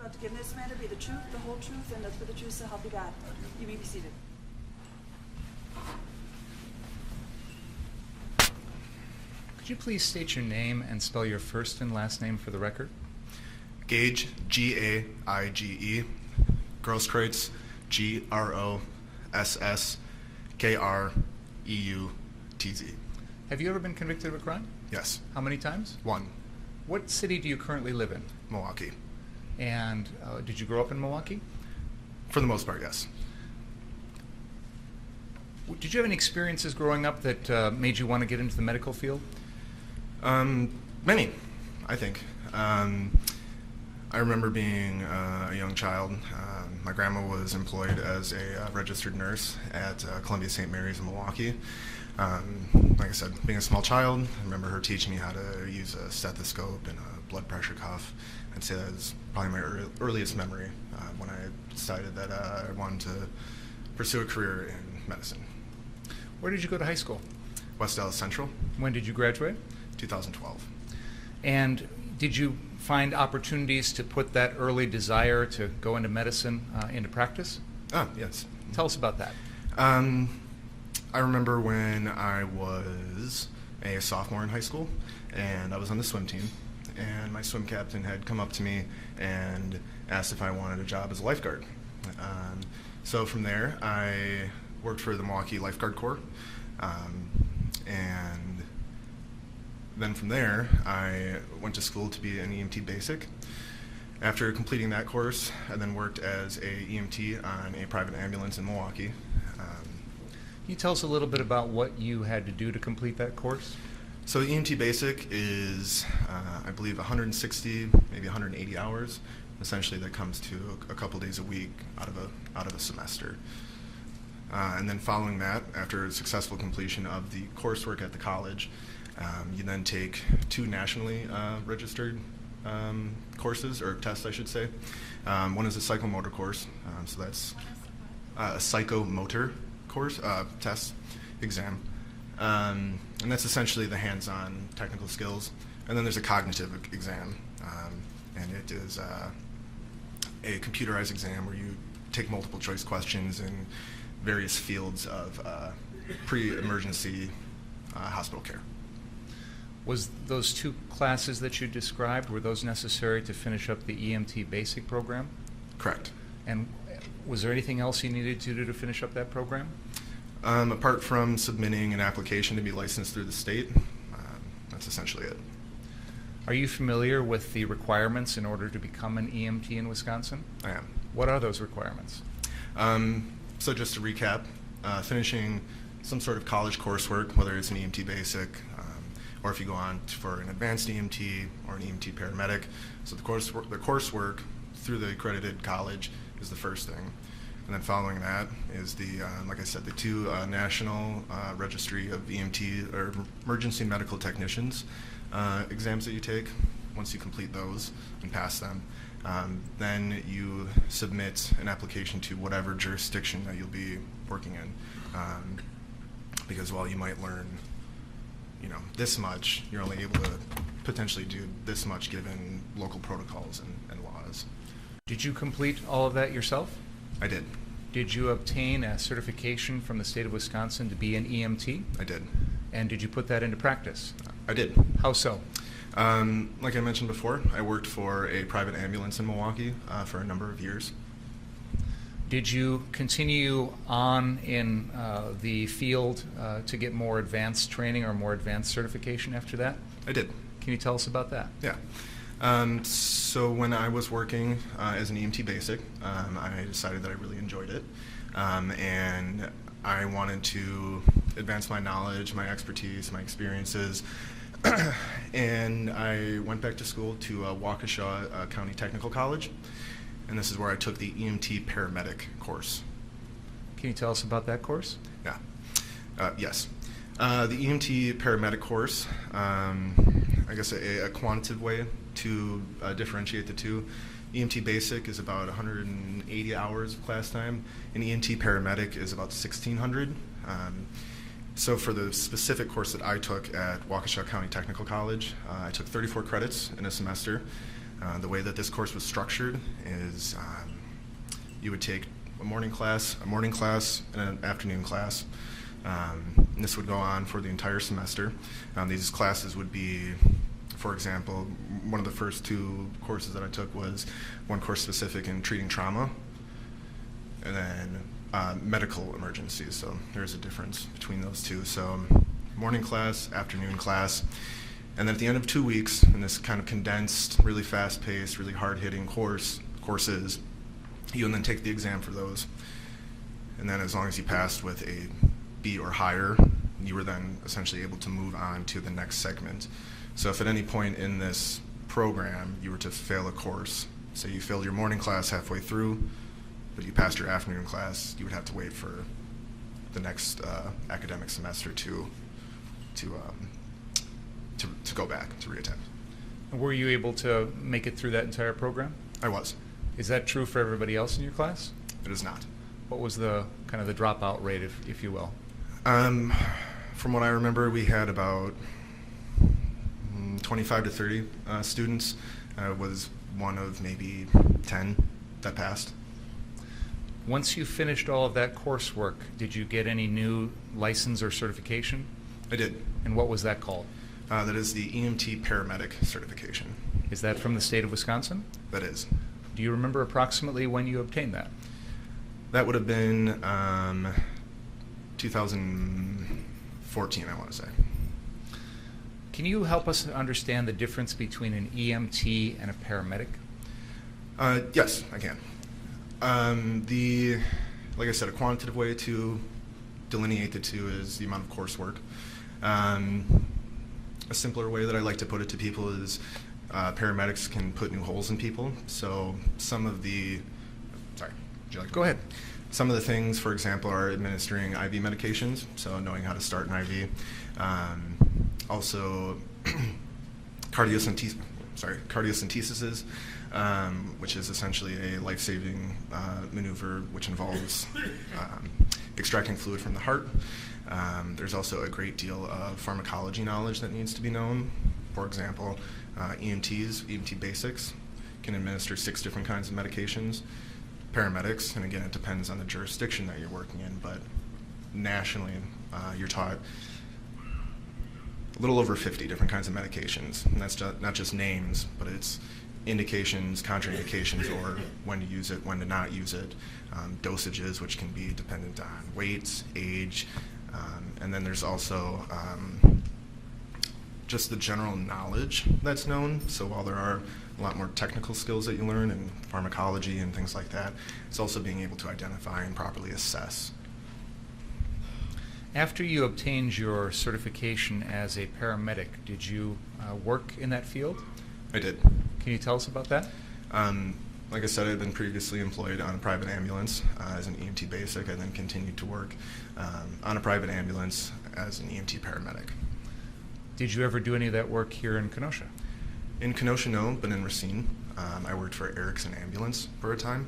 about to give in this matter be the truth, the whole truth, and nothing but the truth, so help you God. You may be seated. Could you please state your name and spell your first and last name for the record? Gaige, G-A-I-G-E, Grosskreutz, G-R-O-S-S-K-R-E-U-T-Z. Have you ever been convicted of a crime? Yes. How many times? 1. What city do you currently live in? Milwaukee. And did you grow up in Milwaukee? For the most part, yes. Did you have any experiences growing up that made you want to get into the medical field? Many, I think. I remember being a young child. My grandma was employed as a registered nurse at Columbia St. Mary's in Milwaukee. Like I said, being a small child, I remember her teaching me how to use a stethoscope and a blood pressure cuff. I'd say that was probably my earliest memory when I decided that I wanted to pursue a career in medicine. Where did you go to high school? West Dallas Central. When did you graduate? 2012. And did you find opportunities to put that early desire to go into medicine into practice? Yes. Tell us about that. I remember when I was a sophomore in high school, and I was on the swim team, and my swim captain had come up to me and asked if I wanted a job as a lifeguard. So from there, I worked for the Milwaukee Lifeguard Corps, and then from there, I went to school to be an EMT basic. After completing that course, I then worked as a EMT on a private ambulance in Milwaukee. Can you tell us a little bit about what you had to do to complete that course? So the EMT basic is, I believe, 160, maybe 180 hours. Essentially, that comes to a couple days a week out of a semester. And then following that, after successful completion of the coursework at the college, you then take 2 nationally registered courses, or tests, I should say. One is a psychomotor course, so that's a psychomotor course, test, exam. And that's essentially the hands-on technical skills. And then there's a cognitive exam, and it is a computerized exam where you take multiple choice questions in various fields of pre-emergency hospital care. Was those 2 classes that you described, were those necessary to finish up the EMT basic program? Correct. And was there anything else you needed to do to finish up that program? Apart from submitting an application to be licensed through the state, that's essentially it. Are you familiar with the requirements in order to become an EMT in Wisconsin? I am. What are those requirements? So just to recap, finishing some sort of college coursework, whether it's an EMT basic, or if you go on for an advanced EMT or an EMT paramedic. So the coursework through the accredited college is the first thing. And then following that is the, like I said, the 2 national registry of EMT, or emergency medical technicians exams that you take. Once you complete those and pass them, then you submit an application to whatever jurisdiction that you'll be working in. Because while you might learn, this much, you're only able to potentially do this much given local protocols and laws. Did you complete all of that yourself? I did. Did you obtain a certification from the state of Wisconsin to be an EMT? I did. And did you put that into practice? I did. How so? Like I mentioned before, I worked for a private ambulance in Milwaukee for a number of years. Did you continue on in the field to get more advanced training or more advanced certification after that? I did. Can you tell us about that? Yeah. So when I was working as an EMT basic, I decided that I really enjoyed it, and I wanted to advance my knowledge, my expertise, my experiences, and I went back to school to Waukesha County Technical College, and this is where I took the EMT paramedic course. Can you tell us about that course? Yeah. Yes. The EMT paramedic course, I guess a quantitative way to differentiate the 2. EMT basic is about 180 hours of class time, and EMT paramedic is about 1,600. So for the specific course that I took at Waukesha County Technical College, I took 34 credits in a semester. The way that this course was structured is you would take a morning class, and an afternoon class. And this would go on for the entire semester. These classes would be, for example, one of the first 2 courses that I took was one course specific in treating trauma, and then medical emergencies. So there's a difference between those two. So morning class, afternoon class, and then at the end of 2 weeks, in this kind of condensed, really fast-paced, really hard-hitting courses, you would then take the exam for those. And then as long as you passed with a B or higher, you were then essentially able to move on to the next segment. So if at any point in this program you were to fail a course, say you failed your morning class halfway through, but you passed your afternoon class, you would have to wait for the next academic semester to go back, to reattempt. Were you able to make it through that entire program? I was. Is that true for everybody else in your class? It is not. What was the kind of the dropout rate, if you will? From what I remember, we had about 25 to 30 students. Was one of maybe 10 that passed. Once you finished all of that coursework, did you get any new license or certification? I did. And what was that called? That is the EMT paramedic certification. Is that from the state of Wisconsin? That is. Do you remember approximately when you obtained that? That would have been 2014, I want to say. Can you help us understand the difference between an EMT and a paramedic? Yes, I can. Like I said, a quantitative way to delineate the two is the amount of coursework. A simpler way that I like to put it to people is paramedics can put new holes in people. So some of the, sorry, would you like to go ahead? Some of the things, for example, are administering IV medications, so knowing how to start an IV. Also, cardiocentesis, which is essentially a life-saving maneuver which involves extracting fluid from the heart. There's also a great deal of pharmacology knowledge that needs to be known. For example, EMT basics, can administer 6 different kinds of medications. Paramedics, and again, it depends on the jurisdiction that you're working in, but nationally, you're taught a little over 50 different kinds of medications. And that's not just names, but it's indications, contraindications, or when to use it, when to not use it, dosages, which can be dependent on weight, age, and then there's also just the general knowledge that's known. So while there are a lot more technical skills that you learn in pharmacology and things like that, it's also being able to identify and properly assess. After you obtained your certification as a paramedic, did you work in that field? I did. Can you tell us about that? Like I said, I'd been previously employed on a private ambulance as an EMT basic. I then continued to work on a private ambulance as an EMT paramedic. Did you ever do any of that work here in Kenosha? In Kenosha, no, but in Racine. I worked for Erickson Ambulance for a time.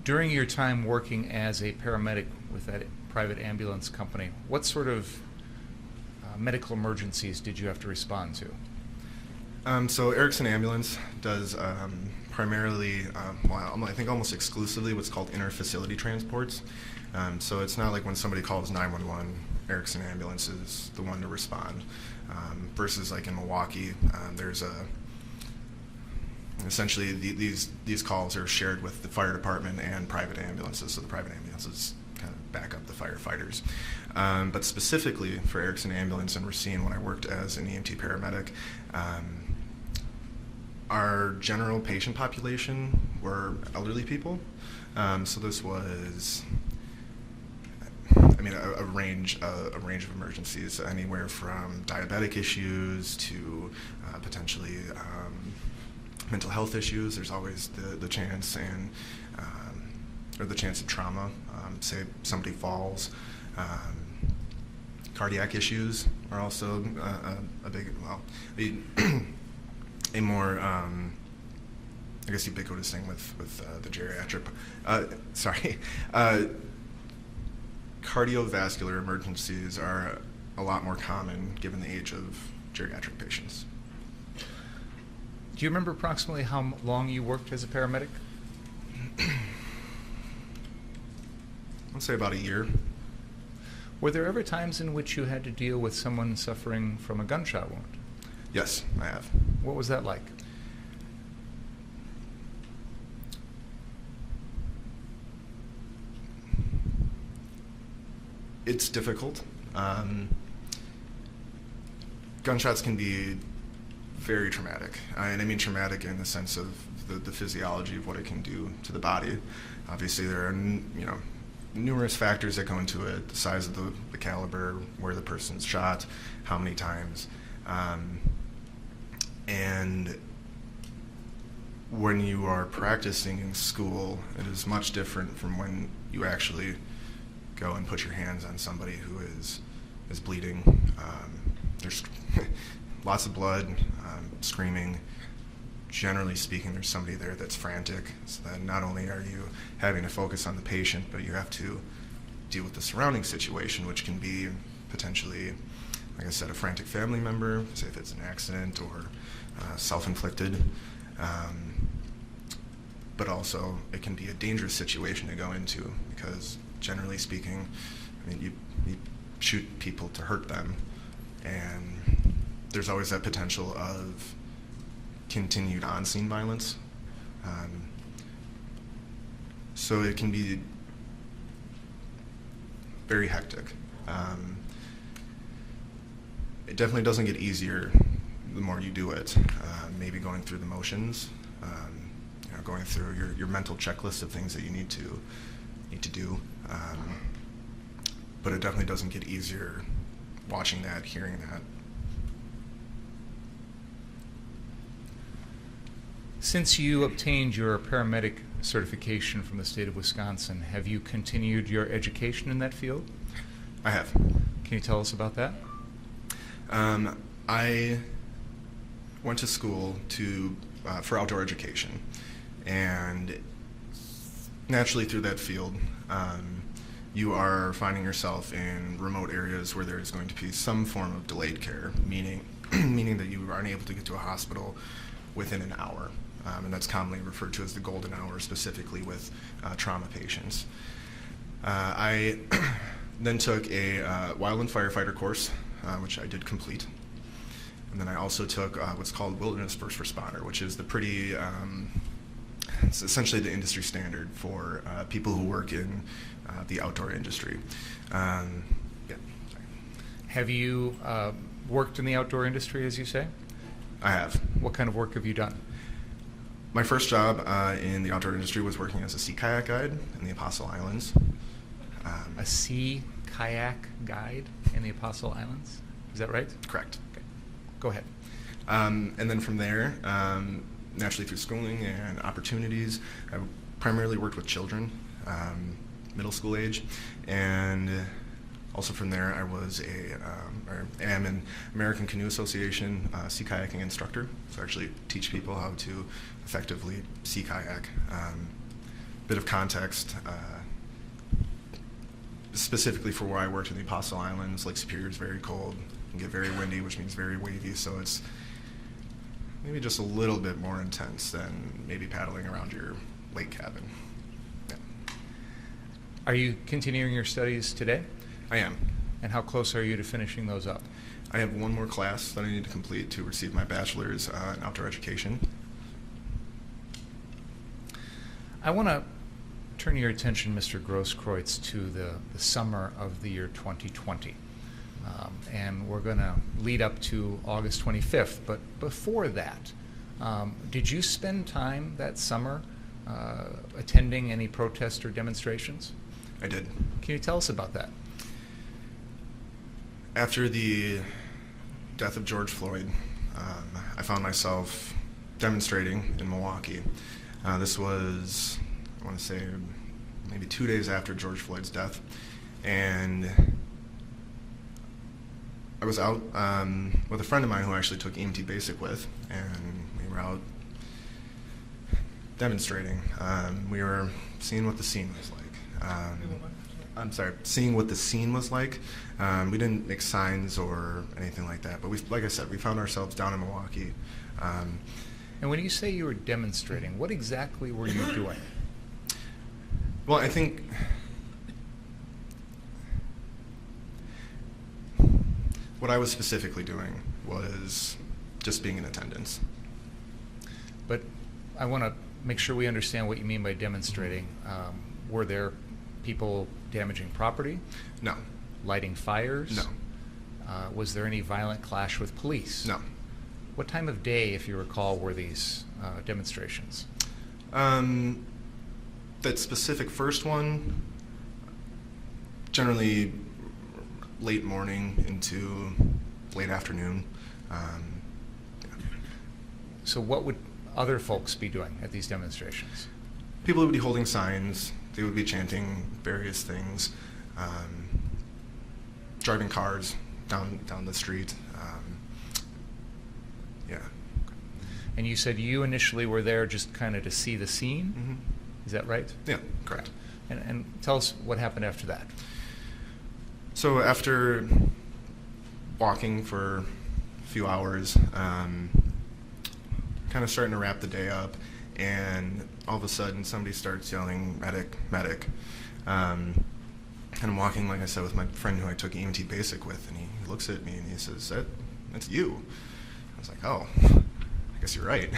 During your time working as a paramedic with that private ambulance company, what sort of medical emergencies did you have to respond to? So Erickson Ambulance does primarily, I think almost exclusively what's called inter-facility transports. So it's not like when somebody calls 911, Erickson Ambulance is the one to respond. Versus like in Milwaukee, there's essentially these calls are shared with the fire department and private ambulances, so the private ambulances kind of back up the firefighters. But specifically for Erickson Ambulance in Racine, when I worked as an EMT paramedic, our general patient population were elderly people. So this was, a range of emergencies, anywhere from diabetic issues to potentially mental health issues. There's always the chance or the chance of trauma. Say somebody falls. Cardiac issues are also a big, a more, I guess, ubiquitous thing with the geriatric. Cardiovascular emergencies are a lot more common given the age of geriatric patients. Do you remember approximately how long you worked as a paramedic? I'd say about a year. Were there ever times in which you had to deal with someone suffering from a gunshot wound? Yes, I have. What was that like? It's difficult. Gunshots can be very traumatic, and I mean traumatic in the sense of the physiology of what it can do to the body. Obviously, there are numerous factors that go into it: the size of the caliber, where the person's shot, how many times, and when you are practicing in school, it is much different from when you actually go and put your hands on somebody who is bleeding. There's lots of blood, screaming. Generally speaking, there's somebody there that's frantic. So then not only are you having to focus on the patient, but you have to deal with the surrounding situation, which can be potentially, like I said, a frantic family member, say if it's an accident or self-inflicted. But also, it can be a dangerous situation to go into because, generally speaking, I mean, you shoot people to hurt them, and there's always that potential of continued on-scene violence. So it can be very hectic. It definitely doesn't get easier the more you do it. Maybe going through the motions, going through your mental checklist of things that you need to do. But it definitely doesn't get easier watching that, hearing that. Since you obtained your paramedic certification from the state of Wisconsin, have you continued your education in that field? I have. Can you tell us about that? I went to school for outdoor education, and naturally through that field, you are finding yourself in remote areas where there is going to be some form of delayed care, meaning that you aren't able to get to a hospital within an hour. And that's commonly referred to as the golden hour, specifically with trauma patients. I then took a wildland firefighter course, which I did complete. And then I also took what's called wilderness first responder, which is it's essentially the industry standard for people who work in the outdoor industry. Have you worked in the outdoor industry, as you say? I have. What kind of work have you done? My first job in the outdoor industry was working as a sea kayak guide in the Apostle Islands. A sea kayak guide in the Apostle Islands? Is that right? Correct. Okay. Go ahead. And then from there, naturally through schooling and opportunities, I primarily worked with children, middle school age, and also from there I was am an American Canoe Association sea kayaking instructor, so I actually teach people how to effectively sea kayak. Bit of context, specifically for where I worked in the Apostle Islands, Lake Superior is very cold, can get very windy, which means very wavy, so it's maybe just a little bit more intense than maybe paddling around your lake cabin. Yeah. Are you continuing your studies today? I am. And how close are you to finishing those up? I have one more class that I need to complete to receive my bachelor's in outdoor education. I want to turn your attention, Mr. Grosskreutz, to the summer of the year 2020. And we're going to lead up to August 25th. But before that, did you spend time that summer attending any protests or demonstrations? I did. Can you tell us about that? After the death of George Floyd, I found myself demonstrating in Milwaukee. This was, I want to say, maybe 2 days after George Floyd's death. And I was out with a friend of mine who I actually took EMT Basic with, and we were out demonstrating. We were seeing what the scene was like. Seeing what the scene was like. We didn't make signs or anything like that, but like I said, we found ourselves down in Milwaukee. And when you say you were demonstrating, what exactly were you doing? Well, I think what I was specifically doing was just being in attendance. But I want to make sure we understand what you mean by demonstrating. Were there people damaging property? No. Lighting fires? No. Was there any violent clash with police? No. What time of day, if you recall, were these demonstrations? That specific first one, generally late morning into late afternoon. So what would other folks be doing at these demonstrations? People would be holding signs. They would be chanting various things, driving cars down the street. Yeah. And you said you initially were there just kind of to see the scene? Mm-hmm. Is that right? Yeah, correct. And tell us what happened after that. So after walking for a few hours, kind of starting to wrap the day up, and all of a sudden somebody starts yelling, "Medic, medic." And I'm walking, like I said, with my friend who I took EMT basic with, and he looks at me and he says, "That's you." I was like, "Oh, I guess you're right."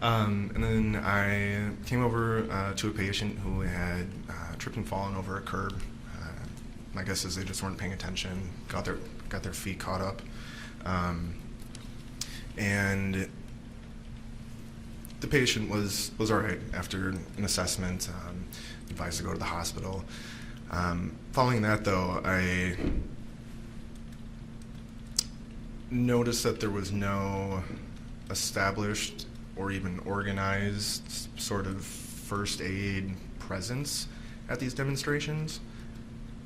And then I came over to a patient who had tripped and fallen over a curb. My guess is they just weren't paying attention, got their feet caught up, and the patient was all right after an assessment, advised to go to the hospital. Following that, though, I noticed that there was no established or even organized sort of first aid presence at these demonstrations.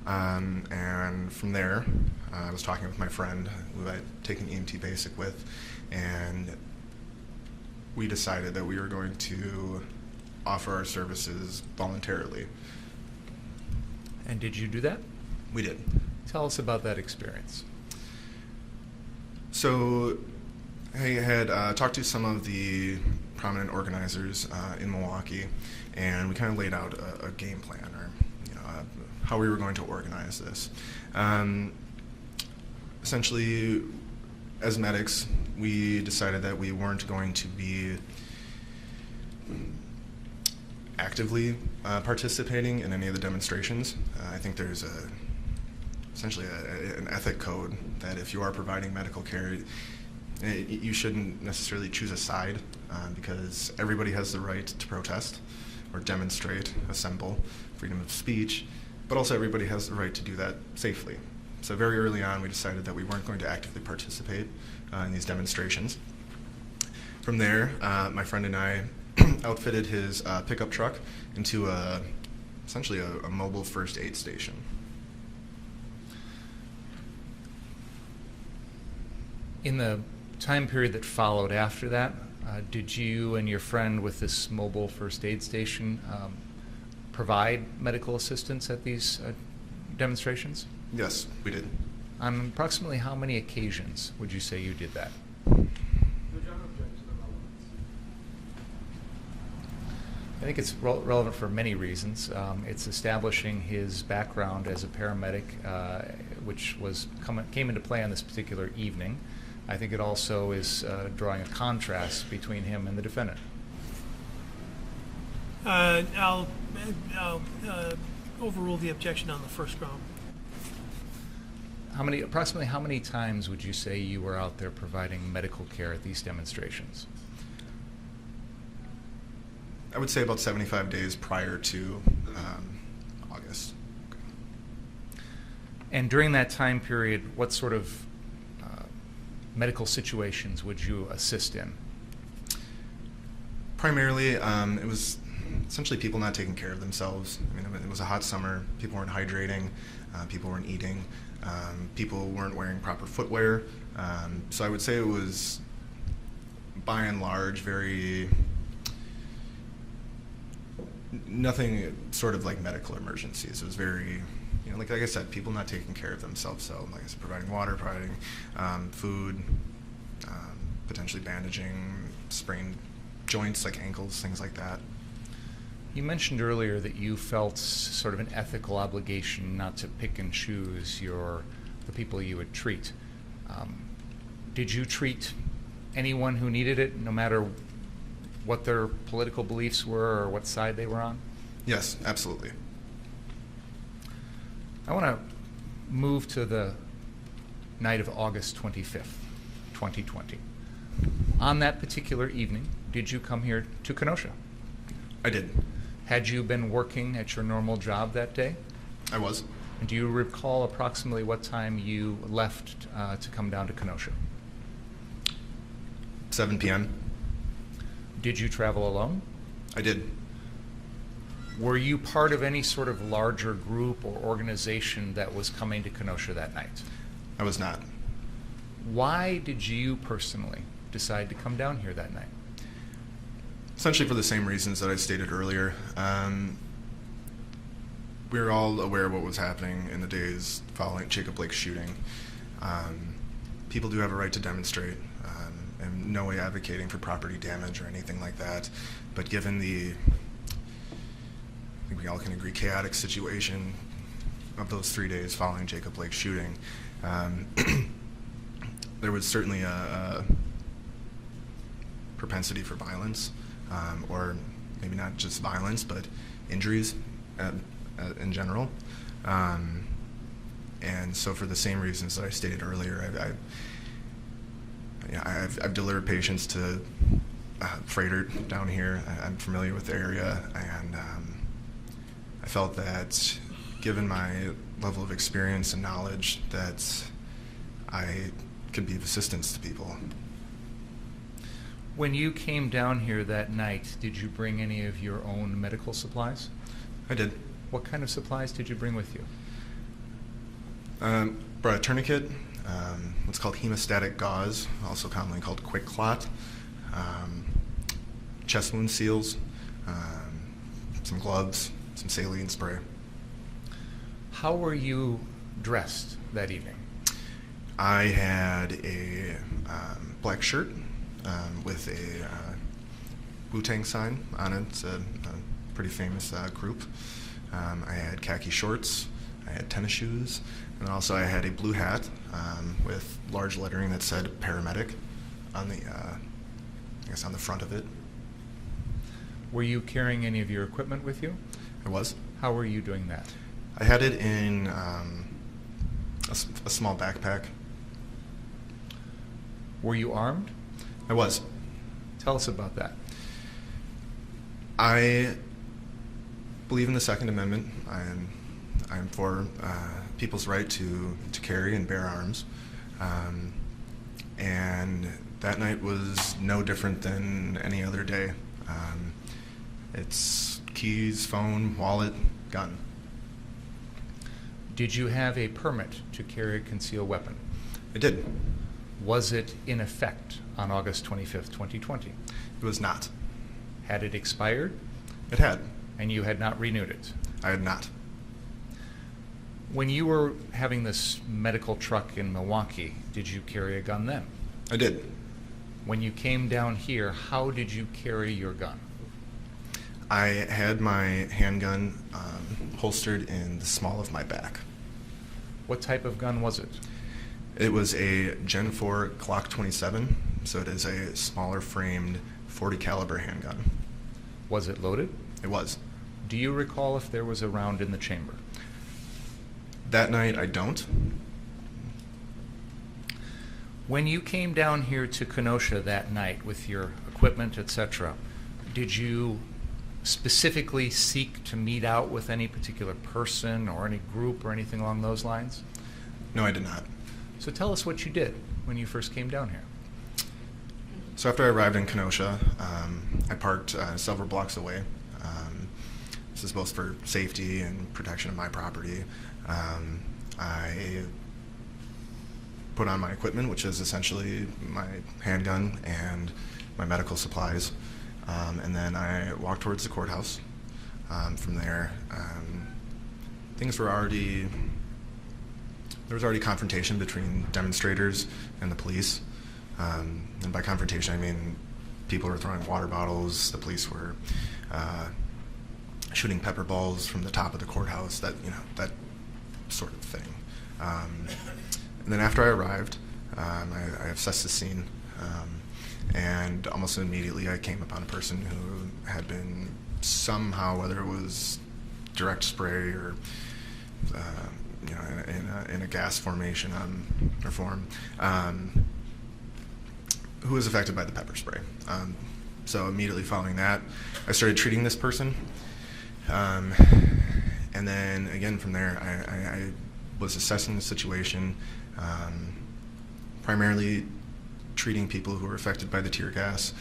And from there, I was talking with my friend who I'd taken EMT basic with, and we decided that we were going to offer our services voluntarily. And did you do that? We did. Tell us about that experience. So I had talked to some of the prominent organizers in Milwaukee, and we kind of laid out a game plan, or how we were going to organize this. Essentially, as medics, we decided that we weren't going to be actively participating in any of the demonstrations. I think there's essentially an ethic code that if you are providing medical care, you shouldn't necessarily choose a side, because everybody has the right to protest or demonstrate, assemble, freedom of speech, but also everybody has the right to do that safely. So very early on, we decided that we weren't going to actively participate in these demonstrations. From there, my friend and I outfitted his pickup truck into essentially a mobile first aid station. In the time period that followed after that, did you and your friend with this mobile first aid station provide medical assistance at these demonstrations? Yes, we did. On approximately how many occasions would you say you did that? I think it's relevant for many reasons. It's establishing his background as a paramedic, which came into play on this particular evening. I think it also is drawing a contrast between him and the defendant. I'll overrule the objection on the first ground. Approximately how many times would you say you were out there providing medical care at these demonstrations? I would say about 75 days prior to August. And during that time period, what sort of medical situations would you assist in? Primarily, it was essentially people not taking care of themselves. I mean, it was a hot summer. People weren't hydrating. People weren't eating. People weren't wearing proper footwear. So I would say it was, by and large, nothing sort of like medical emergencies. It was very, like I said, people not taking care of themselves. So, like I said, providing water, providing food, potentially bandaging sprained joints like ankles, things like that. You mentioned earlier that you felt sort of an ethical obligation not to pick and choose the people you would treat. Did you treat anyone who needed it, no matter what their political beliefs were or what side they were on? Yes, absolutely. I want to move to the night of August 25th, 2020. On that particular evening, did you come here to Kenosha? I did. Had you been working at your normal job that day? I was. And do you recall approximately what time you left to come down to Kenosha? 7 p.m. Did you travel alone? I did. Were you part of any sort of larger group or organization that was coming to Kenosha that night? I was not. Why did you personally decide to come down here that night? Essentially for the same reasons that I stated earlier. We were all aware of what was happening in the days following Jacob Blake's shooting. People do have a right to demonstrate. I'm no way advocating for property damage or anything like that. But given the, I think we all can agree, chaotic situation of those 3 days following Jacob Blake's shooting, there was certainly a propensity for violence, or maybe not just violence, but injuries in general. And so for the same reasons that I stated earlier, I've delivered patients to freighter down here. I'm familiar with the area, and I felt that given my level of experience and knowledge that I could be of assistance to people. When you came down here that night, did you bring any of your own medical supplies? I did. What kind of supplies did you bring with you? Brought a tourniquet, what's called hemostatic gauze, also commonly called quick clot, chest wound seals, some gloves, some saline spray. How were you dressed that evening? I had a black shirt with a Wu-Tang sign on it. It's a pretty famous group. I had khaki shorts, I had tennis shoes, and then also I had a blue hat with large lettering that said paramedic on the, I guess on the front of it. Were you carrying any of your equipment with you? I was. How were you doing that? I had it in a small backpack. Were you armed? I was. Tell us about that. I believe in the Second Amendment. I'm for people's right to carry and bear arms. And that night was no different than any other day. It's keys, phone, wallet, gun. Did you have a permit to carry a concealed weapon? I did. Was it in effect on August 25th, 2020? It was not. Had it expired? It had. And you had not renewed it? I had not. When you were having this medical truck in Milwaukee, did you carry a gun then? I did. When you came down here, how did you carry your gun? I had my handgun holstered in the small of my back. What type of gun was it? It was a Gen 4 Glock 27, so it is a smaller framed 40 caliber handgun. Was it loaded? It was. Do you recall if there was a round in the chamber? That night, I don't. When you came down here to Kenosha that night with your equipment, etc., did you specifically seek to meet out with any particular person or any group or anything along those lines? No, I did not. So tell us what you did when you first came down here. So after I arrived in Kenosha, I parked several blocks away. This is both for safety and protection of my property. I put on my equipment, which is essentially my handgun and my medical supplies, and then I walked towards the courthouse. From there, things were already, there was already confrontation between demonstrators and the police. And by confrontation, I mean people were throwing water bottles. The police were shooting pepper balls from the top of the courthouse. That sort of thing. And then after I arrived, I assessed the scene, and almost immediately I came upon a person who had been somehow, whether it was direct spray or in a gas formation or form, who was affected by the pepper spray. So immediately following that, I started treating this person. And then again from there, I was assessing the situation, primarily treating people who were affected by the tear gas,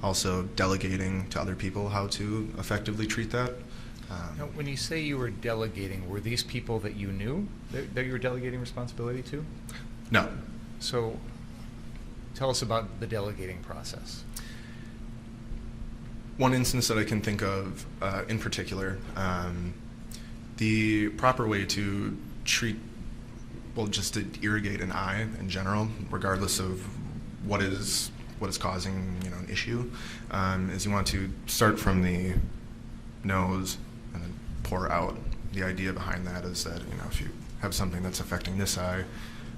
also delegating to other people how to effectively treat that. Now, when you say you were delegating, were these people that you knew that you were delegating responsibility to? No. So tell us about the delegating process. One instance that I can think of in particular, the proper way to treat, well, just to irrigate an eye in general, regardless of what is causing an issue, is you want to start from the nose and then pour out. The idea behind that is that if you have something that's affecting this eye,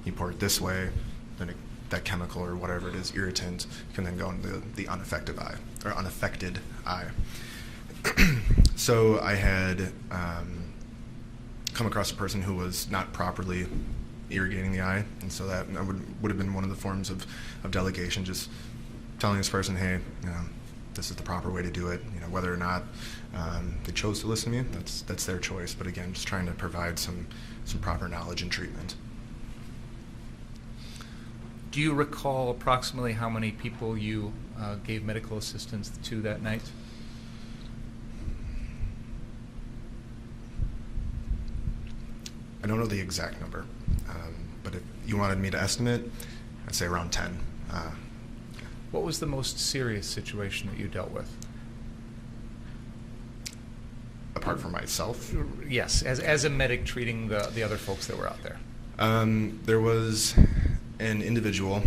you pour it this way, then that chemical or whatever it is, irritant, can then go into the unaffected eye. So I had come across a person who was not properly irrigating the eye, and so that would have been one of the forms of delegation, just telling this person, hey, this is the proper way to do it. Whether or not they chose to listen to me, that's their choice. But again, just trying to provide some proper knowledge and treatment. Do you recall approximately how many people you gave medical assistance to that night? I don't know the exact number, but if you wanted me to estimate, I'd say around 10. What was the most serious situation that you dealt with? Apart from myself? Yes, as a medic treating the other folks that were out there. There was an individual,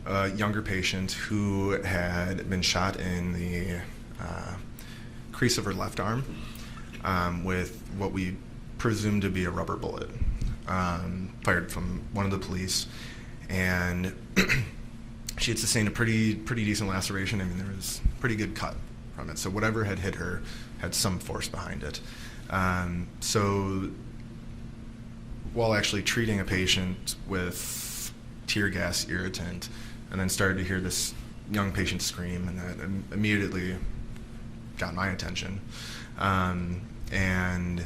a younger patient, who had been shot in the crease of her left arm with what we presumed to be a rubber bullet, fired from one of the police, and she had sustained a pretty decent laceration. I mean, there was a pretty good cut from it, so whatever had hit her had some force behind it. So while actually treating a patient with tear gas irritant, and then started to hear this young patient scream, and that immediately got my attention. And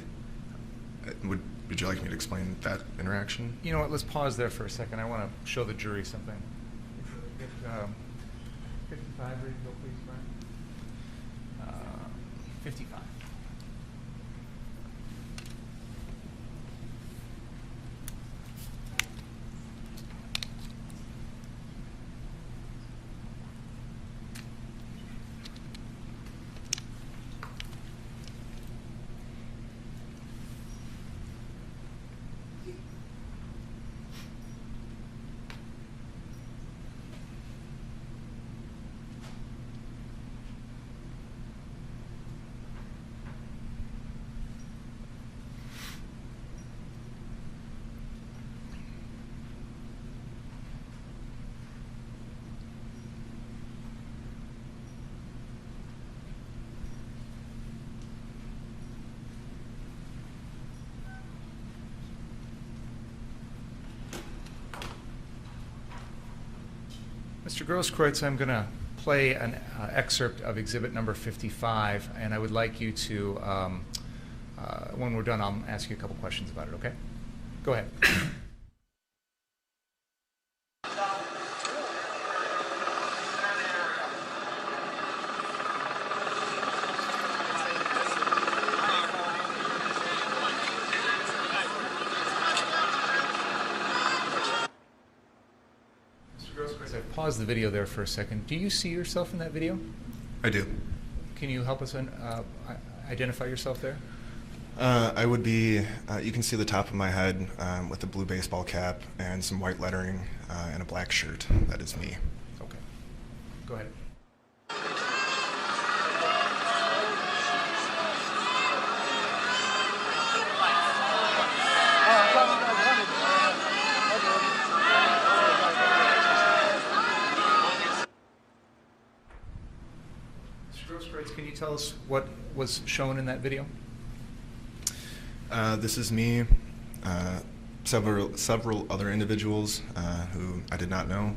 would you like me to explain that interaction? You know what, let's pause there for a second. I want to show the jury something. 55, ready to go, please, Brian? 55. Mr. Grosskreutz, I'm going to play an excerpt of exhibit number 55, and I would like you to, when we're done, I'll ask you a couple questions about it, okay? Go ahead. Pause the video there for a second. Do you see yourself in that video? I do. Can you help us identify yourself there? I would be, you can see the top of my head with a blue baseball cap and some white lettering and a black shirt. That is me. Okay. Go ahead. Mr. Grosskreutz, can you tell us what was shown in that video? This is me, several other individuals who I did not know,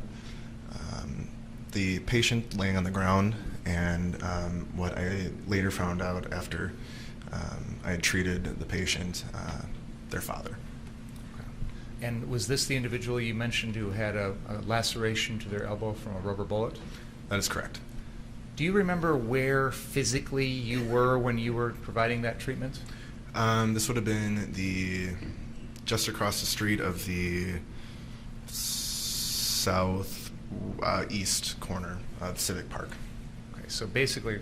the patient laying on the ground, and what I later found out after I had treated the patient, their father. Okay. And was this the individual you mentioned who had a laceration to their elbow from a rubber bullet? That is correct. Do you remember where physically you were when you were providing that treatment? This would have been just across the street of the southeast corner of Civic Park. Okay, so basically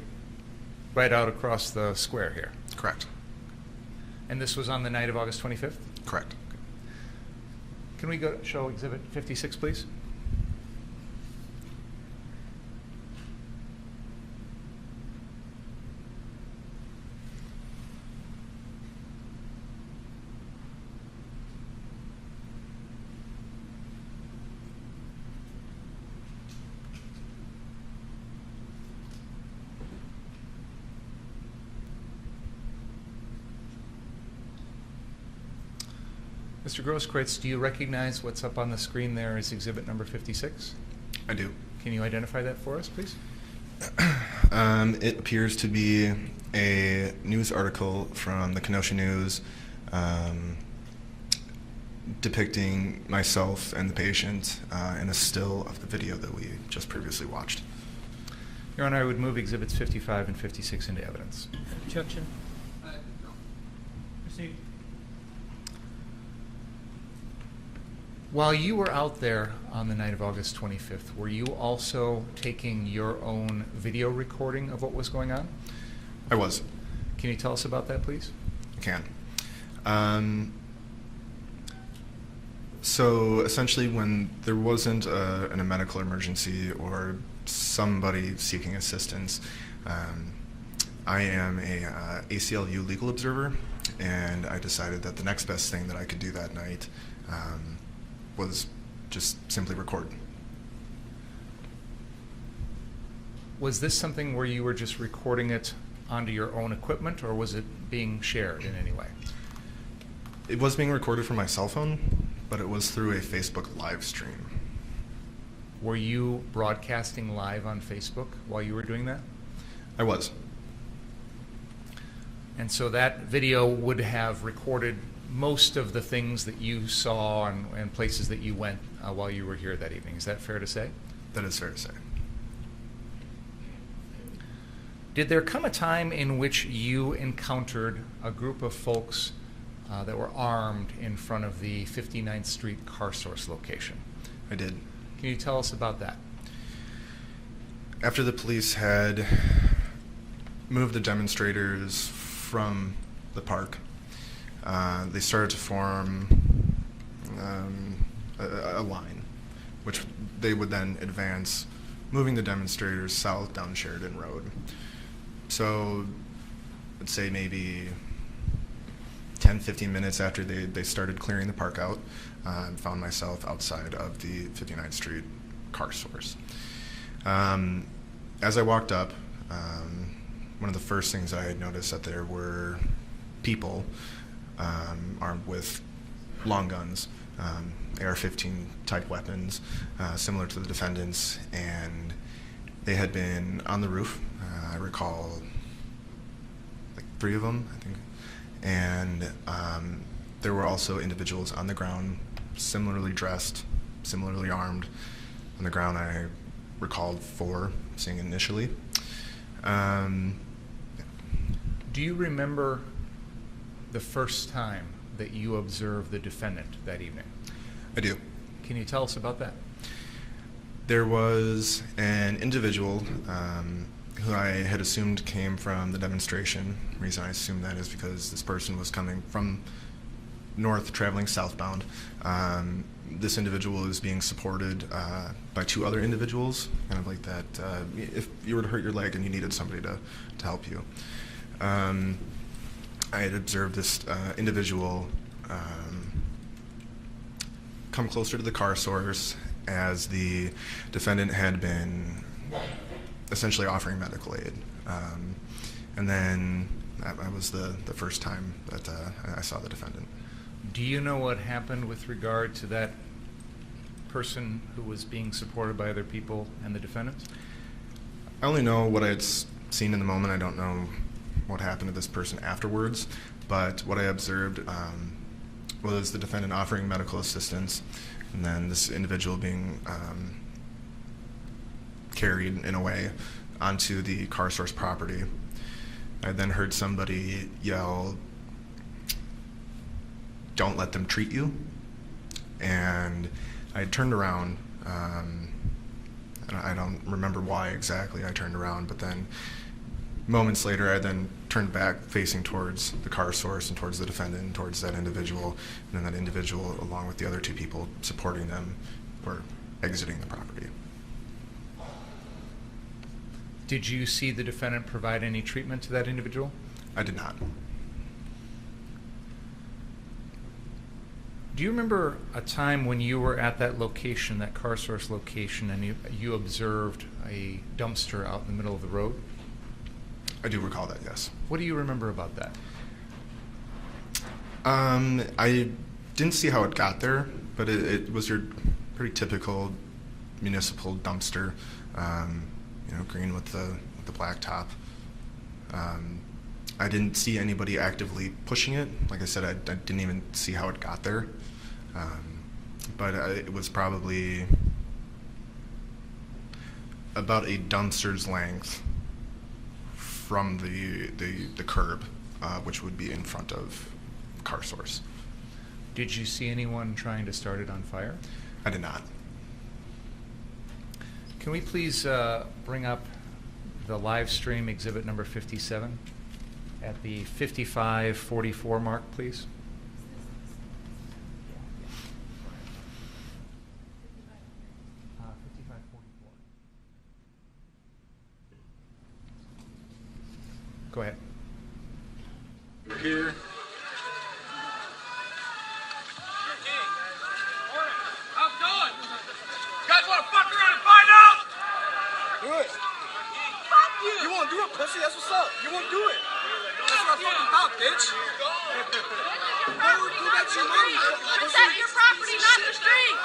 right out across the square here. Correct. And this was on the night of August 25th? Correct. Can we go show Exhibit 56, please? Mr. Grosskreutz, do you recognize what's up on the screen there as exhibit number 56? I do. Can you identify that for us, please? It appears to be a news article from the Kenosha News depicting myself and the patient in a still of the video that we just previously watched. Your Honor, I would move exhibits 55 and 56 into evidence. Objection. Proceed. While you were out there on the night of August 25th, were you also taking your own video recording of what was going on? I was. Can you tell us about that, please? I can. So essentially, when there wasn't a medical emergency or somebody seeking assistance, I am a ACLU legal observer, and I decided that the next best thing that I could do that night was just simply record. Was this something where you were just recording it onto your own equipment, or was it being shared in any way? It was being recorded from my cell phone, but it was through a Facebook live stream. Were you broadcasting live on Facebook while you were doing that? I was. And so that video would have recorded most of the things that you saw and places that you went while you were here that evening. Is that fair to say? That is fair to say. Did there come a time in which you encountered a group of folks that were armed in front of the 59th Street car source location? I did. Can you tell us about that? After the police had moved the demonstrators from the park, they started to form a line, which they would then advance, moving the demonstrators south down Sheridan Road. So I'd say maybe 10-15 minutes after they started clearing the park out, I found myself outside of the 59th Street car source. As I walked up, one of the first things I had noticed that there were people armed with long guns, AR-15 type weapons, similar to the defendants, and they had been on the roof. I recall like 3 of them, I think, and there were also individuals on the ground, similarly dressed, similarly armed. On the ground, I recalled 4 seeing initially. Do you remember the first time that you observed the defendant that evening? I do. Can you tell us about that? There was an individual who I had assumed came from the demonstration. The reason I assumed that is because this person was coming from north traveling southbound. This individual is being supported by two other individuals, kind of like that. If you were to hurt your leg and you needed somebody to help you. I had observed this individual come closer to the car source as the defendant had been essentially offering medical aid. And then that was the first time that I saw the defendant. Do you know what happened with regard to that person who was being supported by other people and the defendant? I only know what I had seen in the moment. I don't know what happened to this person afterwards, but what I observed was the defendant offering medical assistance, and then this individual being carried in a way onto the car source property. I then heard somebody yell, "Don't let them treat you," and I turned around. And I don't remember why exactly I turned around, but then moments later I then turned back facing towards the car source and towards the defendant and towards that individual, and then that individual along with the other two people supporting them were exiting the property. Did you see the defendant provide any treatment to that individual? I did not. Do you remember a time when you were at that location, that car source location, and you observed a dumpster out in the middle of the road? I do recall that, yes. What do you remember about that? I didn't see how it got there, but it was your pretty typical municipal dumpster, green with the black top. I didn't see anybody actively pushing it. Like I said, I didn't even see how it got there. But it was probably about a dumpster's length from the curb, which would be in front of car source. Did you see anyone trying to start it on fire? I did not. Can we please bring up the live stream exhibit number 57 at the 55:44 mark, please? Go ahead. We're here. How's it going? You guys want to fuck around and find out? Do it. Fuck you. You won't do it, pussy. That's what's up. You won't do it. That's what I'm fucking about, bitch. Go back to your money. Protect your property, not the street.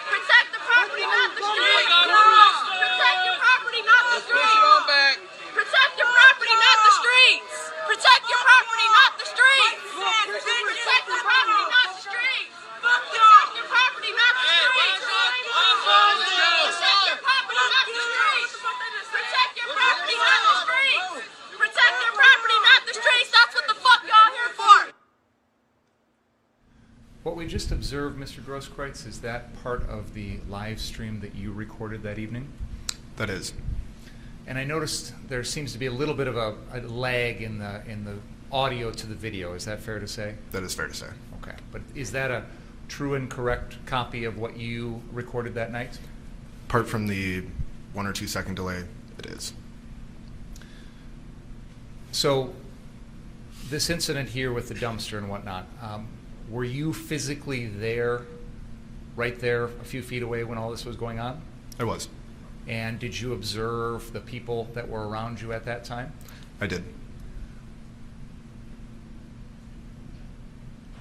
Protect the property, not the street. Protect your property, not the street. Protect your property, not the streets. Protect your property, not the streets. Protect the property, not the streets. Protect your property, not the streets. Protect your property, not the streets. Protect your property, not the streets. Protect your property, not the streets. That's what the fuck y'all here for. What we just observed, Mr. Grosskreutz, is that part of the live stream that you recorded that evening? That is. And I noticed there seems to be a little bit of a lag in the audio to the video. Is that fair to say? That is fair to say. Okay. But is that a true and correct copy of what you recorded that night? Apart from the 1 or 2 second delay, it is. So this incident here with the dumpster and whatnot, were you physically there, right there, a few feet away when all this was going on? I was. And did you observe the people that were around you at that time? I did.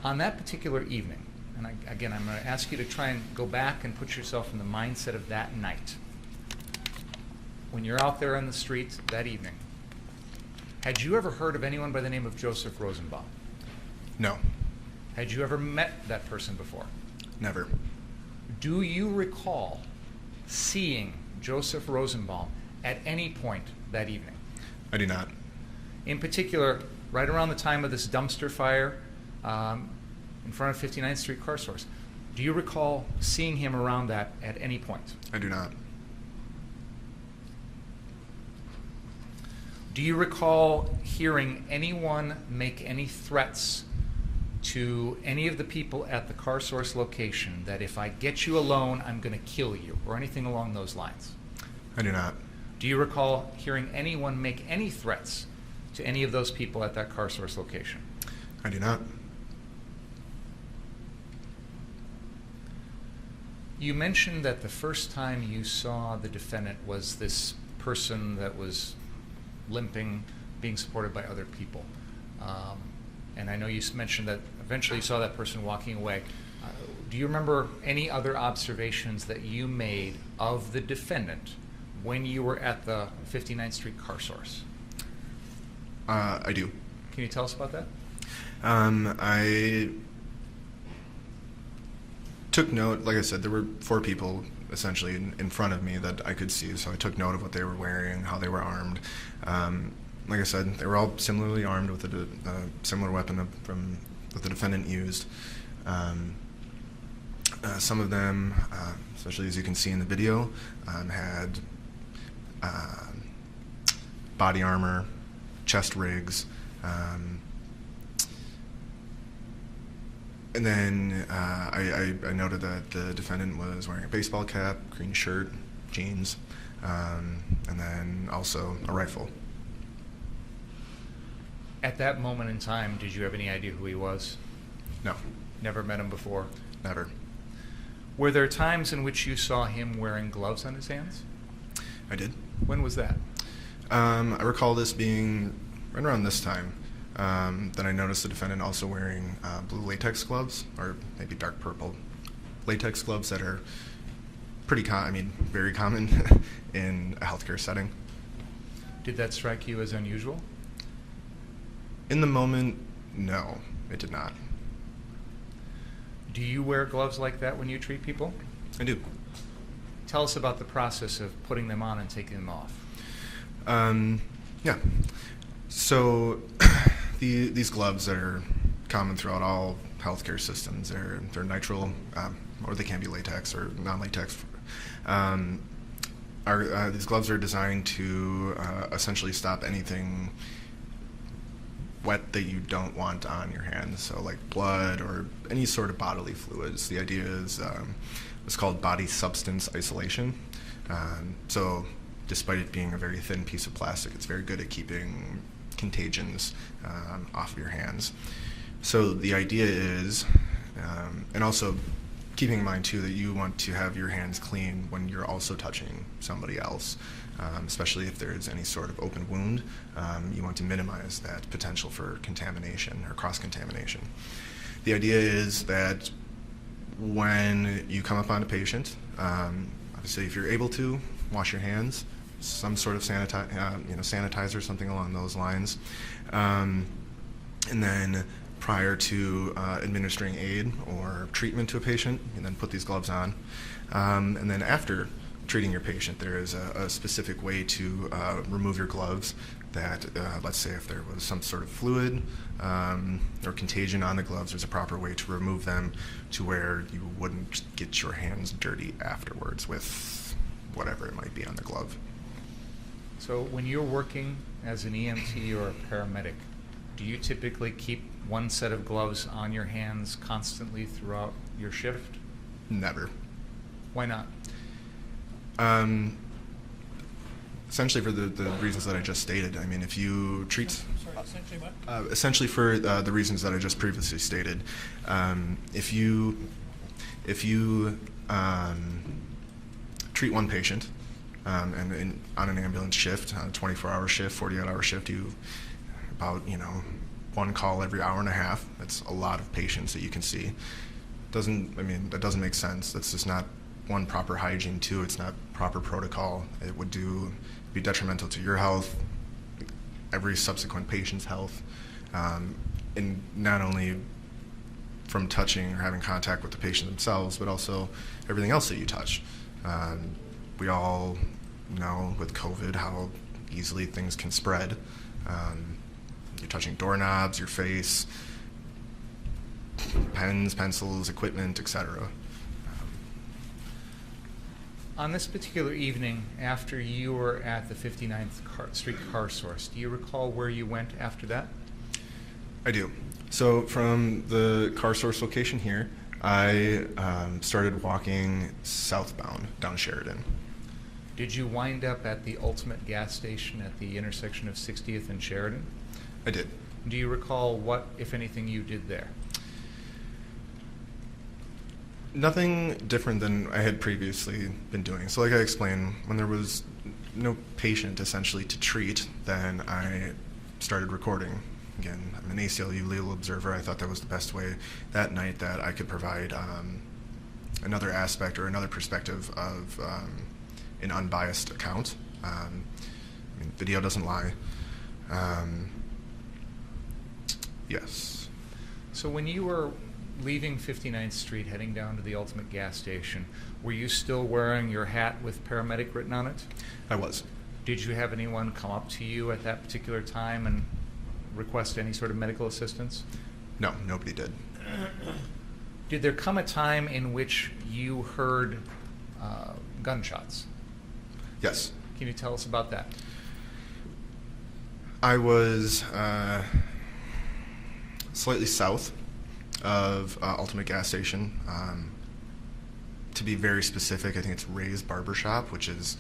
On that particular evening, and again, I'm going to ask you to try and go back and put yourself in the mindset of that night. When you're out there on the streets that evening, had you ever heard of anyone by the name of Joseph Rosenbaum? No. Had you ever met that person before? Never. Do you recall seeing Joseph Rosenbaum at any point that evening? I do not. In particular, right around the time of this dumpster fire in front of 59th Street car source, do you recall seeing him around that at any point? I do not. Do you recall hearing anyone make any threats to any of the people at the car source location that if I get you alone, I'm going to kill you, or anything along those lines? I do not. Do you recall hearing anyone make any threats to any of those people at that car source location? I do not. You mentioned that the first time you saw the defendant was this person that was limping, being supported by other people. And I know you mentioned that eventually you saw that person walking away. Do you remember any other observations that you made of the defendant when you were at the 59th Street car source? I do. Can you tell us about that? I took note, like I said, there were 4 people essentially in front of me that I could see, so I took note of what they were wearing, how they were armed. Like I said, they were all similarly armed with a similar weapon that the defendant used. Some of them, especially as you can see in the video, had body armor, chest rigs, and then I noted that the defendant was wearing a baseball cap, green shirt, jeans, and then also a rifle. At that moment in time, did you have any idea who he was? No, Never met him before? never. Were there times in which you saw him wearing gloves on his hands? I did. When was that? I recall this being right around this time. Then I noticed the defendant also wearing blue latex gloves, or maybe dark purple latex gloves that are very common in a healthcare setting. Did that strike you as unusual? In the moment, no, it did not. Do you wear gloves like that when you treat people? I do. Tell us about the process of putting them on and taking them off. Yeah. So these gloves that are common throughout all healthcare systems, they're nitrile, or they can be latex or non-latex. These gloves are designed to essentially stop anything wet that you don't want on your hands, so like blood or any sort of bodily fluids. The idea is it's called body substance isolation. So despite it being a very thin piece of plastic, it's very good at keeping contagions off of your hands. So the idea is, and also keeping in mind too that you want to have your hands clean when you're also touching somebody else, especially if there's any sort of open wound. You want to minimize that potential for contamination or cross-contamination. The idea is that when you come upon a patient, obviously if you're able to, wash your hands, some sort of sanitizer, something along those lines, and then prior to administering aid or treatment to a patient, and then put these gloves on. And then after treating your patient, there is a specific way to remove your gloves that, let's say if there was some sort of fluid or contagion on the gloves, there's a proper way to remove them to where you wouldn't get your hands dirty afterwards with whatever it might be on the glove. So when you're working as an EMT or a paramedic, do you typically keep one set of gloves on your hands constantly throughout your shift? Never. Why not? Essentially for the reasons that I just stated. I mean, if you treat... Sorry, essentially what? Essentially for the reasons that I just previously stated. If you treat one patient, and on an ambulance shift, on a 24-hour shift, 48-hour shift, you about, one call every hour and a half. That's a lot of patients that you can see. That doesn't make sense. That's just not one proper hygiene. Two, it's not proper protocol. It would be detrimental to your health, every subsequent patient's health, and not only from touching or having contact with the patient themselves, but also everything else that you touch. We all know with COVID how easily things can spread. You're touching doorknobs, your face, pens, pencils, equipment, etc. On this particular evening, after you were at the 59th Street car source, do you recall where you went after that? I do. So from the car source location here, I started walking southbound down Sheridan. Did you wind up at the ultimate gas station at the intersection of 60th and Sheridan? I did. Do you recall what, if anything, you did there? Nothing different than I had previously been doing. So like I explained, when there was no patient essentially to treat, then I started recording. Again, I'm an ACLU legal observer. I thought that was the best way that night that I could provide another aspect or another perspective of an unbiased account. I mean, video doesn't lie. Yes. So when you were leaving 59th Street, heading down to the ultimate gas station, were you still wearing your hat with paramedic written on it? I was. Did you have anyone come up to you at that particular time and request any sort of medical assistance? No, nobody did. Did there come a time in which you heard gunshots? Yes. Can you tell us about that? I was slightly south of Ultimate Gas Station. To be very specific, I think it's Ray's Barbershop, which is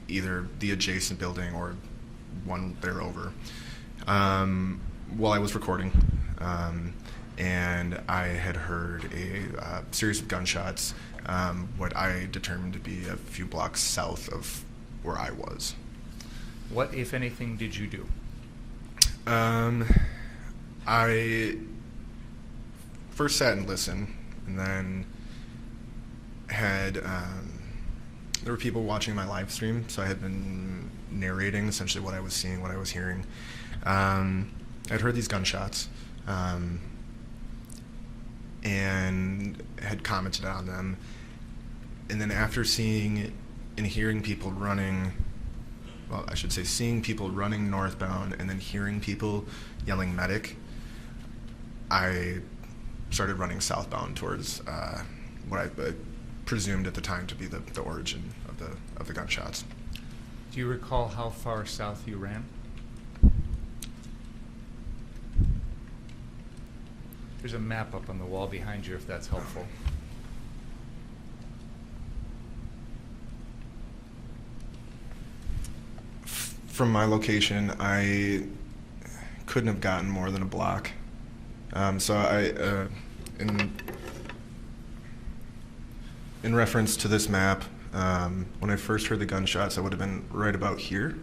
either the adjacent building or one there over. While I was recording, and I had heard a series of gunshots, what I determined to be a few blocks south of where I was. What, if anything, did you do? I first sat and listened, and then had there were people watching my live stream, so I had been narrating essentially what I was seeing, what I was hearing. I'd heard these gunshots, and had commented on them, and then after seeing and hearing people running, well, I should say seeing people running northbound and then hearing people yelling medic, I started running southbound towards what I presumed at the time to be the origin of the gunshots. Do you recall how far south you ran? There's a map up on the wall behind you if that's helpful. From my location, I couldn't have gotten more than a block. So I, in reference to this map, when I first heard the gunshots, I would have been right about here.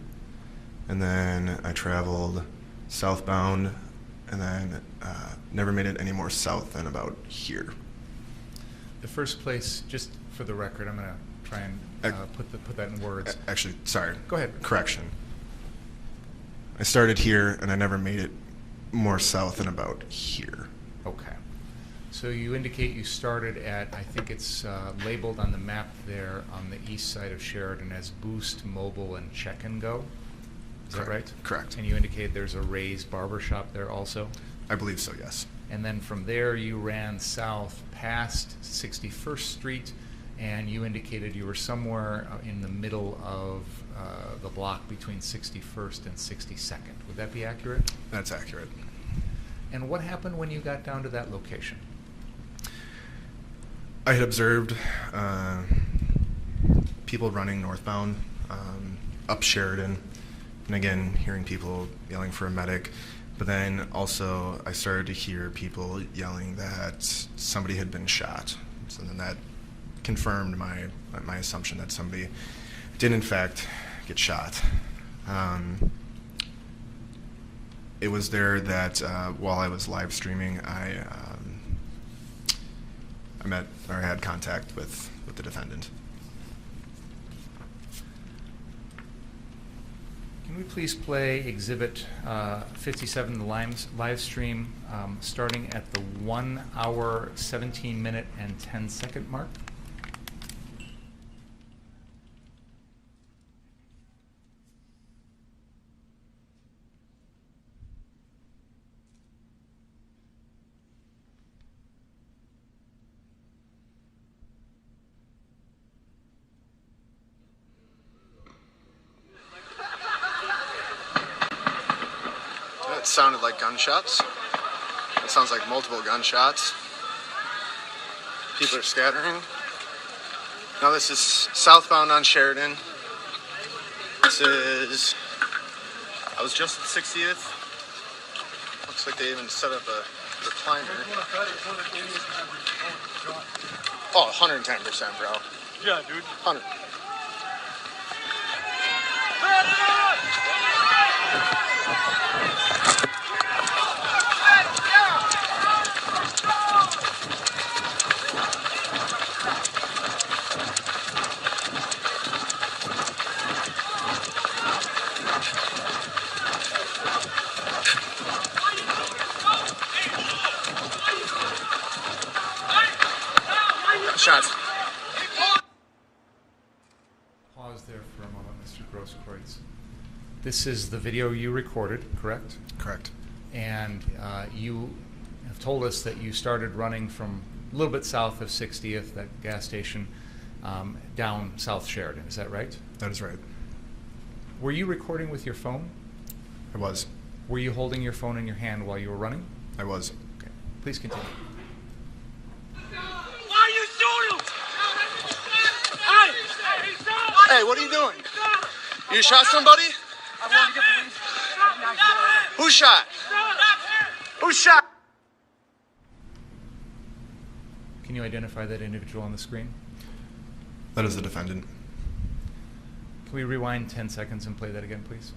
And then I traveled southbound, and then never made it any more south than about here. The first place, just for the record, I'm going to try and put that in words. Actually, sorry. Go ahead. Correction. I started here, and I never made it more south than about here. Okay. So you indicate you started at, I think it's labeled on the map there on the east side of Sheridan as Boost, Mobile, and Check and Go. Is that right? Correct. And you indicate there's a Ray's Barbershop there also? I believe so, yes. And then from there you ran south past 61st Street, and you indicated you were somewhere in the middle of the block between 61st and 62nd. Would that be accurate? That's accurate. And what happened when you got down to that location? I had observed people running northbound up Sheridan, and again, hearing people yelling for a medic. But then also I started to hear people yelling that somebody had been shot. So then that confirmed my assumption that somebody did in fact get shot. It was there that while I was live streaming, I met or had contact with the defendant. Can we please play Exhibit 57, the live stream, starting at the 1 hour, 17 minute, and 10 second mark? It sounded like gunshots. It sounds like multiple gunshots. People are scattering. Now this is southbound on Sheridan. This is, I was just at 60th. Looks like they even set up a recliner. Oh, 110%, bro. Yeah, dude. 100. Shots. Pause there for a moment, Mr. Grosskreutz. This is the video you recorded, correct? Correct. And you have told us that you started running from a little bit south of 60th, that gas station, down South Sheridan. Is that right? That is right. Were you recording with your phone? I was. Were you holding your phone in your hand while you were running? I was. Okay. Please continue. Why you shooting? Hey, what are you doing? You shot somebody? I want to get police. Who shot? Who shot? Can you identify that individual on the screen? That is the defendant. Can we rewind 10 seconds and play that again, please?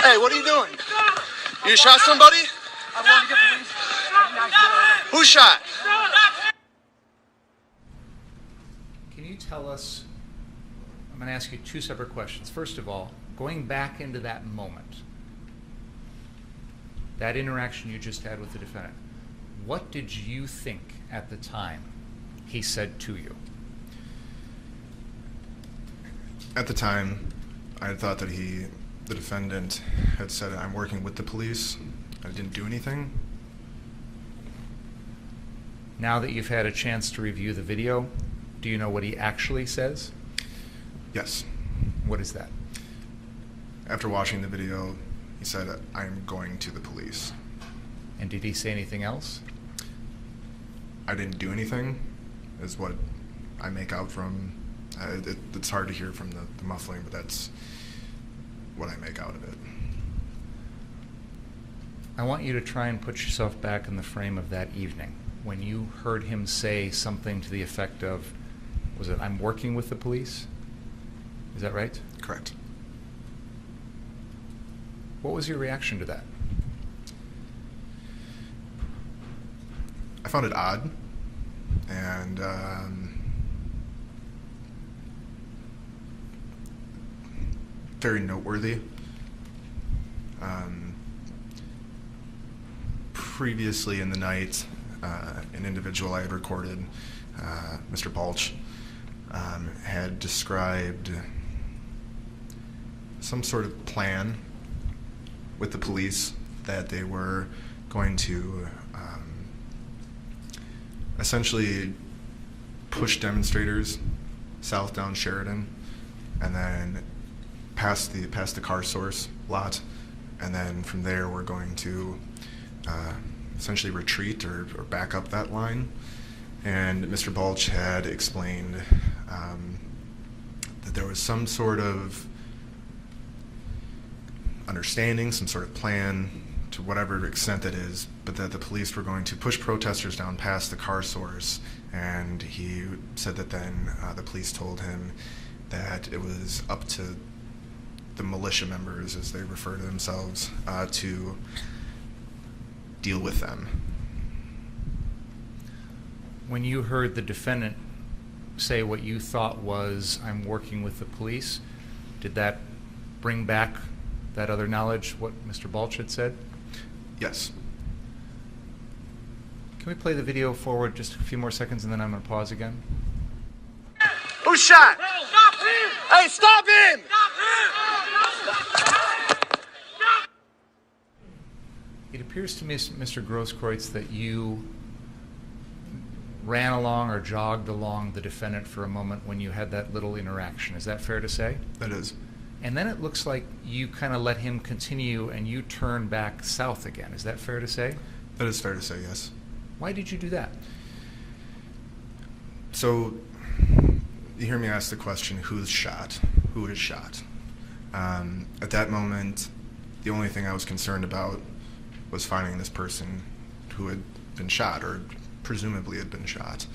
Hey, what are you doing? You shot somebody? I want to get police. Who shot? Can you tell us, I'm going to ask you two separate questions. First of all, going back into that moment, that interaction you just had with the defendant, what did you think at the time he said to you? At the time, I had thought that the defendant had said, I'm working with the police. I didn't do anything. Now that you've had a chance to review the video, do you know what he actually says? Yes. What is that? After watching the video, he said, I'm going to the police. And did he say anything else? I didn't do anything, is what I make out from. It's hard to hear from the muffling, but that's what I make out of it. I want you to try and put yourself back in the frame of that evening when you heard him say something to the effect of, was it, I'm working with the police? Is that right? Correct. What was your reaction to that? I found it odd, and very noteworthy. Previously in the night, an individual I had recorded, Mr. Balch, had described some sort of plan with the police that they were going to essentially push demonstrators south down Sheridan and then past the car source lot, and then from there we're going to essentially retreat or back up that line. And Mr. Balch had explained that there was some sort of understanding, some sort of plan, to whatever extent that is, but that the police were going to push protesters down past the car source. And he said that then the police told him that it was up to the militia members, as they refer to themselves, to deal with them. When you heard the defendant say what you thought was, I'm working with the police, did that bring back that other knowledge, what Mr. Balch had said? Yes. Can we play the video forward just a few more seconds and then I'm going to pause again? Who shot? Stop him! Hey, stop him! It appears to me, Mr. Grosskreutz, that you ran along or jogged along the defendant for a moment when you had that little interaction. Is that fair to say? That is. And then it looks like you kind of let him continue and you turn back south again. Is that fair to say? That is fair to say, yes. Why did you do that? So, you hear me ask the question, who's shot? Who is shot? At that moment, the only thing I was concerned about was finding this person who had been shot, or presumably had been shot.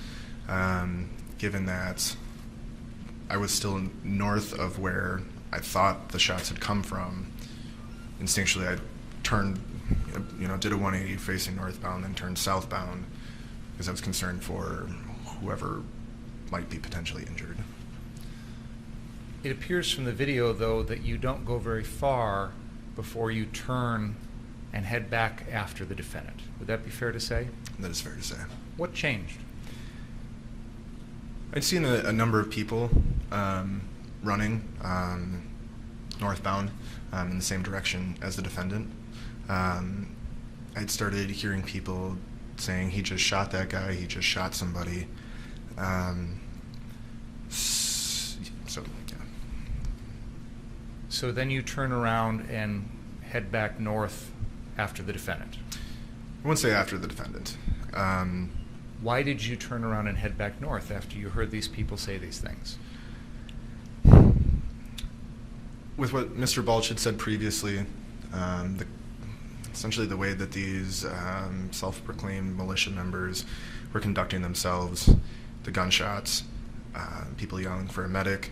Given that I was still north of where I thought the shots had come from, instinctually I turned, did a 180 facing northbound, then turned southbound, because I was concerned for whoever might be potentially injured. It appears from the video, though, that you don't go very far before you turn and head back after the defendant. Would that be fair to say? That is fair to say. What changed? I'd seen a number of people running northbound in the same direction as the defendant. I'd started hearing people saying, he just shot that guy, he just shot somebody. So, yeah. So then you turn around and head back north after the defendant. I wouldn't say after the defendant. Why did you turn around and head back north after you heard these people say these things? With what Mr. Balch had said previously, essentially the way that these self-proclaimed militia members were conducting themselves, the gunshots, people yelling for a medic,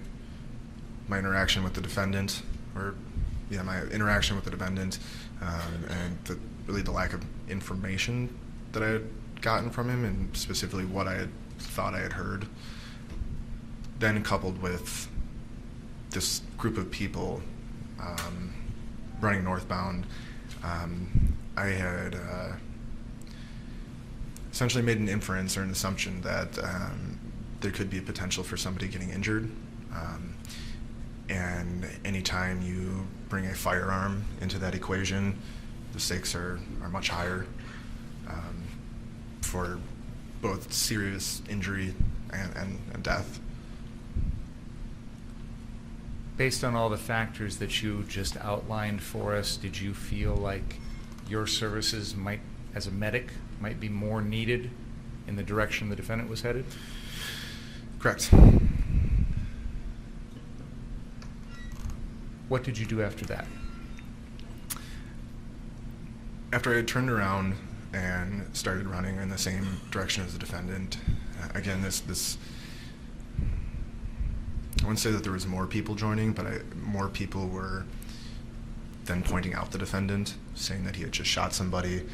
my interaction with the defendant, and really the lack of information that I had gotten from him, and specifically what I had thought I had heard, then coupled with this group of people running northbound, I had essentially made an inference or an assumption that there could be a potential for somebody getting injured. And anytime you bring a firearm into that equation, the stakes are much higher for both serious injury and death. Based on all the factors that you just outlined for us, did you feel like your services might, as a medic, might be more needed in the direction the defendant was headed? Correct. What did you do after that? After I had turned around and started running in the same direction as the defendant, again, this I wouldn't say that there was more people joining, but more people were then pointing out the defendant, saying that he had just shot somebody,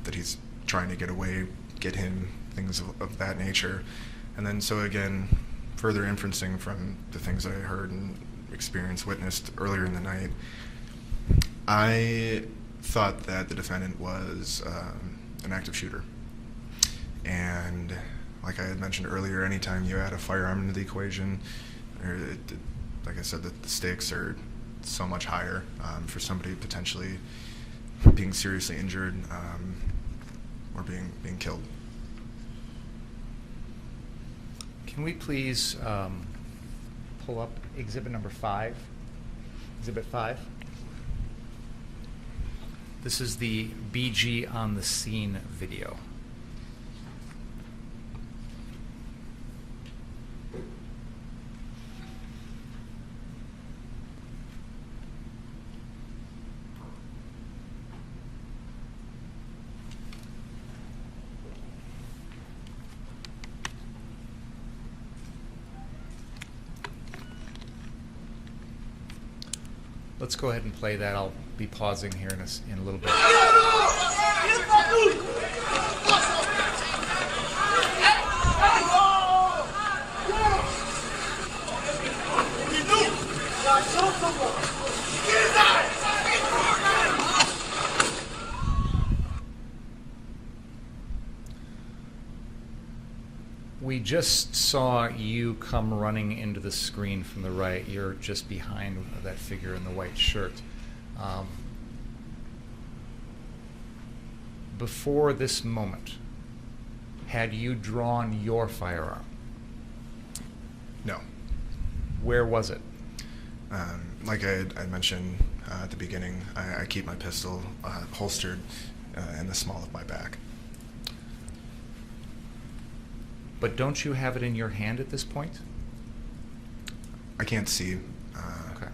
that he's trying to get away, get him, things of that nature. And then so again, further inferencing from the things that I heard and experienced, witnessed earlier in the night, I thought that the defendant was an active shooter. And like I had mentioned earlier, anytime you add a firearm into the equation, like I said, the stakes are so much higher for somebody potentially being seriously injured or being killed. Can we please pull up exhibit number 5? Exhibit 5. This is the BG on the scene video. Let's go ahead and play that. I'll be pausing here in a little bit. We just saw you come running into the screen from the right. You're just behind that figure in the white shirt. Before this moment, had you drawn your firearm? No. Where was it? Like I mentioned at the beginning, I keep my pistol holstered in the small of my back. But don't you have it in your hand at this point? I can't see. Okay.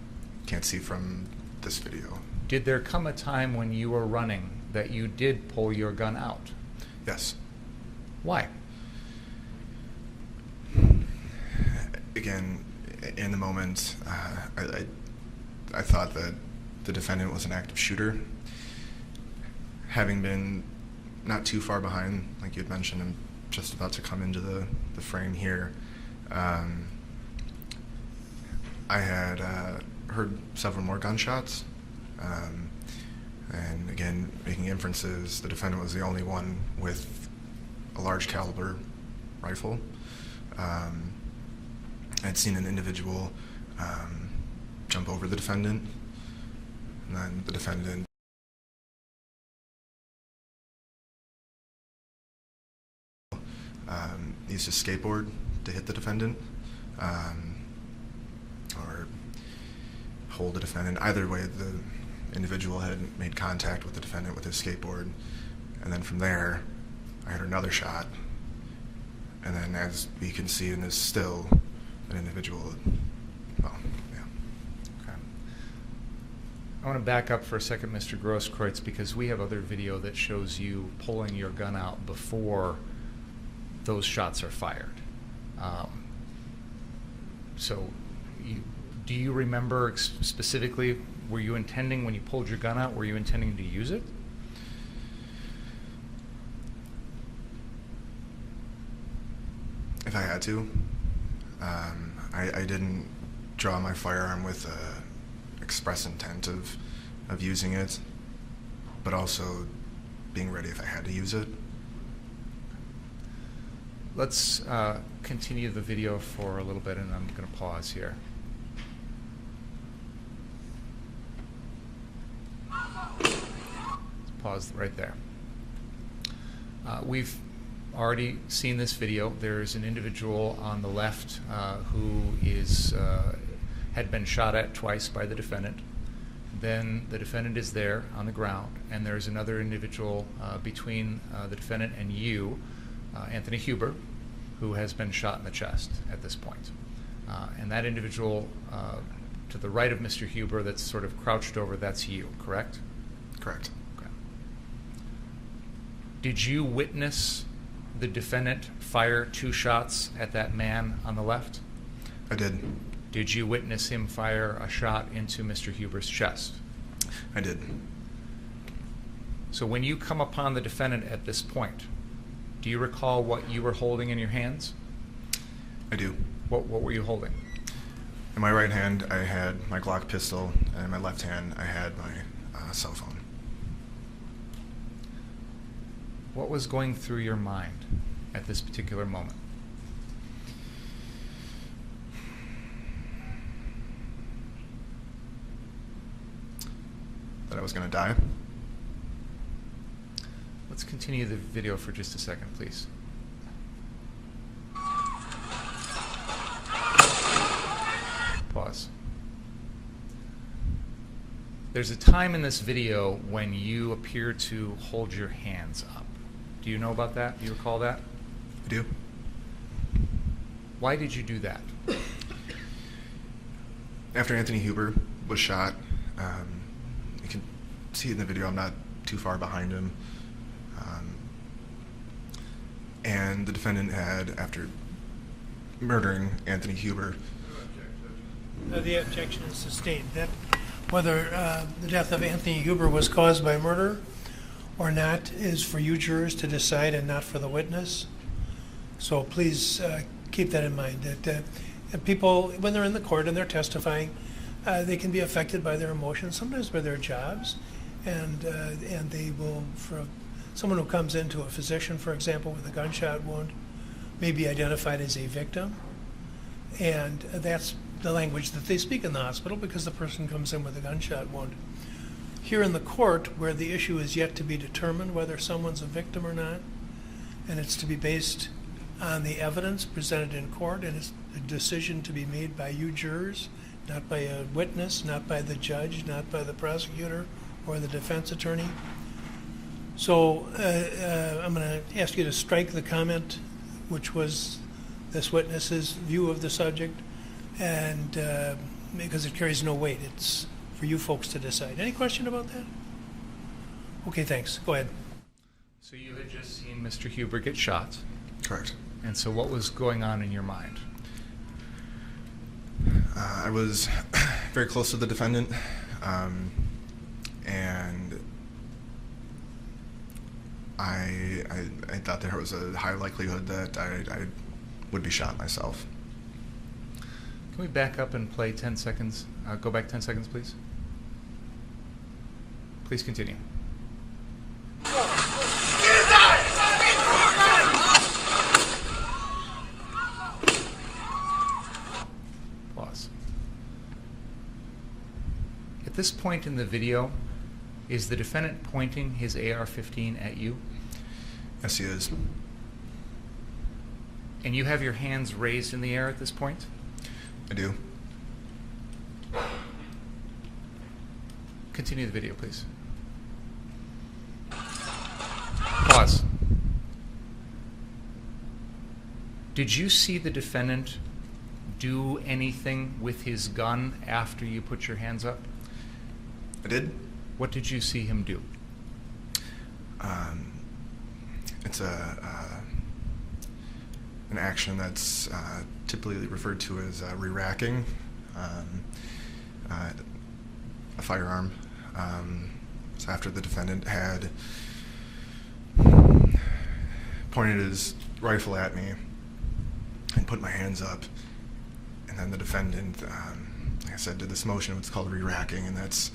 Can't see from this video. Did there come a time when you were running that you did pull your gun out? Yes. Why? Again, in the moment, I thought that the defendant was an active shooter. Having been not too far behind, like you had mentioned, I'm just about to come into the frame here. I had heard several more gunshots, and again, making inferences, the defendant was the only one with a large caliber rifle. I'd seen an individual jump over the defendant, and then the defendant used his skateboard to hit the defendant, or hold the defendant. Either way, the individual had made contact with the defendant with his skateboard, and then from there, I heard another shot, and then as we can see in this still, an individual, well, yeah. Okay. I want to back up for a second, Mr. Grosskreutz, because we have other video that shows you pulling your gun out before those shots are fired. So, do you remember specifically, were you intending, when you pulled your gun out, were you intending to use it? If I had to. I didn't draw my firearm with express intent of using it, but also being ready if I had to use it. Let's continue the video for a little bit, and I'm going to pause here. Let's pause right there. We've already seen this video. There's an individual on the left who had been shot at twice by the defendant. Then the defendant is there on the ground, and there's another individual between the defendant and you, Anthony Huber, who has been shot in the chest at this point. And that individual to the right of Mr. Huber that's sort of crouched over, that's you, correct? Correct. Okay. Did you witness the defendant fire 2 shots at that man on the left? I did. Did you witness him fire a shot into Mr. Huber's chest? I did. So when you come upon the defendant at this point, do you recall what you were holding in your hands? I do. What were you holding? In my right hand, I had my Glock pistol, and in my left hand, I had my cell phone. What was going through your mind at this particular moment? That I was going to die. Let's continue the video for just a second, please. Pause. There's a time in this video when you appear to hold your hands up. Do you know about that? Do you recall that? I do. Why did you do that? After Anthony Huber was shot, you can see in the video I'm not too far behind him. And the defendant had, after murdering Anthony Huber. The objection is sustained. That whether the death of Anthony Huber was caused by murder or not is for you jurors to decide and not for the witness. So please keep that in mind. That people, when they're in the court and they're testifying, they can be affected by their emotions, sometimes by their jobs, and they will, for someone who comes into a physician, for example, with a gunshot wound, may be identified as a victim, and that's the language that they speak in the hospital because the person comes in with a gunshot wound. Here in the court, where the issue is yet to be determined whether someone's a victim or not, and it's to be based on the evidence presented in court, and it's a decision to be made by you jurors, not by a witness, not by the judge, not by the prosecutor or the defense attorney. So I'm going to ask you to strike the comment, which was this witness's view of the subject, and because it carries no weight. It's for you folks to decide. Any question about that? Okay, thanks. Go ahead. So you had just seen Mr. Huber get shot. Correct. And so what was going on in your mind? I was very close to the defendant, and I thought there was a high likelihood that I would be shot myself. Can we back up and play 10 seconds? Go back 10 seconds, please. Please continue. Pause. At this point in the video, is the defendant pointing his AR-15 at you? Yes, he is. And you have your hands raised in the air at this point? I do. Continue the video, please. Pause. Did you see the defendant do anything with his gun after you put your hands up? I did. What did you see him do? It's an action that's typically referred to as re-racking a firearm. So after the defendant had pointed his rifle at me and put my hands up, and then the defendant, like I said, did this motion, what's called re-racking, and that's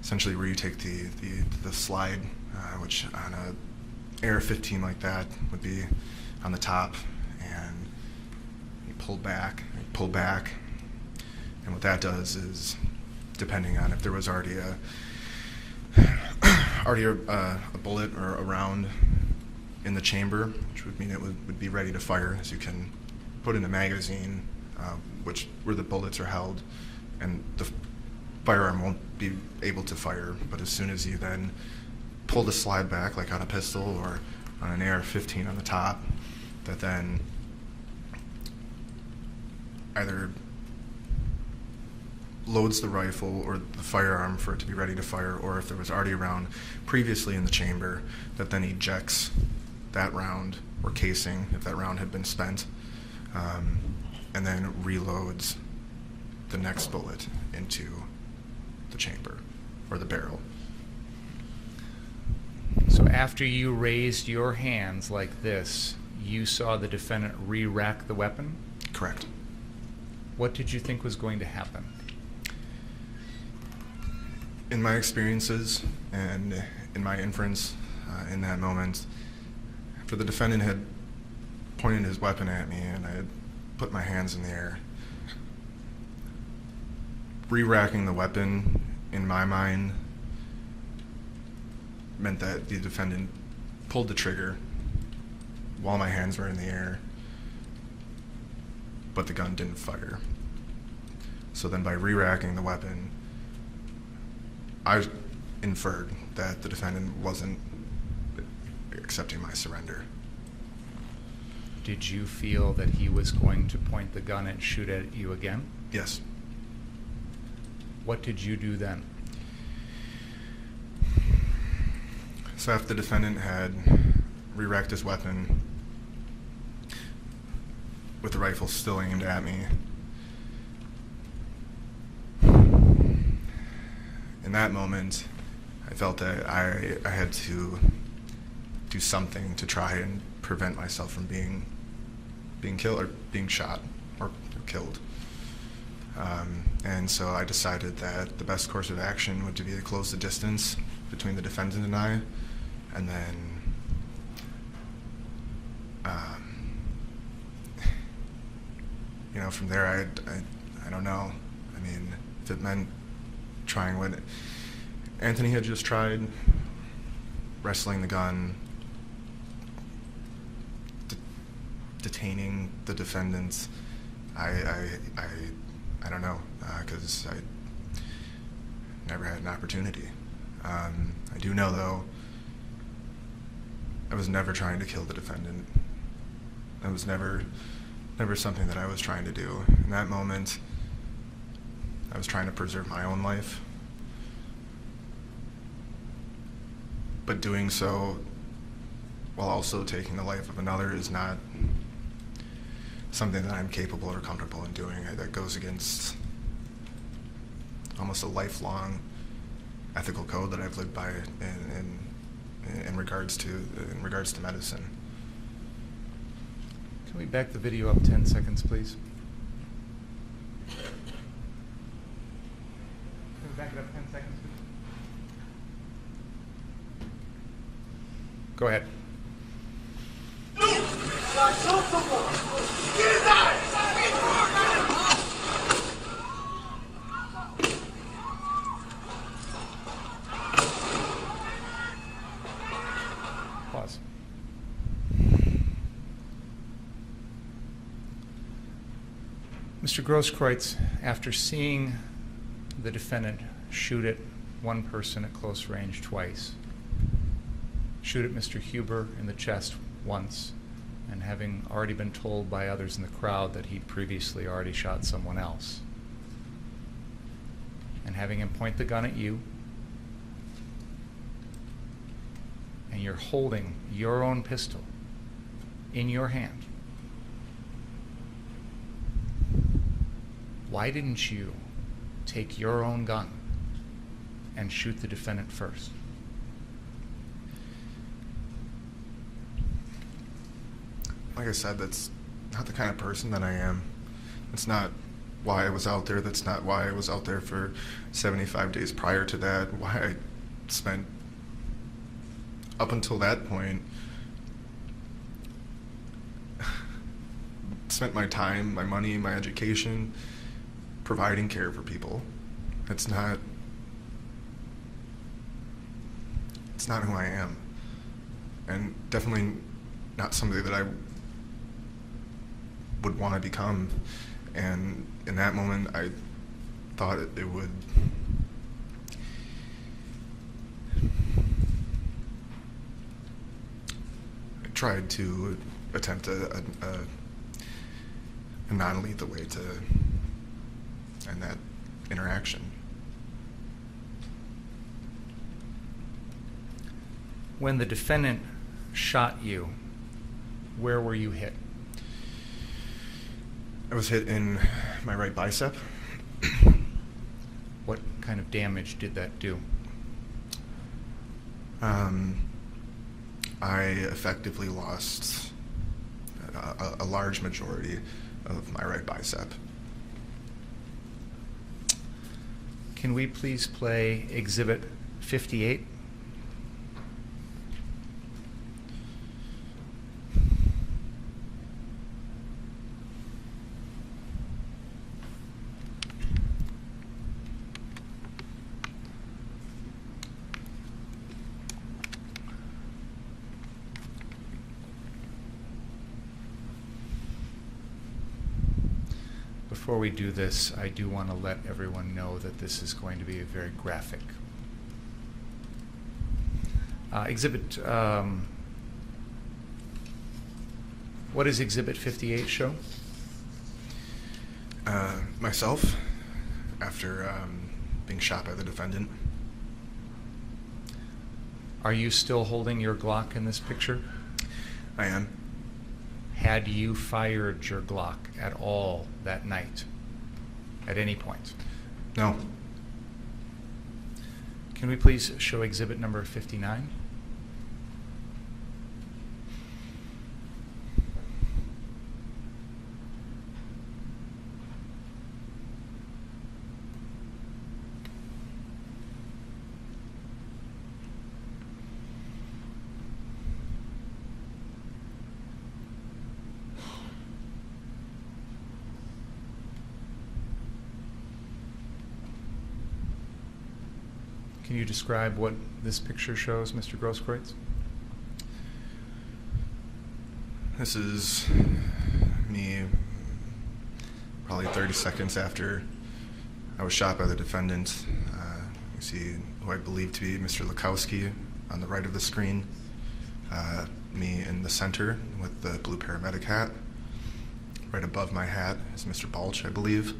essentially where you take the slide, which on a AR-15 like that would be on the top, and you pull back, and what that does is, depending on if there was already a bullet or a round in the chamber, which would mean it would be ready to fire, as you can put in a magazine, where the bullets are held, and the firearm won't be able to fire. But as soon as you then pull the slide back, like on a pistol or on an AR-15 on the top, that then either loads the rifle or the firearm for it to be ready to fire, or if there was already a round previously in the chamber, that then ejects that round or casing, if that round had been spent, and then reloads the next bullet into the chamber or the barrel. So after you raised your hands like this, you saw the defendant re-rack the weapon? Correct. What did you think was going to happen? In my experiences and in my inference in that moment, after the defendant had pointed his weapon at me and I had put my hands in the air, re-racking the weapon in my mind meant that the defendant pulled the trigger while my hands were in the air, but the gun didn't fire. So then by re-racking the weapon, I inferred that the defendant wasn't accepting my surrender. Did you feel that he was going to point the gun and shoot at you again? Yes. What did you do then? So after the defendant had re-racked his weapon with the rifle still aimed at me, in that moment, I felt that I had to do something to try and prevent myself from being killed or being shot or killed. And so I decided that the best course of action would be to close the distance between the defendant and I, and then from there, I don't know. I mean, if it meant trying what Anthony had just tried, wrestling the gun, detaining the defendants, I don't know, because I never had an opportunity. I do know, though, I was never trying to kill the defendant. That was never something that I was trying to do. In that moment, I was trying to preserve my own life. But doing so while also taking the life of another is not something that I'm capable or comfortable in doing. That goes against almost a lifelong ethical code that I've lived by in regards to medicine. Can we back the video up 10 seconds, please? Can we back it up 10 seconds, please? Go ahead. Pause. Mr. Grosskreutz, after seeing the defendant shoot at one person at close range twice, shoot at Mr. Huber in the chest once, and having already been told by others in the crowd that he'd previously already shot someone else, and having him point the gun at you, and you're holding your own pistol in your hand, why didn't you take your own gun and shoot the defendant first? Like I said, that's not the kind of person that I am. That's not why I was out there. That's not why I was out there for 75 days prior to that. Why I spent, up until that point, spent my time, my money, my education, providing care for people. It's not who I am. And definitely not somebody that I would want to become. And in that moment, I thought it would I tried to attempt a non-lethal way to end that interaction. When the defendant shot you, where were you hit? I was hit in my right bicep. What kind of damage did that do? I effectively lost a large majority of my right bicep. Can we please play Exhibit 58? Before we do this, I do want to let everyone know that this is going to be very graphic. What does Exhibit 58 show? Myself, after being shot by the defendant. Are you still holding your Glock in this picture? I am. Had you fired your Glock at all that night, at any point? No. Can we please show exhibit number 59? Can you describe what this picture shows, Mr. Grosskreutz? This is me probably 30 seconds after I was shot by the defendant. You see who I believe to be Mr. Lukowski on the right of the screen. Me in the center with the blue paramedic hat. Right above my hat is Mr. Balch, I believe.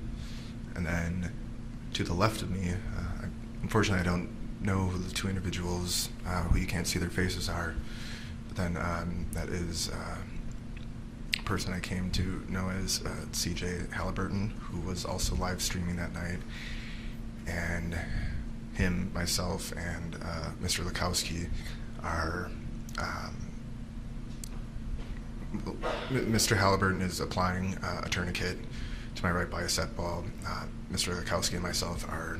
And then to the left of me, unfortunately I don't know who the two individuals who you can't see their faces are. But then that is a person I came to know as CJ Halliburton, who was also live streaming that night. And him, myself, and Mr. Lukowski are Mr. Halliburton is applying a tourniquet to my right bicep while Mr. Lukowski and myself are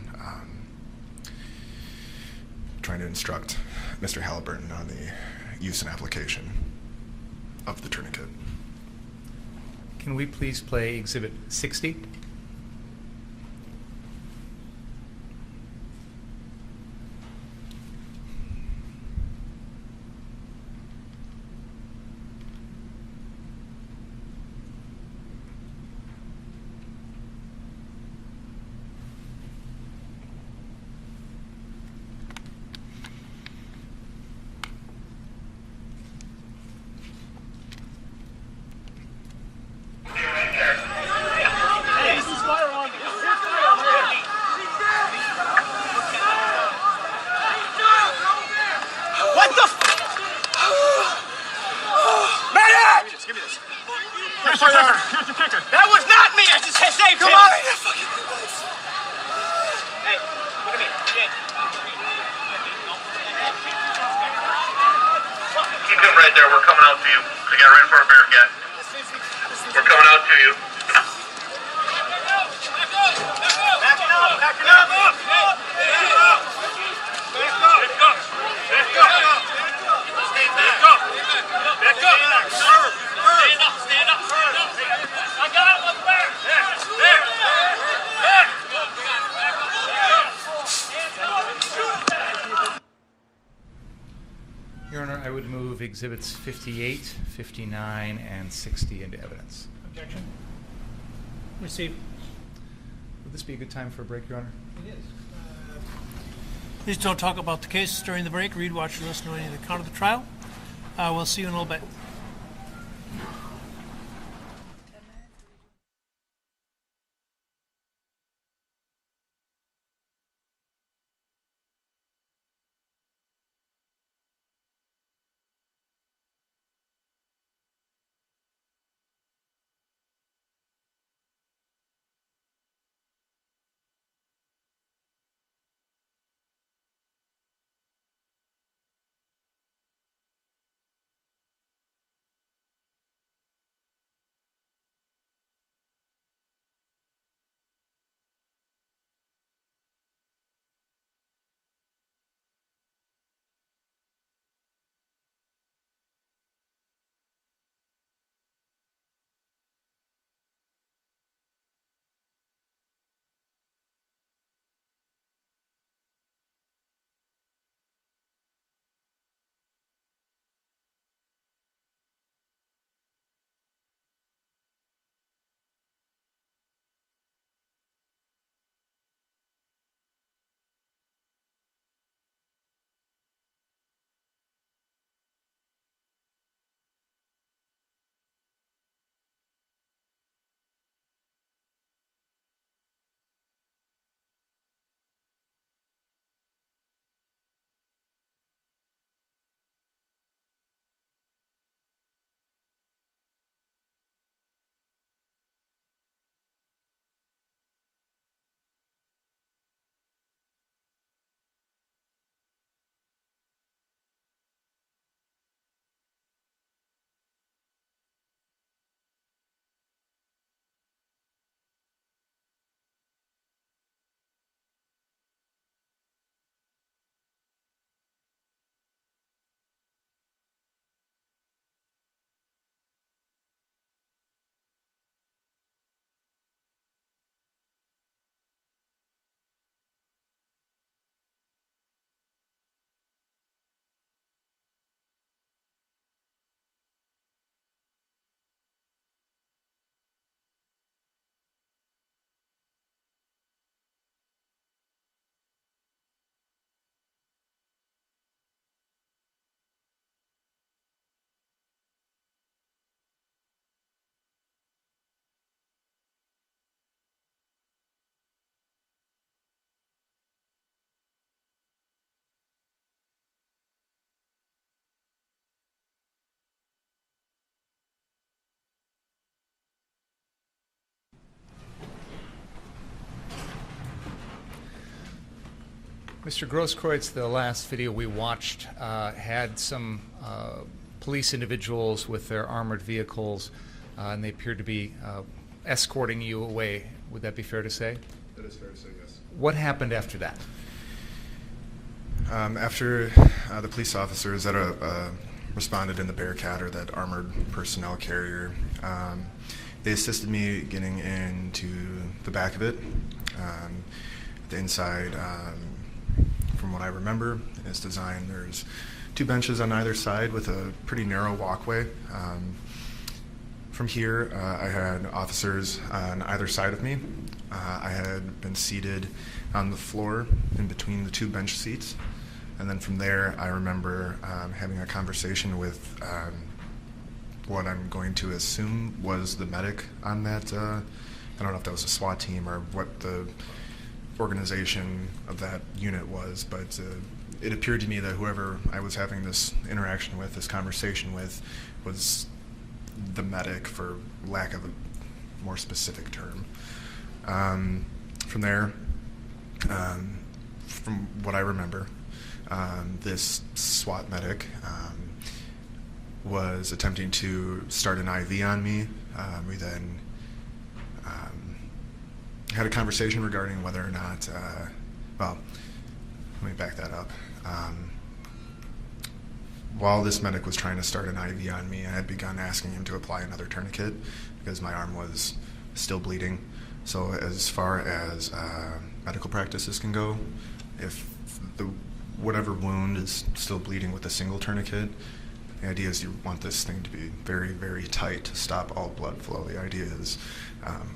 trying to instruct Mr. Halliburton on the use and application of the tourniquet. Can we please play Exhibit 60? That was not me! I just saved him! Come on! Hey, look at me. Keep him right there. We're coming out to you. We got ready for a Bearcat. We're coming out to you. Your Honor, I would move Exhibits 58, 59, and 60 into evidence. Objection. Received. Would this be a good time for a break, Your Honor? It is. Please don't talk about the case during the break. Read, watch, or listen to any of the account of the trial. We'll see you in a little bit. Mr. Grosskreutz, the last video we watched had some police individuals with their armored vehicles, and they appeared to be escorting you away. Would that be fair to say? That is fair to say, yes. What happened after that? After the police officers that responded in the Bearcat, or that armored personnel carrier, they assisted me getting into the back of it. The inside, from what I remember, is designed. There's 2 benches on either side with a pretty narrow walkway. From here, I had officers on either side of me. I had been seated on the floor in between the 2 bench seats. And then from there, I remember having a conversation with what I'm going to assume was the medic on that. I don't know if that was a SWAT team or what the organization of that unit was, but it appeared to me that whoever I was having this interaction with, this conversation with, was the medic, for lack of a more specific term. From there, from what I remember, this SWAT medic was attempting to start an IV on me. We then had a conversation regarding whether or not, well, let me back that up. While this medic was trying to start an IV on me, I had begun asking him to apply another tourniquet because my arm was still bleeding. So as far as medical practices can go, if whatever wound is still bleeding with a single tourniquet, the idea is you want this thing to be very, very tight to stop all blood flow. The idea is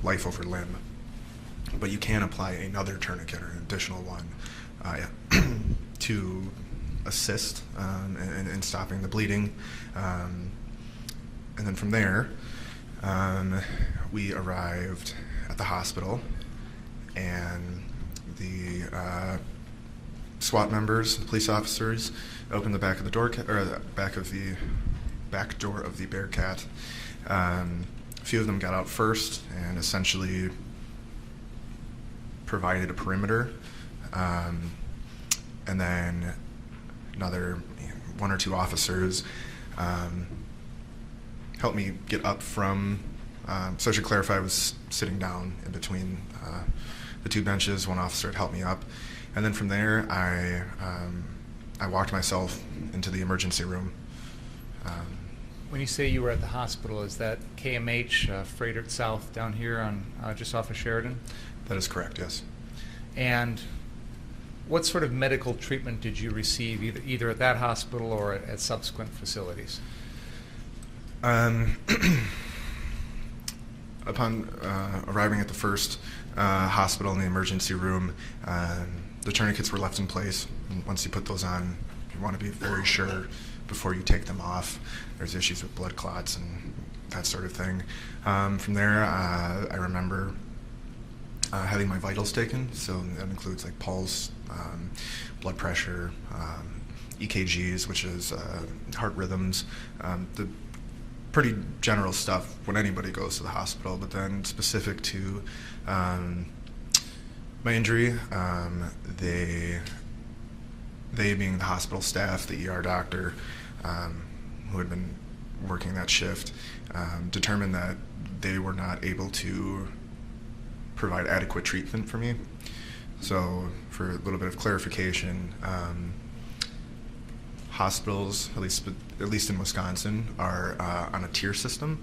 life over limb. But you can apply another tourniquet or an additional one to assist in stopping the bleeding. And then from there, we arrived at the hospital, and the SWAT members, the police officers, opened the back of the door, or the back door of the Bearcat. A few of them got out first and essentially provided a perimeter, and then another 1 or 2 officers helped me get up from. So I should clarify, I was sitting down in between the 2 benches. 1 officer had helped me up, and then from there I walked myself into the emergency room. When you say you were at the hospital, is that KMH, Frederick South, down here on just off of Sheridan? That is correct, yes. And what sort of medical treatment did you receive, either at that hospital or at subsequent facilities? Upon arriving at the first hospital in the emergency room, the tourniquets were left in place. And once you put those on, you want to be very sure before you take them off. There's issues with blood clots and that sort of thing. From there, I remember having my vitals taken, so that includes like pulse, blood pressure, EKGs, which is heart rhythms, the pretty general stuff when anybody goes to the hospital. But then specific to my injury, they being the hospital staff, the ER doctor who had been working that shift, determined that they were not able to provide adequate treatment for me. So for a little bit of clarification, hospitals, at least in Wisconsin, are on a tier system.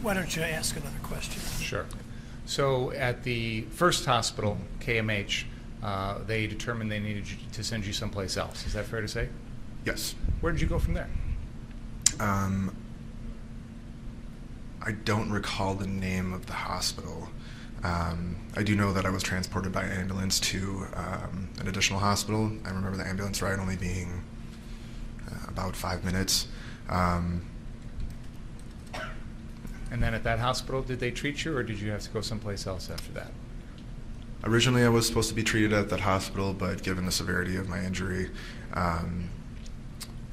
Why don't you ask another question? Sure. So at the first hospital, KMH, they determined they needed to send you someplace else. Is that fair to say? Yes. Where did you go from there? I don't recall the name of the hospital. I do know that I was transported by ambulance to an additional hospital. I remember the ambulance ride only being about 5 minutes. And then at that hospital, did they treat you, or did you have to go someplace else after that? Originally, I was supposed to be treated at that hospital, but given the severity of my injury,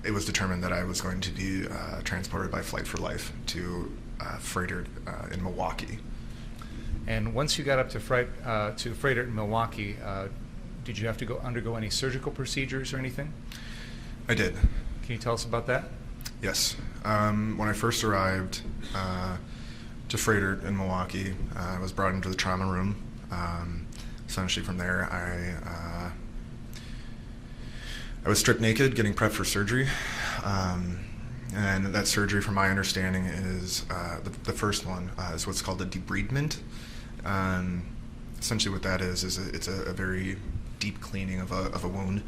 it was determined that I was going to be transported by Flight for Life to Frederick in Milwaukee. And once you got up to Freighter in Milwaukee, did you have to undergo any surgical procedures or anything? I did. Can you tell us about that? Yes. When I first arrived to Freighter in Milwaukee, I was brought into the trauma room. Essentially from there, I was stripped naked, getting prepped for surgery. And that surgery, from my understanding, is the first one is what's called a debridement. Essentially what that is it's a very deep cleaning of a wound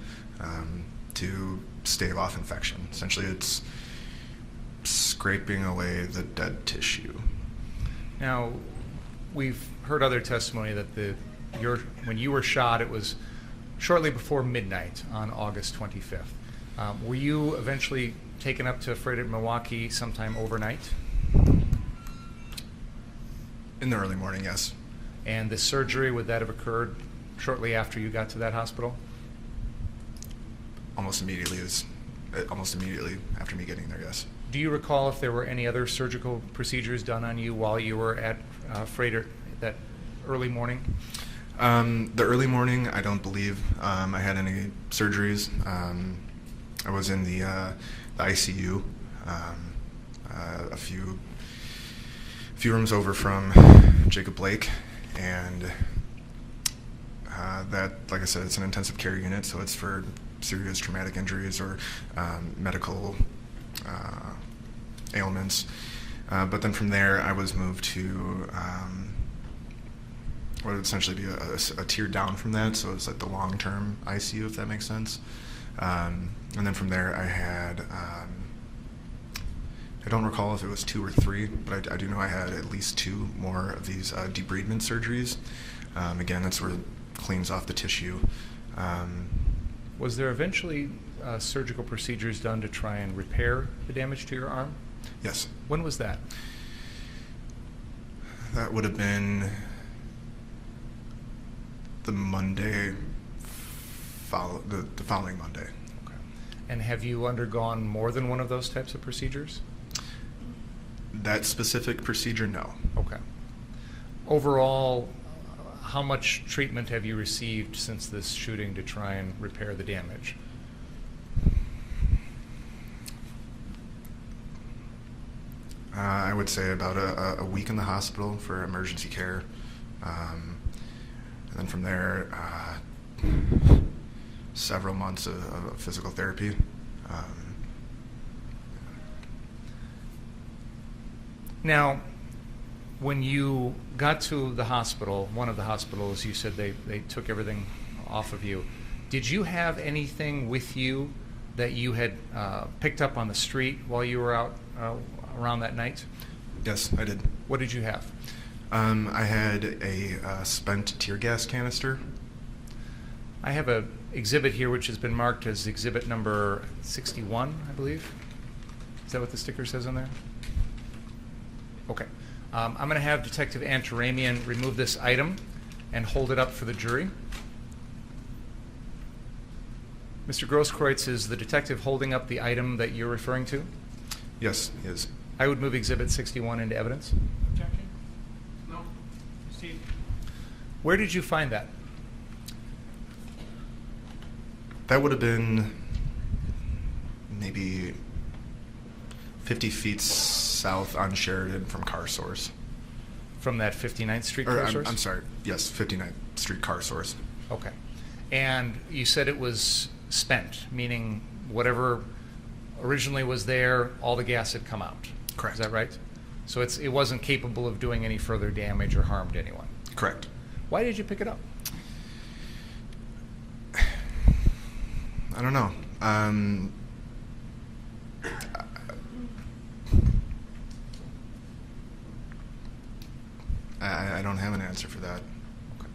to stave off infection. Essentially it's scraping away the dead tissue. Now, we've heard other testimony that when you were shot, it was shortly before midnight on August 25th. Were you eventually taken up to Freighter Milwaukee sometime overnight? In the early morning, yes. And the surgery, would that have occurred shortly after you got to that hospital? Almost immediately after me getting there, yes. Do you recall if there were any other surgical procedures done on you while you were at Freighter that early morning? The early morning, I don't believe I had any surgeries. I was in the ICU, a few rooms over from Jacob Blake, and that, like I said, it's an intensive care unit, so it's for serious traumatic injuries or medical ailments. But then from there, I was moved to what would essentially be a tier down from that, so it's like the long-term ICU, if that makes sense. And then from there, I had, I don't recall if it was 2 or 3, but I do know I had at least 2 more of these debridement surgeries. Again, that's where it cleans off the tissue. Was there eventually surgical procedures done to try and repair the damage to your arm? Yes. When was that? That would have been the Monday, the following Monday. Okay. And have you undergone more than one of those types of procedures? That specific procedure, no. Okay. Overall, how much treatment have you received since this shooting to try and repair the damage? I would say about a week in the hospital for emergency care. And then from there, several months of physical therapy. Now, when you got to the hospital, one of the hospitals, you said they took everything off of you. Did you have anything with you that you had picked up on the street while you were out around that night? Yes, I did. What did you have? I had a spent tear gas canister. I have an exhibit here which has been marked as exhibit number 61, I believe. Is that what the sticker says on there? Okay. I'm going to have Detective Antaramian remove this item and hold it up for the jury. Mr. Grosskreutz, is the detective holding up the item that you're referring to? Yes, he is. I would move exhibit 61 into evidence. Objection? No. Steve? Where did you find that? That would have been maybe 50 feet south on Sheridan from Car Source. From that 59th Street Or, car source? I'm sorry, yes, 59th Street Car Source. Okay. And you said it was spent, meaning whatever originally was there, all the gas had come out. Correct. Is that right? So it wasn't capable of doing any further damage or harm to anyone. Correct. Why did you pick it up? I don't know. I don't have an answer for that. Okay.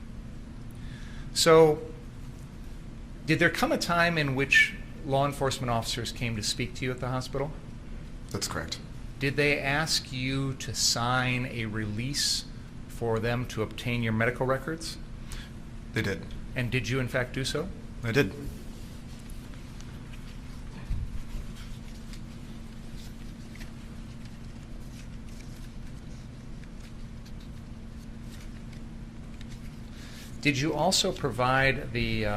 So, did there come a time in which law enforcement officers came to speak to you at the hospital? That's correct. Did they ask you to sign a release for them to obtain your medical records? They did. And did you in fact do so? I did. Did you also provide the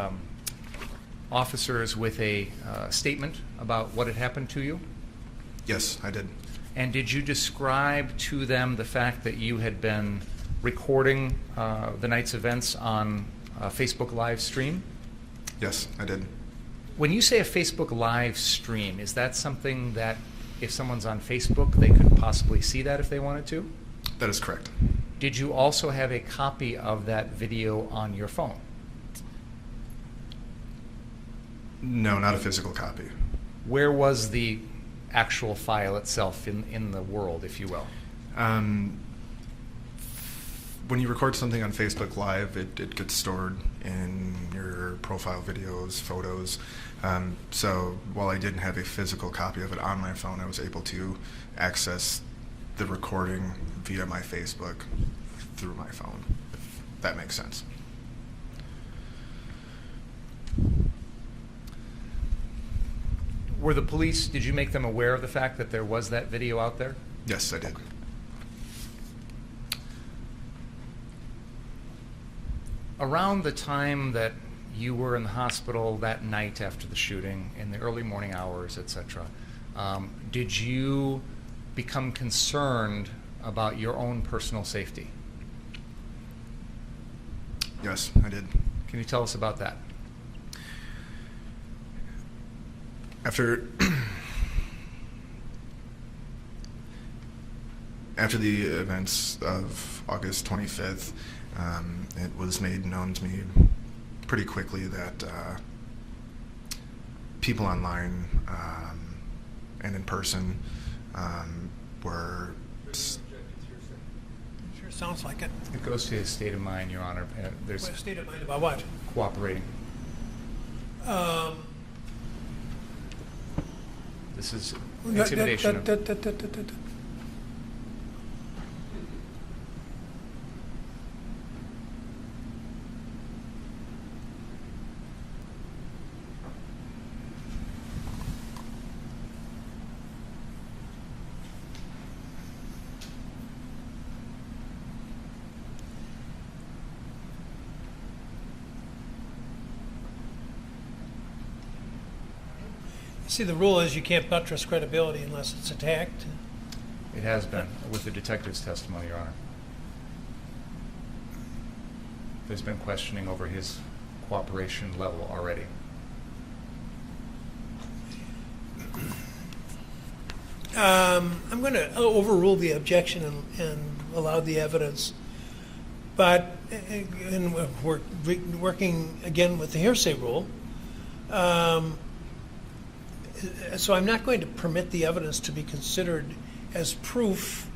officers with a statement about what had happened to you? Yes, I did. And did you describe to them the fact that you had been recording the night's events on a Facebook live stream? Yes, I did. When you say a Facebook live stream, is that something that if someone's on Facebook, they could possibly see that if they wanted to? That is correct. Did you also have a copy of that video on your phone? No, not a physical copy. Where was the actual file itself in the world, if you will? When you record something on Facebook Live, it gets stored in your profile videos, photos. So while I didn't have a physical copy of it on my phone, I was able to access the recording via my Facebook through my phone, if that makes sense. Were the police, did you make them aware of the fact that there was that video out there? Yes, I did. Around the time that you were in the hospital that night after the shooting, in the early morning hours, etc., did you become concerned about your own personal safety? Yes, I did. Can you tell us about that? After the events of August 25th, it was made known to me pretty quickly that people online and in person were... Sure sounds like it. It goes to his state of mind, Your Honor. There's What state of mind about what? cooperating. This is intimidation. See, the rule is you can't buttress credibility unless it's attacked. It has been with the detective's testimony, Your Honor. There's been questioning over his cooperation level already. I'm going to overrule the objection and allow the evidence. But and we're working again with the hearsay rule. So I'm not going to permit the evidence to be considered as proof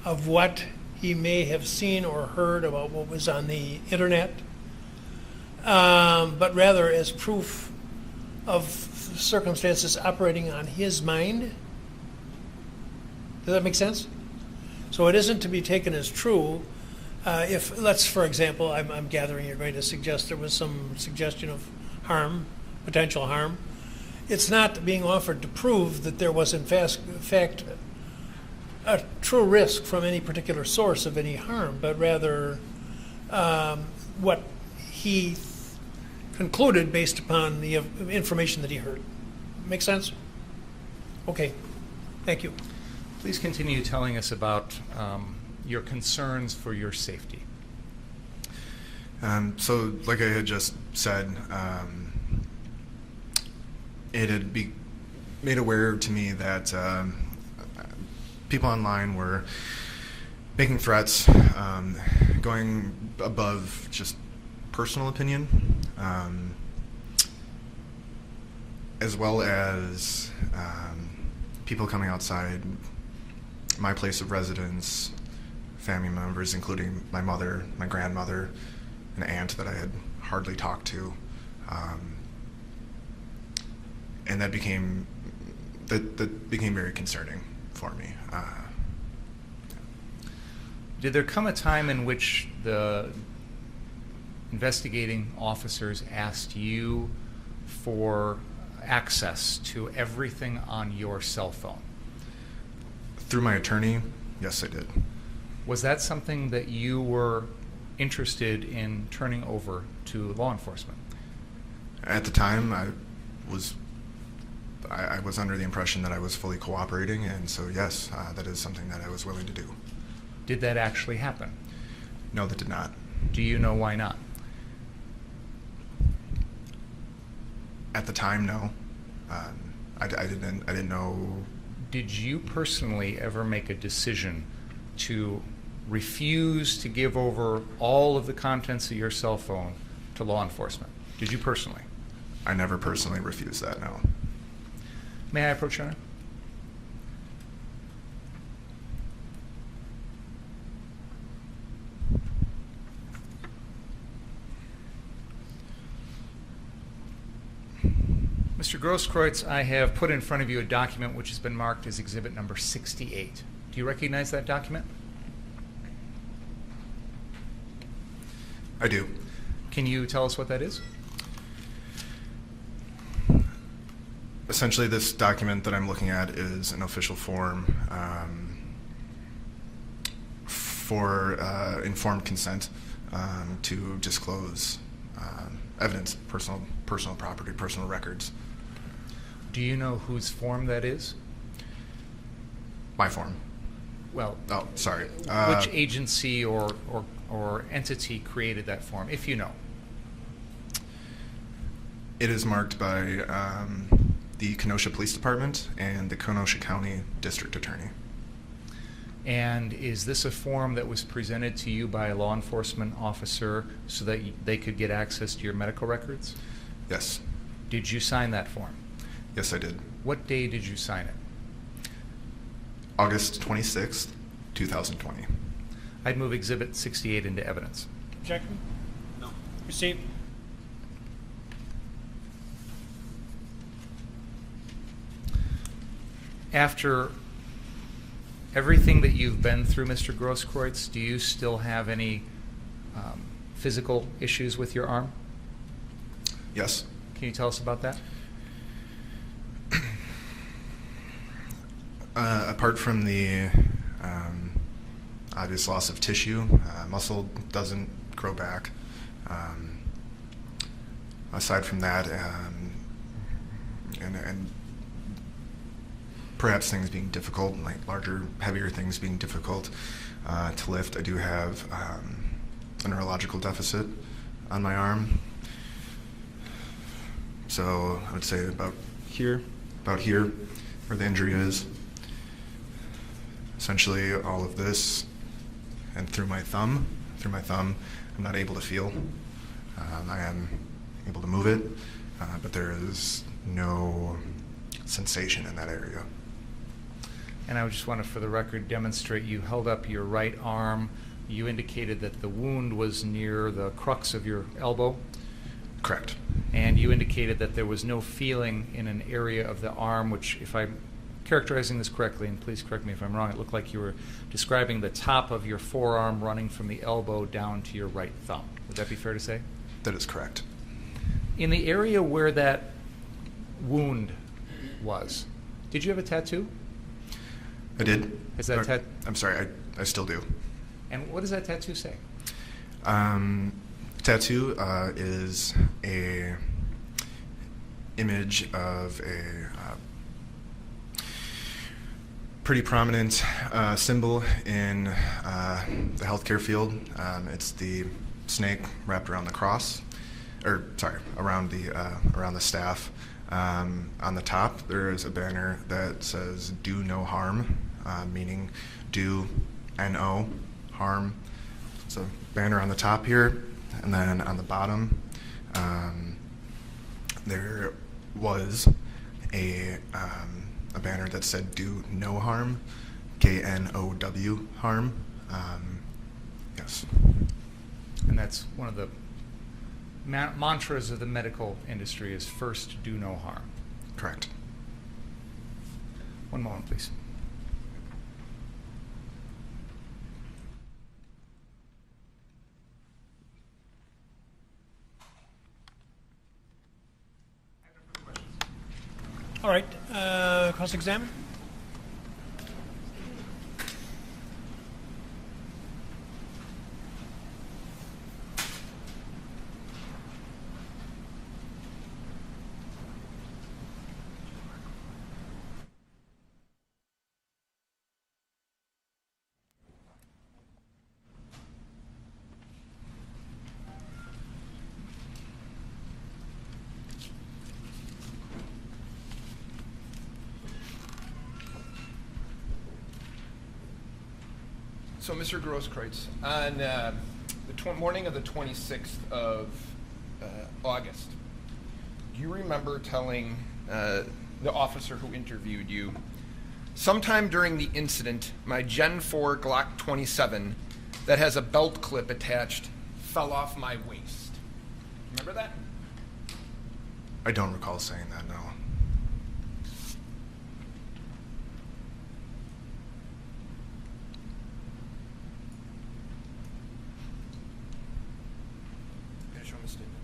of what he may have seen or heard about what was on the internet, but rather as proof of circumstances operating on his mind. Does that make sense? So it isn't to be taken as true if, let's, for example, I'm gathering you're going to suggest there was some suggestion of harm, potential harm. It's not being offered to prove that there was in fact a true risk from any particular source of any harm, but rather what he concluded based upon the information that he heard. Make sense? Okay. Thank you. Please continue telling us about your concerns for your safety. So, like I had just said, it had been made aware to me that people online were making threats, going above just personal opinion, as well as people coming outside my place of residence, family members, including my mother, my grandmother, an aunt that I had hardly talked to. And that became very concerning for me. Did there come a time in which the investigating officers asked you for access to everything on your cell phone? Through my attorney, yes, I did. Was that something that you were interested in turning over to law enforcement? At the time, I was under the impression that I was fully cooperating, and so yes, that is something that I was willing to do. Did that actually happen? No, that did not. Do you know why not? At the time, no. I didn't know. Did you personally ever make a decision to refuse to give over all of the contents of your cell phone to law enforcement? Did you personally? I never personally refused that, no. May I approach, Your Honor? Mr. Grosskreutz, I have put in front of you a document which has been marked as exhibit number 68. Do you recognize that document? I do. Can you tell us what that is? Essentially, this document that I'm looking at is an official form for informed consent to disclose evidence, personal property, personal records. Do you know whose form that is? My form. Well, Oh, sorry. which agency or entity created that form, if you know? It is marked by the Kenosha Police Department and the Kenosha County District Attorney. And is this a form that was presented to you by a law enforcement officer so that they could get access to your medical records? Yes. Did you sign that form? Yes, I did. What day did you sign it? August 26th, 2020. I'd move exhibit 68 into evidence. Objection? No. Received. After everything that you've been through, Mr. Grosskreutz, do you still have any physical issues with your arm? Yes. Can you tell us about that? Apart from the obvious loss of tissue, muscle doesn't grow back. Aside from that, and perhaps things being difficult, like larger, heavier things being difficult to lift, I do have a neurological deficit on my arm. So I would say about here where the injury is. Essentially all of this, and through my thumb, I'm not able to feel. I am able to move it, but there is no sensation in that area. And I just want to, for the record, demonstrate you held up your right arm. You indicated that the wound was near the crux of your elbow. Correct. And you indicated that there was no feeling in an area of the arm, which, if I'm characterizing this correctly, and please correct me if I'm wrong, it looked like you were describing the top of your forearm running from the elbow down to your right thumb. Would that be fair to say? That is correct. In the area where that wound was, did you have a tattoo? I did. Is that I'm sorry, I still do. And what does that tattoo say? Tattoo is a image of a pretty prominent symbol in the healthcare field. It's the snake wrapped around the cross, or sorry, around the staff. On the top, there is a banner that says "Do no harm," meaning do no harm. It's a banner on the top here, and then on the bottom, there was a banner that said "Do no harm," KNOW harm. Yes. And that's one of the mantras of the medical industry is first, do no harm. Correct. One moment, please. All right. Cross-examine. So, Mr. Grosskreutz, on the morning of the 26th of August, do you remember telling the officer who interviewed you, sometime during the incident, my Gen 4 Glock 27 that has a belt clip attached fell off my waist? Remember that? I don't recall saying that, no. Can I show him a statement?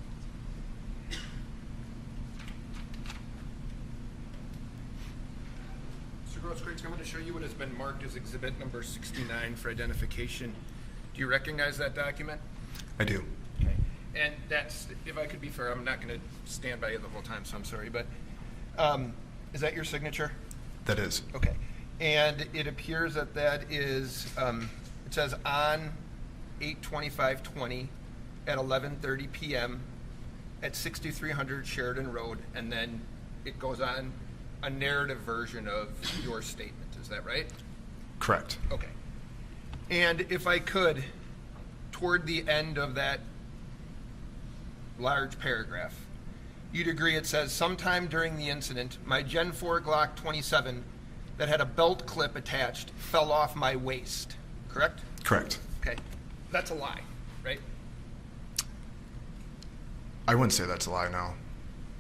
Mr. Grosskreutz, I'm going to show you what has been marked as exhibit number 69 for identification. Do you recognize that document? I do. Okay. And that's, if I could be fair, I'm not going to stand by you the whole time, so I'm sorry, but is that your signature? That is. Okay. And it appears that that is, it says on 8/25/20 at 11:30 p.m. at 6300 Sheridan Road, and then it goes on a narrative version of your statement. Is that right? Correct. Okay. And if I could, toward the end of that large paragraph, you'd agree it says, sometime during the incident, my Gen 4 Glock 27 that had a belt clip attached fell off my waist, correct? Correct. Okay. That's a lie, right? I wouldn't say that's a lie, no.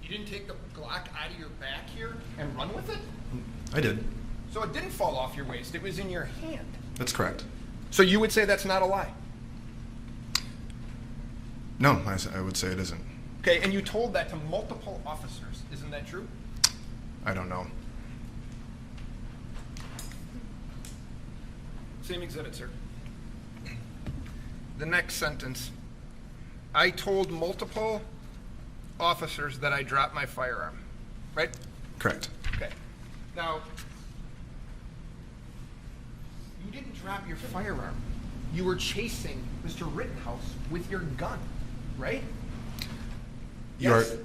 You didn't take the Glock out of your back here and run with it? I did. So it didn't fall off your waist. It was in your hand. That's correct. So you would say that's not a lie? No, I would say it isn't. Okay, and you told that to multiple officers. Isn't that true? I don't know. Same exhibit, sir. The next sentence. I told multiple officers that I dropped my firearm, right? Correct. Okay. Now, you didn't drop your firearm. You were chasing Mr. Rittenhouse with your gun, right? Yes?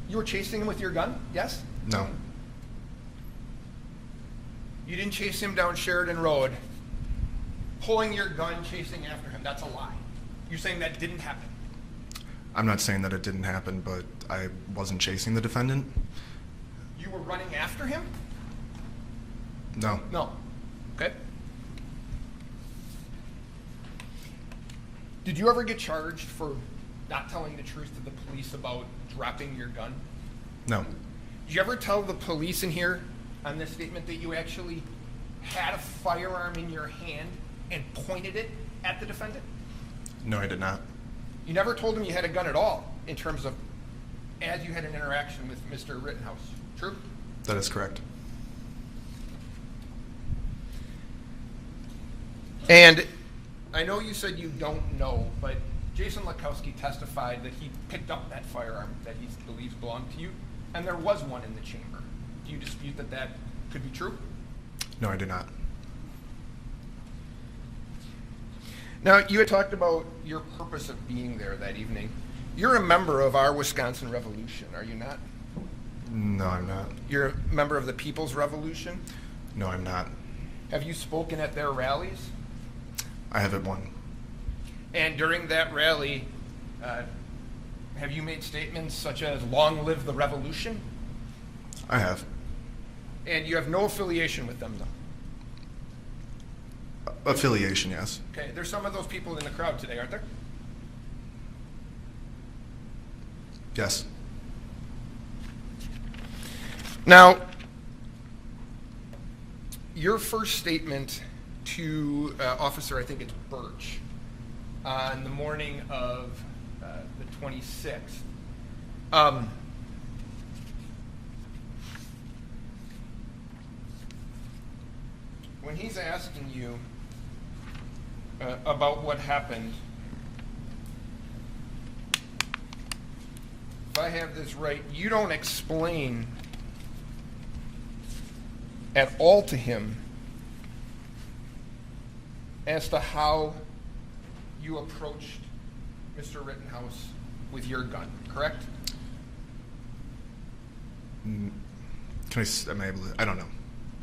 You were chasing him with your gun? Yes? No. You didn't chase him down Sheridan Road, pulling your gun, chasing after him. That's a lie. You're saying that didn't happen. I'm not saying that it didn't happen, but I wasn't chasing the defendant. You were running after him? No. No. Okay. Did you ever get charged for not telling the truth to the police about dropping your gun? No. Did you ever tell the police in here on this statement that you actually had a firearm in your hand and pointed it at the defendant? No, I did not. You never told them you had a gun at all in terms of as you had an interaction with Mr. Rittenhouse. True? That is correct. And I know you said you don't know, but Jason Lakowski testified that he picked up that firearm that he believes belonged to you, and there was one in the chamber. Do you dispute that that could be true? No, I do not. Now, you had talked about your purpose of being there that evening. You're a member of our Wisconsin Revolution, are you not? No, I'm not. You're a member of the People's Revolution? No, I'm not. Have you spoken at their rallies? I haven't won. And during that rally, have you made statements such as, long live the revolution? I have. And you have no affiliation with them, though? Affiliation, yes. Okay, there's some of those people in the crowd today, aren't there? Yes. Now, your first statement to Officer, I think it's Birch, on the morning of the 26th, when he's asking you about what happened, if I have this right, you don't explain at all to him as to how you approached Mr. Rittenhouse with your gun, correct? Am I able to? I don't know.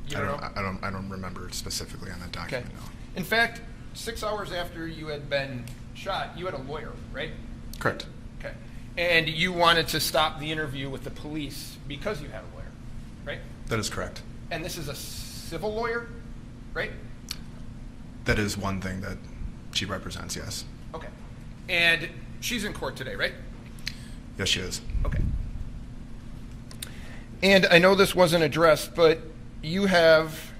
You don't know? I don't remember specifically on that document. Okay. No. In fact, 6 hours after you had been shot, you had a lawyer, right? Correct. Okay. And you wanted to stop the interview with the police because you had a lawyer, right? That is correct. And this is a civil lawyer, right? That is one thing that she represents, yes. Okay. And she's in court today, right? Yes, she is. Okay. And I know this wasn't addressed, but you have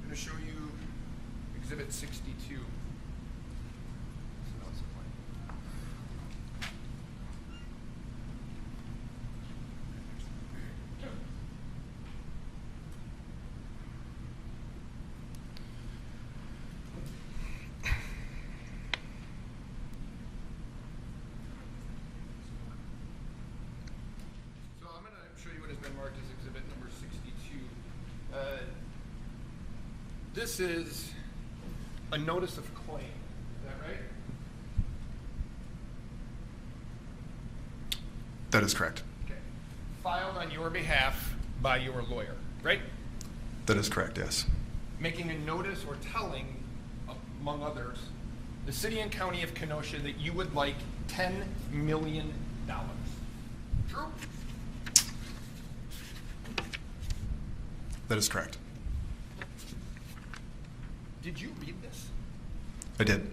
I'm going to show you Exhibit 62. So I'm going to show you what has been marked as Exhibit number 62. This is a notice of claim. Is that right? That is correct. Okay. Filed on your behalf by your lawyer, right? That is correct, yes. Making a notice or telling, among others, the city and county of Kenosha that you would like $10 million. True? That is correct. Did you read this? I did.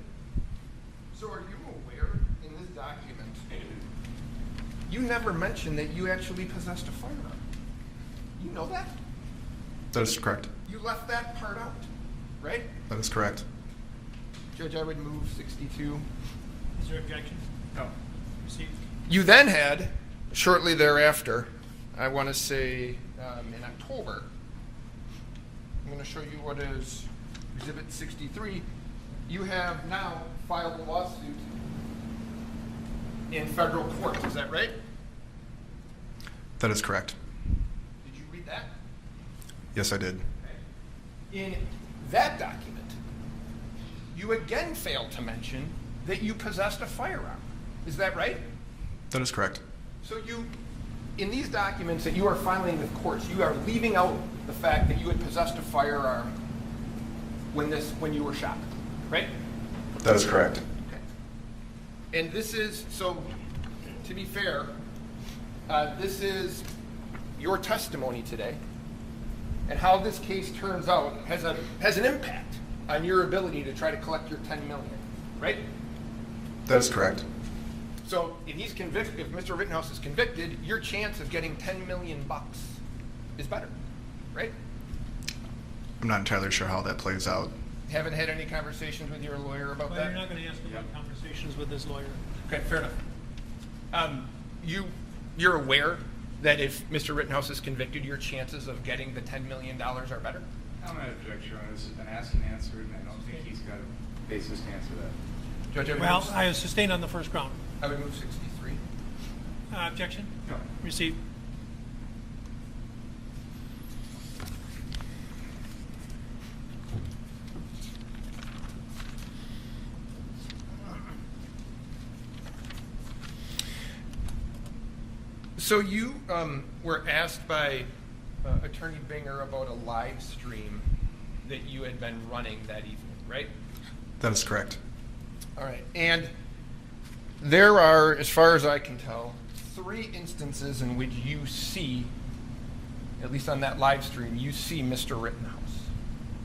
So are you aware in this document, you never mentioned that you actually possessed a firearm? You know that? That is correct. You left that part out, right? That is correct. Judge, I would move 62. Is there objection? No. Received. You then had, shortly thereafter, I want to say in October, I'm going to show you what is Exhibit 63. You have now filed a lawsuit in federal court. Is that right? That is correct. Did you read that? Yes, I did. Okay. In that document, you again failed to mention that you possessed a firearm. Is that right? That is correct. So in these documents that you are filing with courts, you are leaving out the fact that you had possessed a firearm when you were shot, right? That is correct. Okay. And this is, so to be fair, this is your testimony today, and how this case turns out has an impact on your ability to try to collect your $10 million, right? That is correct. So if he's convicted, if Mr. Rittenhouse is convicted, your chance of getting $10 million is better, right? I'm not entirely sure how that plays out. Haven't had any conversations with your lawyer about Well, that? you're not going to ask about conversations with his lawyer. Okay, fair enough. You're aware that if Mr. Rittenhouse is convicted, your chances of getting the $10 million are better? I'm not objecting, Your Honor. This has been asked and answered, and I don't think he's got a basis to answer that. Judge, Well, I sustain on the first ground. I would move 63. Objection? No. Received. So you were asked by Attorney Binger about a live stream that you had been running that evening, right? That is correct. All right. And there are, as far as I can tell, 3 instances in which you see, at least on that live stream, you see Mr. Rittenhouse.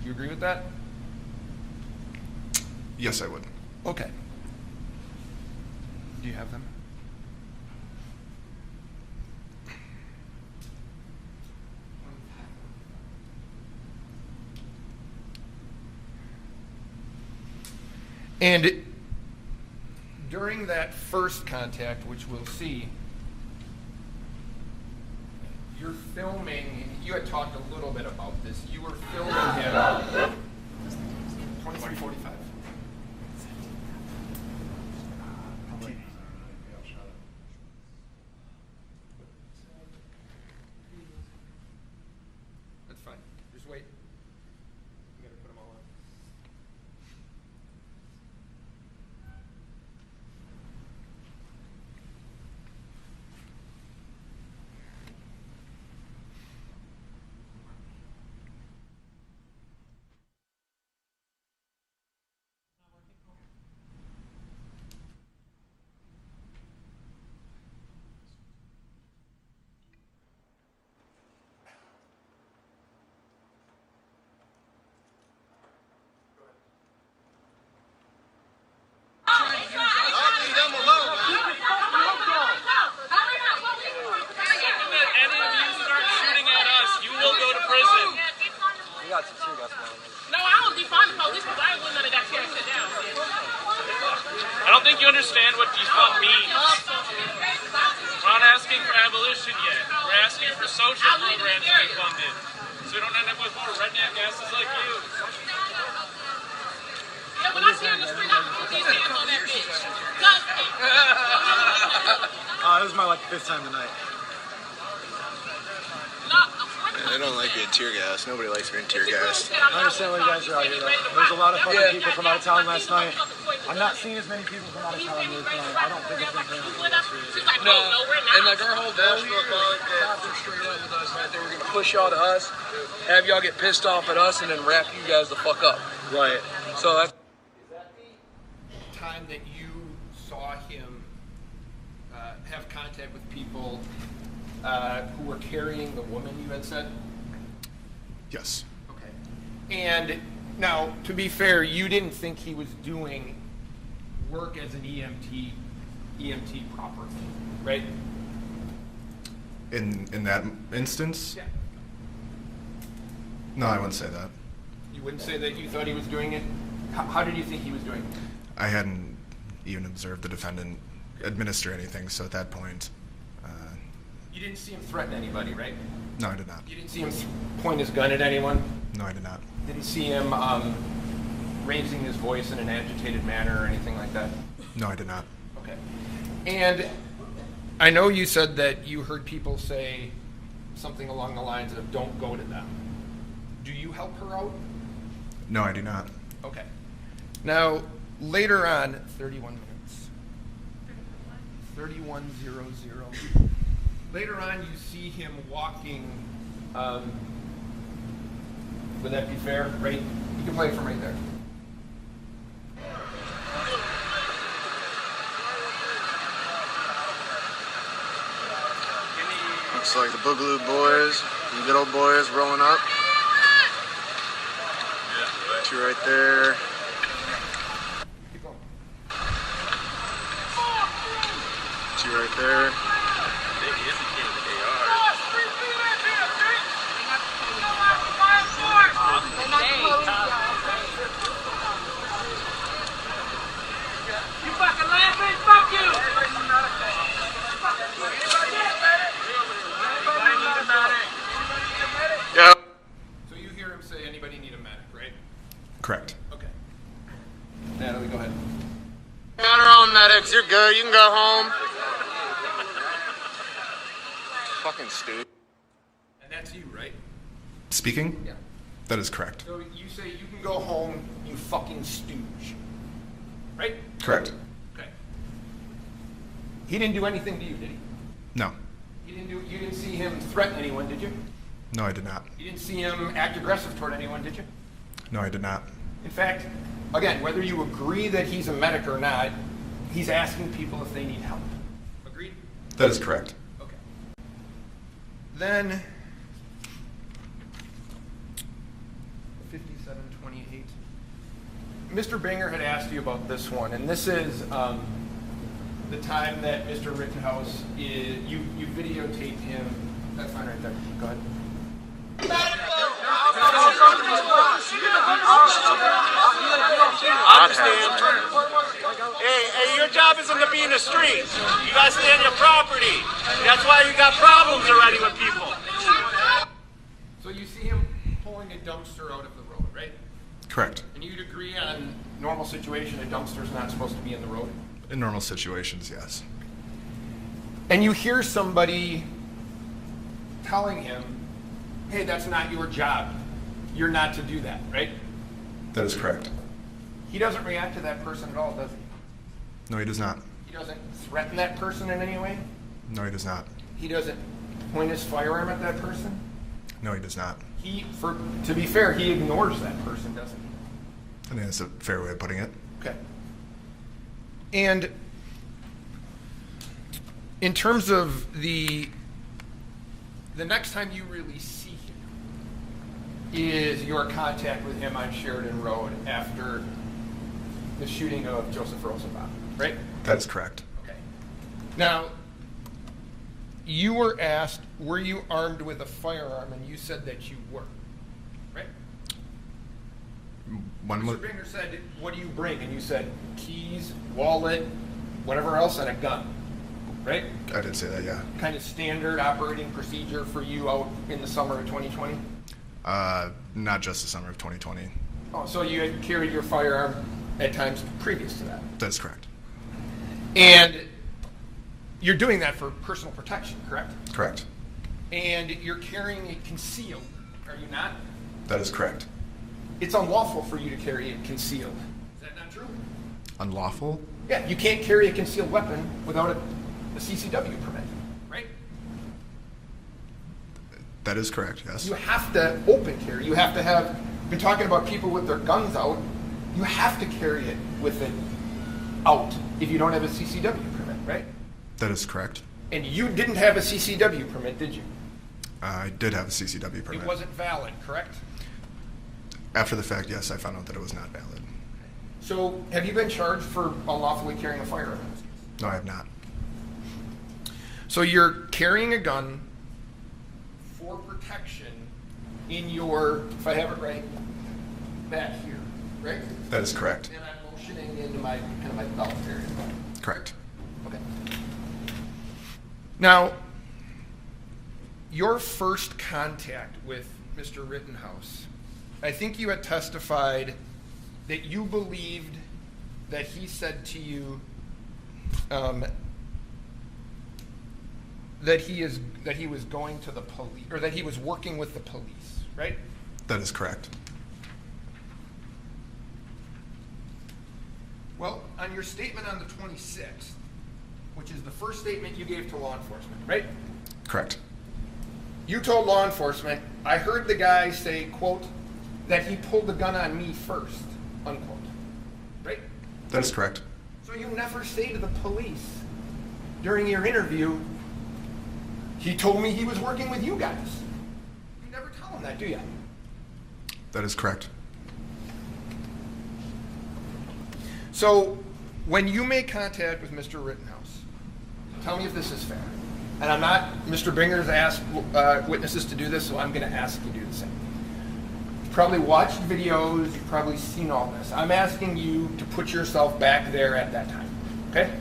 Do you agree with that? Yes, I would. Okay. Do you have them? And during that first contact, which we'll see, you're filming, you had talked a little bit about this, you were filming him 2345. That's fine. Just wait. You gotta put them all on. light some tear gas on me. No, I don't defund the police because I ain't doing none of that tear shit down. I don't think you understand what defund means. We're not asking for abolition yet. We're asking for social programs to be funded, so we don't end up with more redneck asses like you. Yeah, when I see her in the street, I'm gonna put these hands on that bitch. This is my like 5th time tonight. They don't like being tear gas. Nobody likes being tear gas. I understand why you guys are out here though. There's a lot of fucking people from out of town last night. I'm not seeing as many people from out of town here tonight. I don't think it's been very much. No, and like our whole goal here is cops are straight up with us, right? They were gonna push y'all to us, have y'all get pissed off at us, and then wrap you guys the fuck up. Right. So that's Time that you saw him have contact with people who were carrying the woman, you had said? Yes. Okay. And now, to be fair, you didn't think he was doing work as an EMT proper, right? In that instance? Yeah. No, I wouldn't say that. You wouldn't say that you thought he was doing it? How did you think he was doing it? I hadn't even observed the defendant administer anything, so at that point, You didn't see him threaten anybody, right? no, I did not. You didn't see him point his gun at anyone? No, I did not. Didn't see him raising his voice in an agitated manner or anything like that? No, I did not. Okay. And I know you said that you heard people say something along the lines of "don't go to them." Do you help her out? No, I do not. Okay. Now, later on, 31 minutes. 31:00. Later on, you see him walking. Would that be fair? Right? You can play it from right there. Looks like the Boogaloo boys, the good old boys rolling up. Two right there. Keep going. Two right there. You fucking laughing? Fuck you! Yep. So you hear him say, "Anybody need a medic?" Right? Correct. Okay. Natalie, go ahead. On our own medics, you're good. You can go home. Fucking stupid. And that's you, right? Speaking? Yeah. That is correct. So you say you can go home, you fucking stooge. Right? Correct. Okay. He didn't do anything to you, did he? No. You didn't see him threaten anyone, did you? No, I did not. You didn't see him act aggressive toward anyone, did you? No, I did not. In fact, again, whether you agree that he's a medic or not, he's asking people if they need help. Agreed? That is correct. Okay. Then 57:28. Mr. Banger had asked you about this one, and this is the time that Mr. Rittenhouse you videotaped him. That's fine right there. Go ahead. I understand. Hey, your job isn't to be in the streets. You guys stay on your property. That's why you got problems already with people. So you see him pulling a dumpster out of the road, right? Correct. And you'd agree on normal situation, a dumpster's not supposed to be in the road? In normal situations, yes. And you hear somebody telling him, hey, that's not your job. You're not to do that, right? That is correct. He doesn't react to that person at all, does he? No, he does not. He doesn't threaten that person in any way? No, he does not. He doesn't point his firearm at that person? No, he does not. To be fair, he ignores that person, doesn't he? I think that's a fair way of putting it. Okay. And in terms of the next time you really see him is your contact with him on Sheridan Road after the shooting of Joseph Rosenbaum, right? That is correct. Okay. Now, you were asked, were you armed with a firearm, and you said that you were, right? Mr. Bringer said, what do you bring? And you said keys, wallet, whatever else, and a gun, right? I did say that, yeah. Kind of standard operating procedure for you out in the summer of 2020? Not just the summer of 2020. Oh, so you had carried your firearm at times previous to that? That's correct. And you're doing that for personal protection, correct? Correct. And you're carrying it concealed, are you not? That is correct. It's unlawful for you to carry it concealed. Is that not true? Unlawful? Yeah, you can't carry a concealed weapon without a CCW permit, right? That is correct, yes. You have to open carry. You have to have, been talking about people with their guns out, you have to carry it with it out if you don't have a CCW permit, right? That is correct. And you didn't have a CCW permit, did you? I did have a CCW permit. It wasn't valid, correct? After the fact, yes, I found out that it was not valid. So have you been charged for unlawfully carrying a firearm? No, I have not. So you're carrying a gun for protection in your, if I have it right, back here, right? That is correct. And I'm motioning into my kind of my belt area. Correct. Okay. Now, your first contact with Mr. Rittenhouse, I think you had testified that you believed that he said to you that he was going to the police, or that he was working with the police, right? That is correct. Well, on your statement on the 26th, which is the first statement you gave to law enforcement, right? Correct. You told law enforcement, I heard the guy say, quote, that he pulled the gun on me first, unquote, right? That is correct. So you never say to the police during your interview, he told me he was working with you guys. You never tell him that, do you? That is correct. So when you make contact with Mr. Rittenhouse, tell me if this is fair. And I'm not, Mr. Binger's asked witnesses to do this, so I'm going to ask you to do the same. You've probably watched videos, you've probably seen all this. I'm asking you to put yourself back there at that time, okay?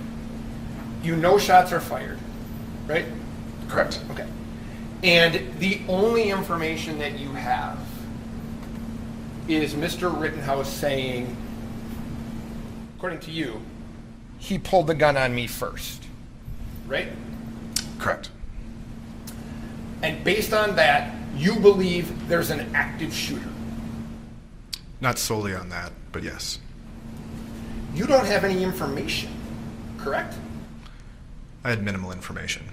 You know shots are fired, right? Correct. Okay. And the only information that you have is Mr. Rittenhouse saying, according to you, he pulled the gun on me first, right? Correct. And based on that, you believe there's an active shooter. Not solely on that, but yes. You don't have any information, correct? I had minimal information.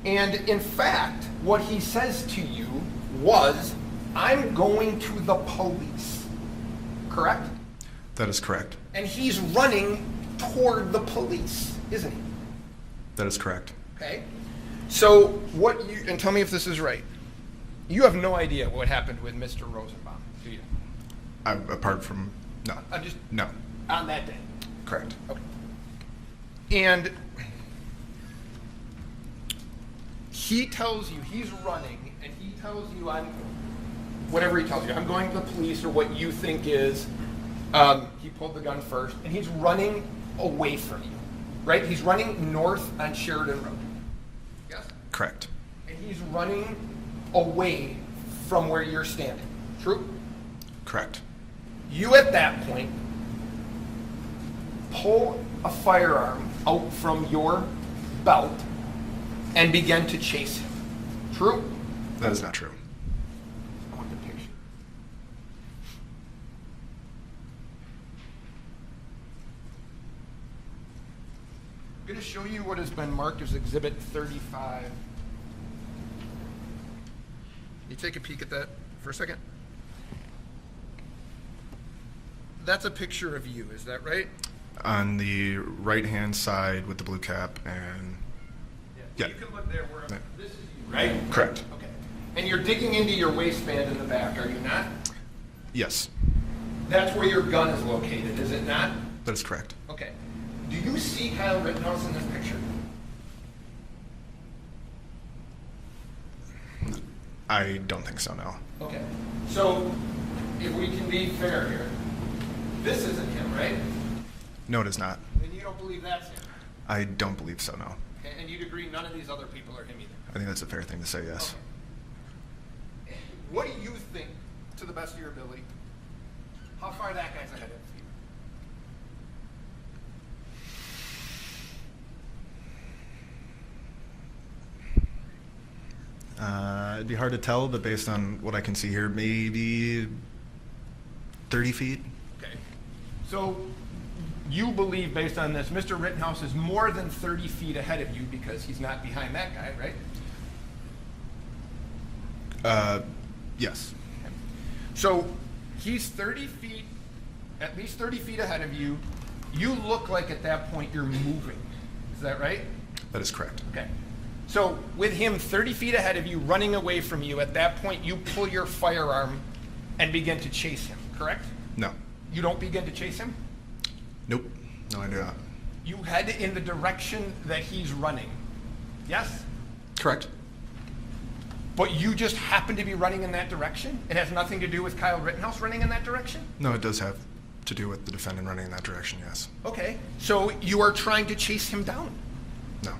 And in fact, what he says to you was, I'm going to the police, correct? That is correct. And he's running toward the police, isn't he? That is correct. Okay. So what you, and tell me if this is right, you have no idea what happened with Mr. Rosenbaum, do you? Apart from, no. No. On that day? Correct. Okay. And he tells you he's running, and he tells you, whatever he tells you, I'm going to the police, or what you think is, he pulled the gun first, and he's running away from you, right? He's running north on Sheridan Road. Yes? Correct. And he's running away from where you're standing. True? Correct. You, at that point, pull a firearm out from your belt and begin to chase him. True? That is not true. I want the picture. I'm going to show you what has been marked as Exhibit 35. You take a peek at that for a second. That's a picture of you, is that right? On the right-hand side with the blue cap and... Yeah. You can look there where this is you, right? Correct. Okay. And you're digging into your waistband in the back, are you not? Yes. That's where your gun is located, is it not? That is correct. Okay. Do you see Kyle Rittenhouse in this picture? I don't think so, no. Okay. So, if we can be fair here, This isn't him, right? No, it is not. Then you don't believe that's him. I don't believe so, no. And you'd agree none of these other people are him either. I think that's a fair thing to say, yes. Okay. What do you think, to the best of your ability, how far that guy's ahead of you? It'd be hard to tell, but based on what I can see here, maybe 30 feet. Okay. So you believe, based on this, Mr. Rittenhouse is more than 30 feet ahead of you because he's not behind that guy, right? Yes. Okay. So he's 30 feet, at least 30 feet ahead of you. You look like at that point you're moving. Is that right? That is correct. Okay. So with him 30 feet ahead of you, running away from you, at that point you pull your firearm and begin to chase him, correct? No. You don't begin to chase him? Nope. No, I do not. You head in the direction that he's running. Yes? Correct. But you just happen to be running in that direction? It has nothing to do with Kyle Rittenhouse running in that direction? No, it does have to do with the defendant running in that direction, yes. Okay. So you are trying to chase him down? No.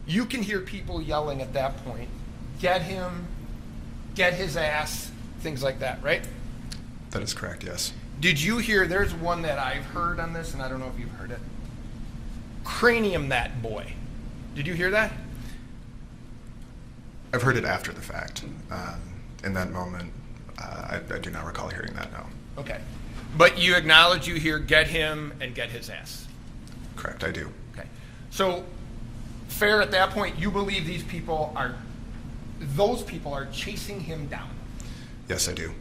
You can hear people yelling at that point, get him, get his ass, things like that, right? That is correct, yes. Did you hear, there's one that I've heard on this, and I don't know if you've heard it. Cranium that boy. Did you hear that? I've heard it after the fact. In that moment, I do not recall hearing that, no. Okay. But you acknowledge you hear get him and get his ass. Correct, I do. Okay. So, fair at that point, you believe those people are chasing him down. Yes, I do.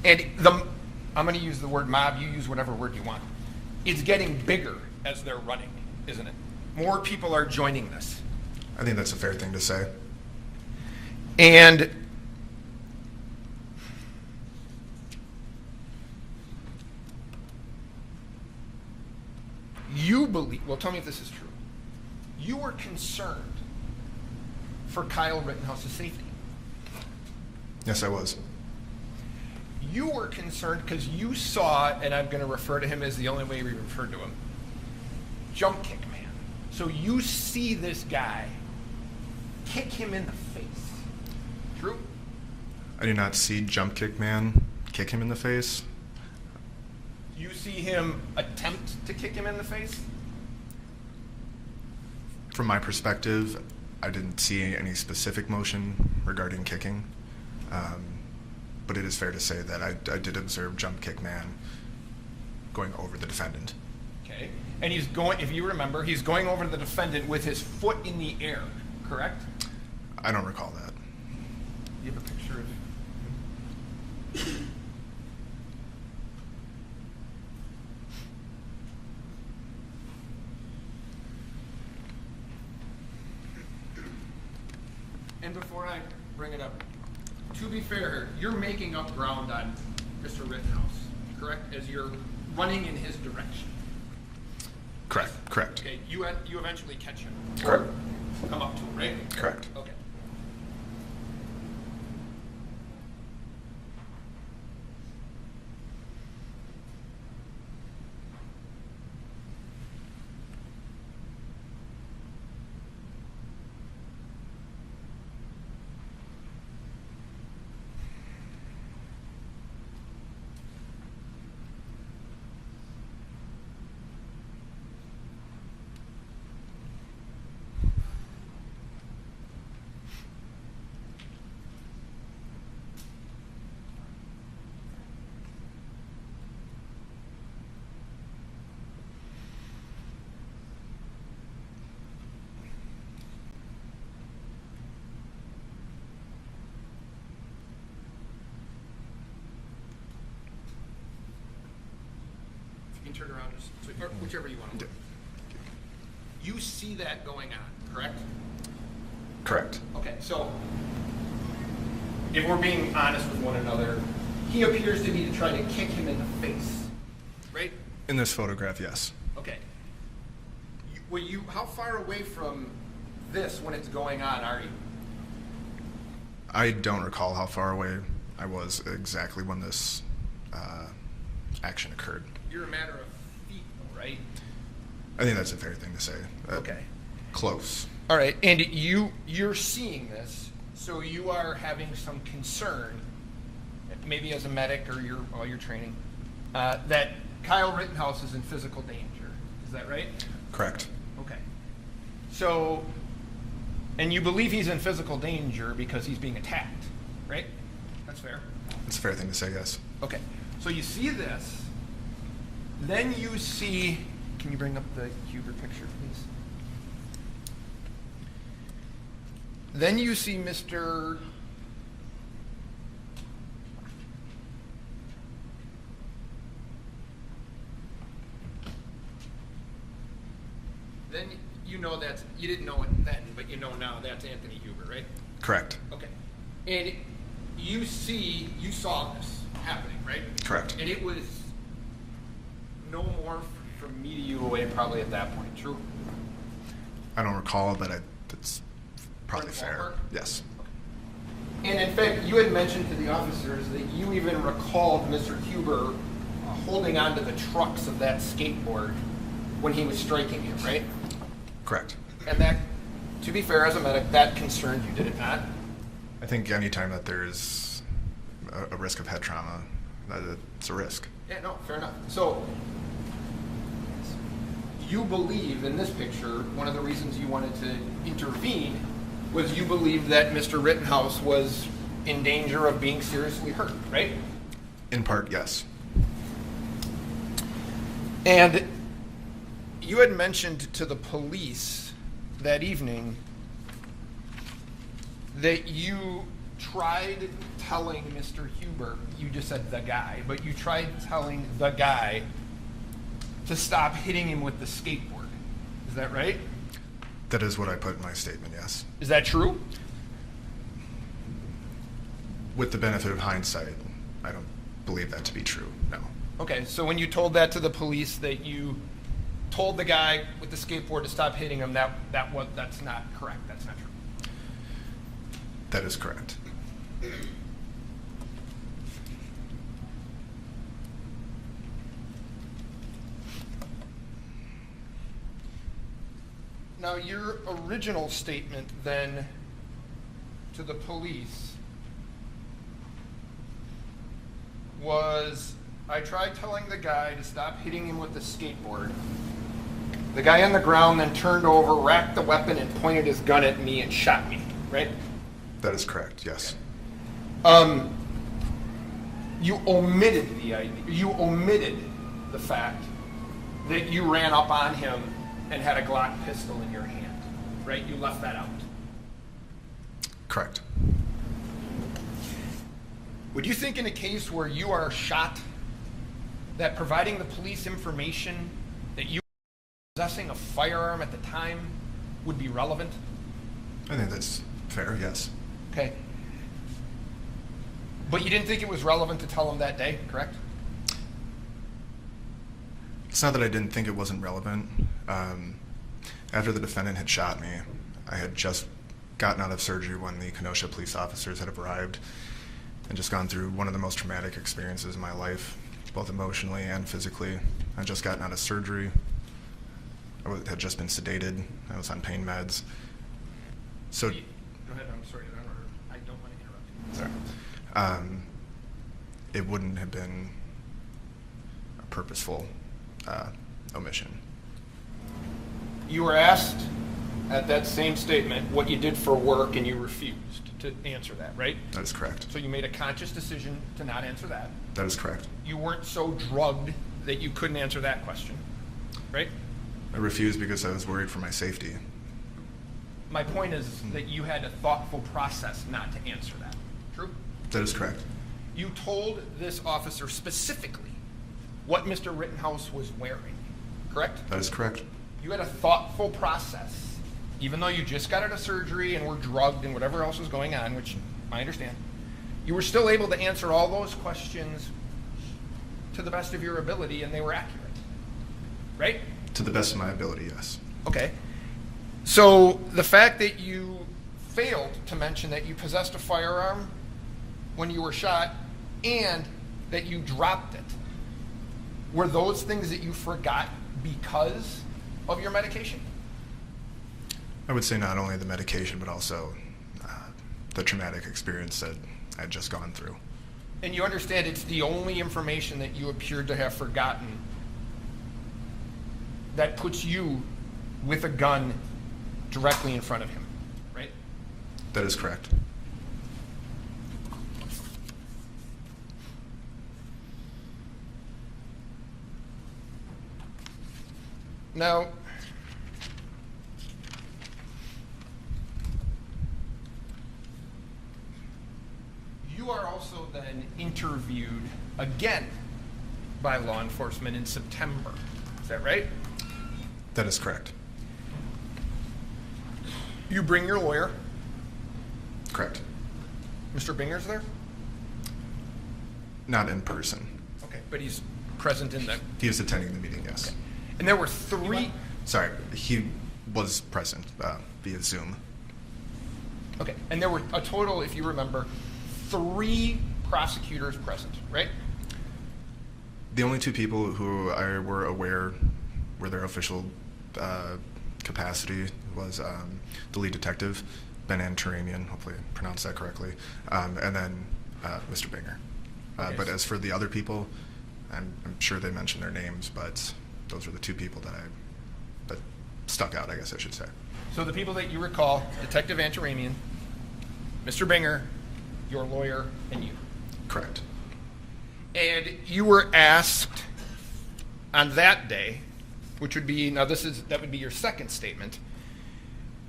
And I'm going to use the word mob, you use whatever word you want. It's getting bigger as they're running, isn't it? More people are joining this. I think that's a fair thing to say. And you believe, well, tell me if this is true. You were concerned for Kyle Rittenhouse's safety. Yes, I was. You were concerned because you saw, and I'm going to refer to him as the only way we referred to him, jump kick man. So you see this guy kick him in the face. True? I do not see Jump Kick Man kick him in the face. You see him attempt to kick him in the face? From my perspective, I didn't see any specific motion regarding kicking. But it is fair to say that I did observe Jump Kick Man going over the defendant. Okay. And he's going, if you remember, he's going over the defendant with his foot in the air, correct? I don't recall that. You have a picture of And before I bring it up, to be fair, you're making up ground on Mr. Rittenhouse, correct? As you're running in his direction. Correct. Correct. Okay, you eventually catch him. Correct. Come up to him, right? Correct. Okay. You can turn around, or whichever you want to do. You see that going on, correct? Correct. Okay, so if we're being honest with one another, he appears to be trying to kick him in the face, right? In this photograph, yes. Okay. How far away from this when it's going on, are you? I don't recall how far away I was exactly when this action occurred. You're a matter of feet, though, right? I think that's a fair thing to say. Okay. Close. All right, and you're seeing this, so you are having some concern, maybe as a medic or while you're training, that Kyle Rittenhouse is in physical danger. Is that right? Correct. Okay. So, and you believe he's in physical danger because he's being attacked, right? That's fair. It's a fair thing to say, yes. Okay. So you see this, then you see, can you bring up the Huber picture, please? Then you see Mr. Then you know that's, you didn't know it then, but you know now that's Anthony Huber, right? Correct. Okay. And you saw this happening, right? Correct. And it was no more from me to you away probably at that point, true? I don't recall, but that's probably Right fair. ballpark? Yes. And in fact, you had mentioned to the officers that you even recalled Mr. Huber holding onto the trucks of that skateboard when he was striking you, right? Correct. And that, to be fair, as a medic, that concerned you, did it not? I think anytime that there's a risk of head trauma, it's a risk. Yeah, no, fair enough. So, you believe in this picture, one of the reasons you wanted to intervene was you believed that Mr. Rittenhouse was in danger of being seriously hurt, right? In part, yes. And you had mentioned to the police that evening that you tried telling Mr. Huber, you just said the guy, but you tried telling the guy to stop hitting him with the skateboard. Is that right? That is what I put in my statement, yes. Is that true? With the benefit of hindsight, I don't believe that to be true, no. Okay, so when you told that to the police that you told the guy with the skateboard to stop hitting him, that's not correct, that's not true. That is correct. Now, your original statement then to the police was, I tried telling the guy to stop hitting him with the skateboard. The guy on the ground then turned over, racked the weapon, and pointed his gun at me and shot me, right? That is correct, yes. You omitted the fact that you ran up on him and had a Glock pistol in your hand, right? You left that out. Correct. Would you think in a case where you are shot that providing the police information that you were possessing a firearm at the time would be relevant? I think that's fair, yes. Okay. But you didn't think it was relevant to tell him that day, correct? It's not that I didn't think it wasn't relevant. After the defendant had shot me, I had just gotten out of surgery when the Kenosha police officers had arrived and just gone through one of the most traumatic experiences in my life, both emotionally and physically. I'd just gotten out of surgery. Had just been sedated. I was on pain meds. So, Go ahead, I'm sorry. I don't want to interrupt you. sorry. It wouldn't have been a purposeful omission. You were asked at that same statement what you did for work, and you refused to answer that, right? That is correct. So you made a conscious decision to not answer that. That is correct. You weren't so drugged that you couldn't answer that question, right? I refused because I was worried for my safety. My point is that you had a thoughtful process not to answer that. True? That is correct. You told this officer specifically what Mr. Rittenhouse was wearing, correct? That is correct. You had a thoughtful process, even though you just got out of surgery and were drugged and whatever else was going on, which I understand. You were still able to answer all those questions to the best of your ability, and they were accurate, right? To the best of my ability, yes. Okay. So the fact that you failed to mention that you possessed a firearm when you were shot and that you dropped it, were those things that you forgot because of your medication? I would say not only the medication, but also the traumatic experience that I'd just gone through. And you understand it's the only information that you appeared to have forgotten that puts you with a gun directly in front of him, right? That is correct. Now, you are also then interviewed again by law enforcement in September. Is that right? That is correct. You bring your lawyer. Correct. Mr. Binger's there? Not in person. Okay, but he's present in the... He is attending the meeting, yes. Okay. And there were three... Sorry, he was present via Zoom. Okay, and there were a total, if you remember, 3 prosecutors present, right? The only 2 people who I were aware were their official capacity was the lead detective, Ben Antaramian, hopefully I pronounced that correctly, and then Mr. Binger. Okay. But as for the other people, I'm sure they mentioned their names, but those were the 2 people that stuck out, I guess I should say. So the people that you recall, Detective Antaramian, Mr. Binger, your lawyer, and you. Correct. And you were asked on that day, which would be, now that would be your second statement,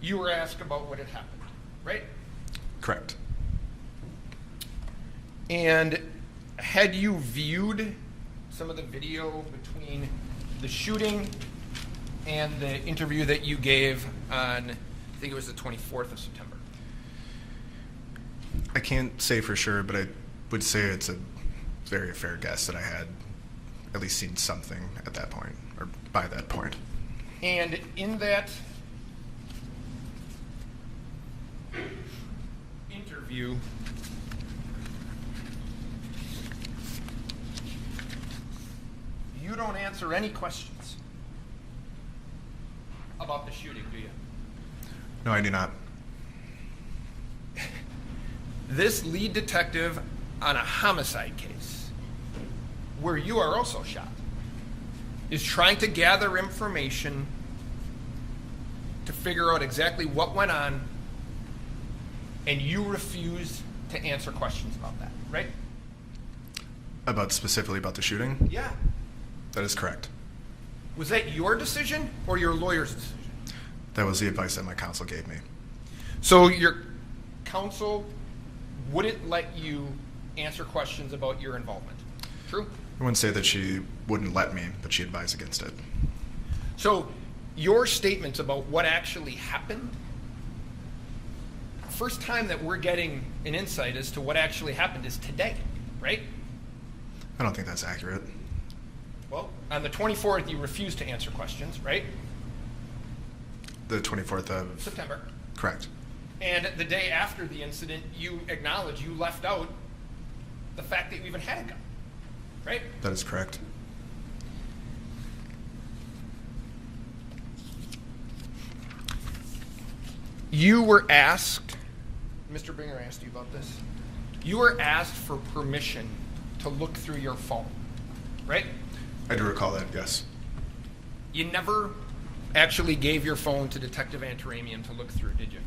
you were asked about what had happened, right? Correct. And had you viewed some of the video between the shooting and the interview that you gave on, I think it was the 24th of September? I can't say for sure, but I would say it's a very fair guess that I had at least seen something at that point, or by that point. And in that interview, you don't answer any questions about the shooting, do you? No, I do not. This lead detective on a homicide case, where you are also shot, is trying to gather information to figure out exactly what went on, and you refuse to answer questions about that, right? Specifically about the shooting? Yeah. That is correct. Was that your decision or your lawyer's decision? That was the advice that my counsel gave me. So your counsel wouldn't let you answer questions about your involvement. True? I wouldn't say that she wouldn't let me, but she advised against it. So your statements about what actually happened, first time that we're getting an insight as to what actually happened is today, right? I don't think that's accurate. Well, on the 24th, you refused to answer questions, right? The 24th of... September. Correct. And the day after the incident, you acknowledge you left out the fact that you even had a gun, right? That is correct. You were asked, Mr. Binger asked you about this, you were asked for permission to look through your phone, right? I do recall that, yes. You never actually gave your phone to Detective Antaramian to look through, did you?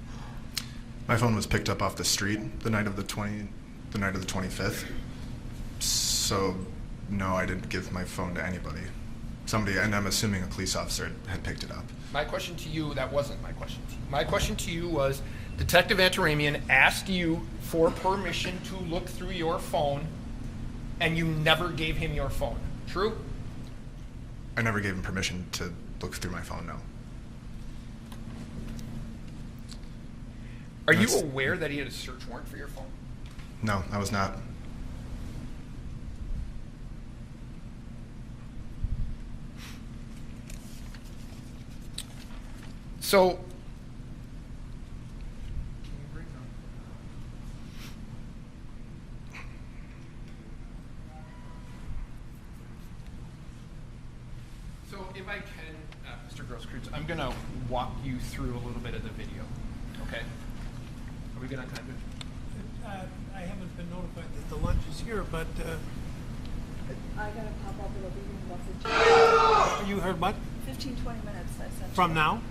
My phone was picked up off the street the night of the 25th. So, no, I didn't give my phone to anybody. Somebody, and I'm assuming a police officer, had picked it up. My question to you, that wasn't my question to you. My question to you was, Detective Antaramian asked you for permission to look through your phone, and you never gave him your phone. True? I never gave him permission to look through my phone, no. Are you aware that he had a search warrant for your phone? No, I was not. So, if I can, Mr. Grosskreutz, I'm going to walk you through a little bit of the video. Okay? Are we good on time? I haven't been notified that the lunch is here, but I gotta pop up. It'll be here in about 15, you heard what? 15, 20 minutes. I sent From you. now?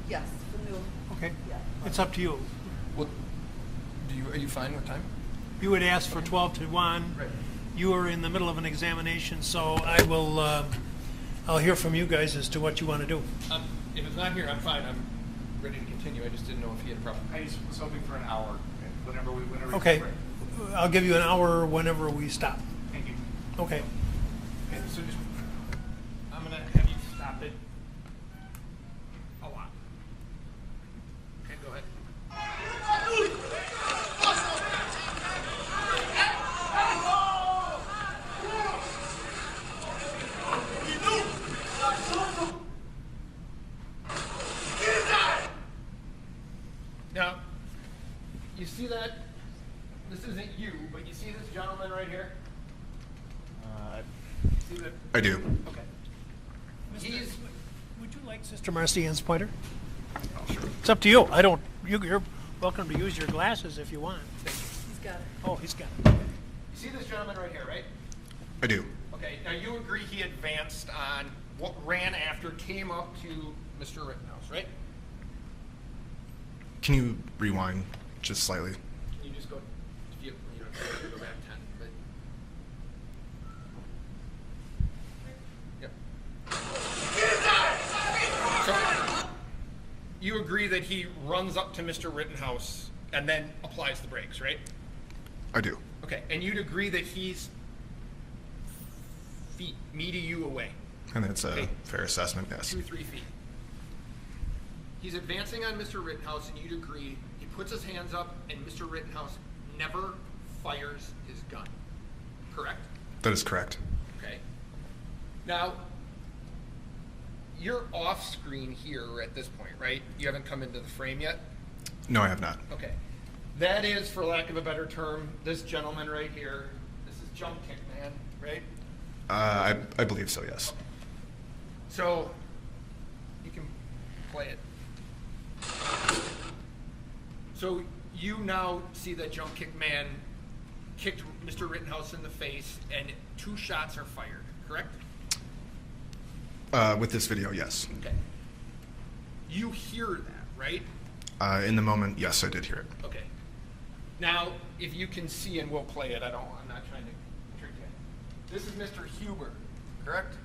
Yes, from noon. Okay. Yeah. It's up to you. Well, are you fine with time? You had asked for 12 to 1. Right. You are in the middle of an examination, so I will, I'll hear from you guys as to what you want to do. If it's not here, I'm fine. I'm ready to continue. I just didn't know if he had a problem. I just was hoping for an hour, whenever we Okay. break. I'll give you an hour whenever we stop. Thank you. Okay. Okay, so just, I'm going to have you stop it a lot. Okay, go ahead. Now, you see that? This isn't you, but you see this gentleman right here? See that? I do. Okay. Would you like Sister Marcian's pointer? It's up to you. I don't. You're welcome to use your glasses if you want. He's got it. Oh, he's got it. You see this gentleman right here, right? I do. Okay, now you agree he advanced on what ran after, came up to Mr. Rittenhouse, right? Can you rewind just slightly? Can you just go, if you know, go back 10, but. Yep. So, you agree that he runs up to Mr. Rittenhouse and then applies the brakes, right? I do. Okay, and you'd agree that he's me to you away. And that's a Okay. fair assessment, yes. 2-3 feet. He's advancing on Mr. Rittenhouse, and you'd agree he puts his hands up, and Mr. Rittenhouse never fires his gun. Correct? That is correct. Okay. Now, you're off screen here at this point, right? You haven't come into the frame yet? No, I have not. Okay. That is, for lack of a better term, this gentleman right here. This is Jump Kick Man, right? I believe so, yes. So, you can play it. So, you now see that Jump Kick Man kicked Mr. Rittenhouse in the face, and 2 shots are fired, correct? With this video, yes. Okay. You hear that, right? In the moment, yes, I did hear it. Okay. Now, if you can see, and we'll play it, I'm not trying to trick you. This is Mr. Huber, correct?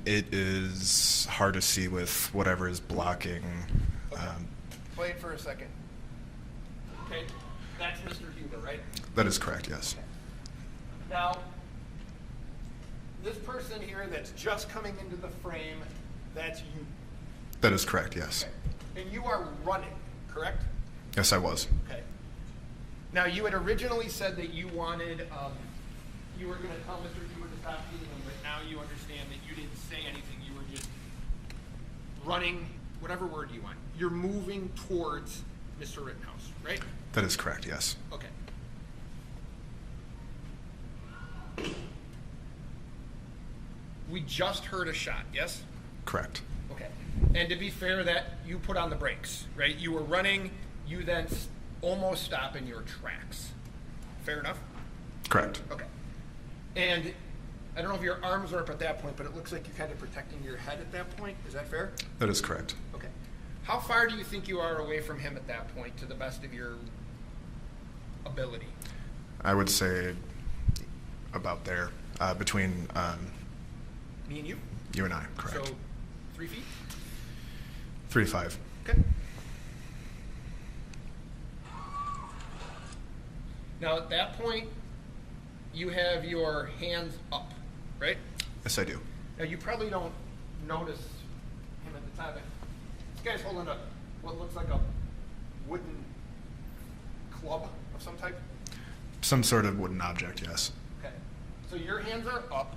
It is hard to see with whatever is blocking. Okay. Play it for a second. Okay, that's Mr. Huber, right? That is correct, yes. Now, this person here that's just coming into the frame, that's you. That is correct, yes. Okay. And you are running, correct? Yes, I was. Okay. Now, you had originally said that you wanted, you were going to tell Mr. Huber to stop beating him, but now you understand that you didn't say anything. You were just running, whatever word you want. You're moving towards Mr. Rittenhouse, right? That is correct, yes. Okay. We just heard a shot, yes? Correct. Okay. And to be fair, that you put on the brakes, right? You were running, you then almost stop in your tracks. Fair enough? Correct. Okay. And I don't know if your arms are up at that point, but it looks like you're kind of protecting your head at that point. Is that fair? That is correct. Okay. How far do you think you are away from him at that point, to the best of your ability? I would say about there, between Me and you? you and I, correct. So 3 feet? 3 to 5. Okay. Now at that point, you have your hands up, right? Yes, I do. Now you probably don't notice him at the time. This guy's holding what looks like a wooden club of some type. Some sort of wooden object, yes. Okay. So your hands are up,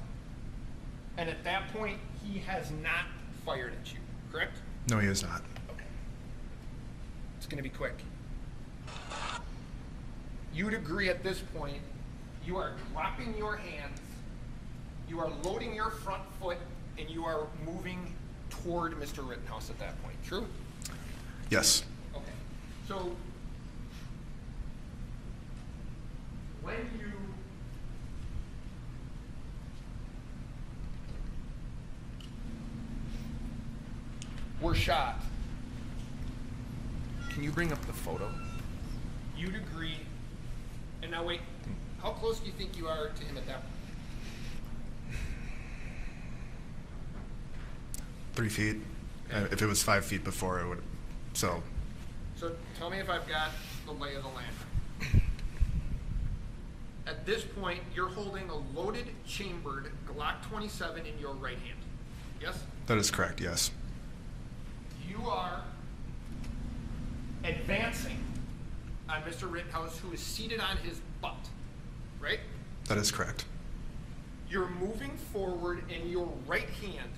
and at that point, he has not fired at you, correct? No, he is not. Okay. It's going to be quick. You would agree at this point, you are dropping your hands, You are loading your front foot and you are moving toward Mr. Rittenhouse at that point. True? Yes. Okay. So when you were shot, can you bring up the photo? You'd agree, and now wait, how close do you think you are to him at that point? 3 feet. Okay. If it was 5 feet before, it would. So tell me if I've got the lay of the land. At this point, you're holding a loaded, chambered Glock 27 in your right hand. Yes? that is correct. Yes. You are advancing on Mr. Rittenhouse, who is seated on his butt, right? That is correct. You're moving forward, and your right hand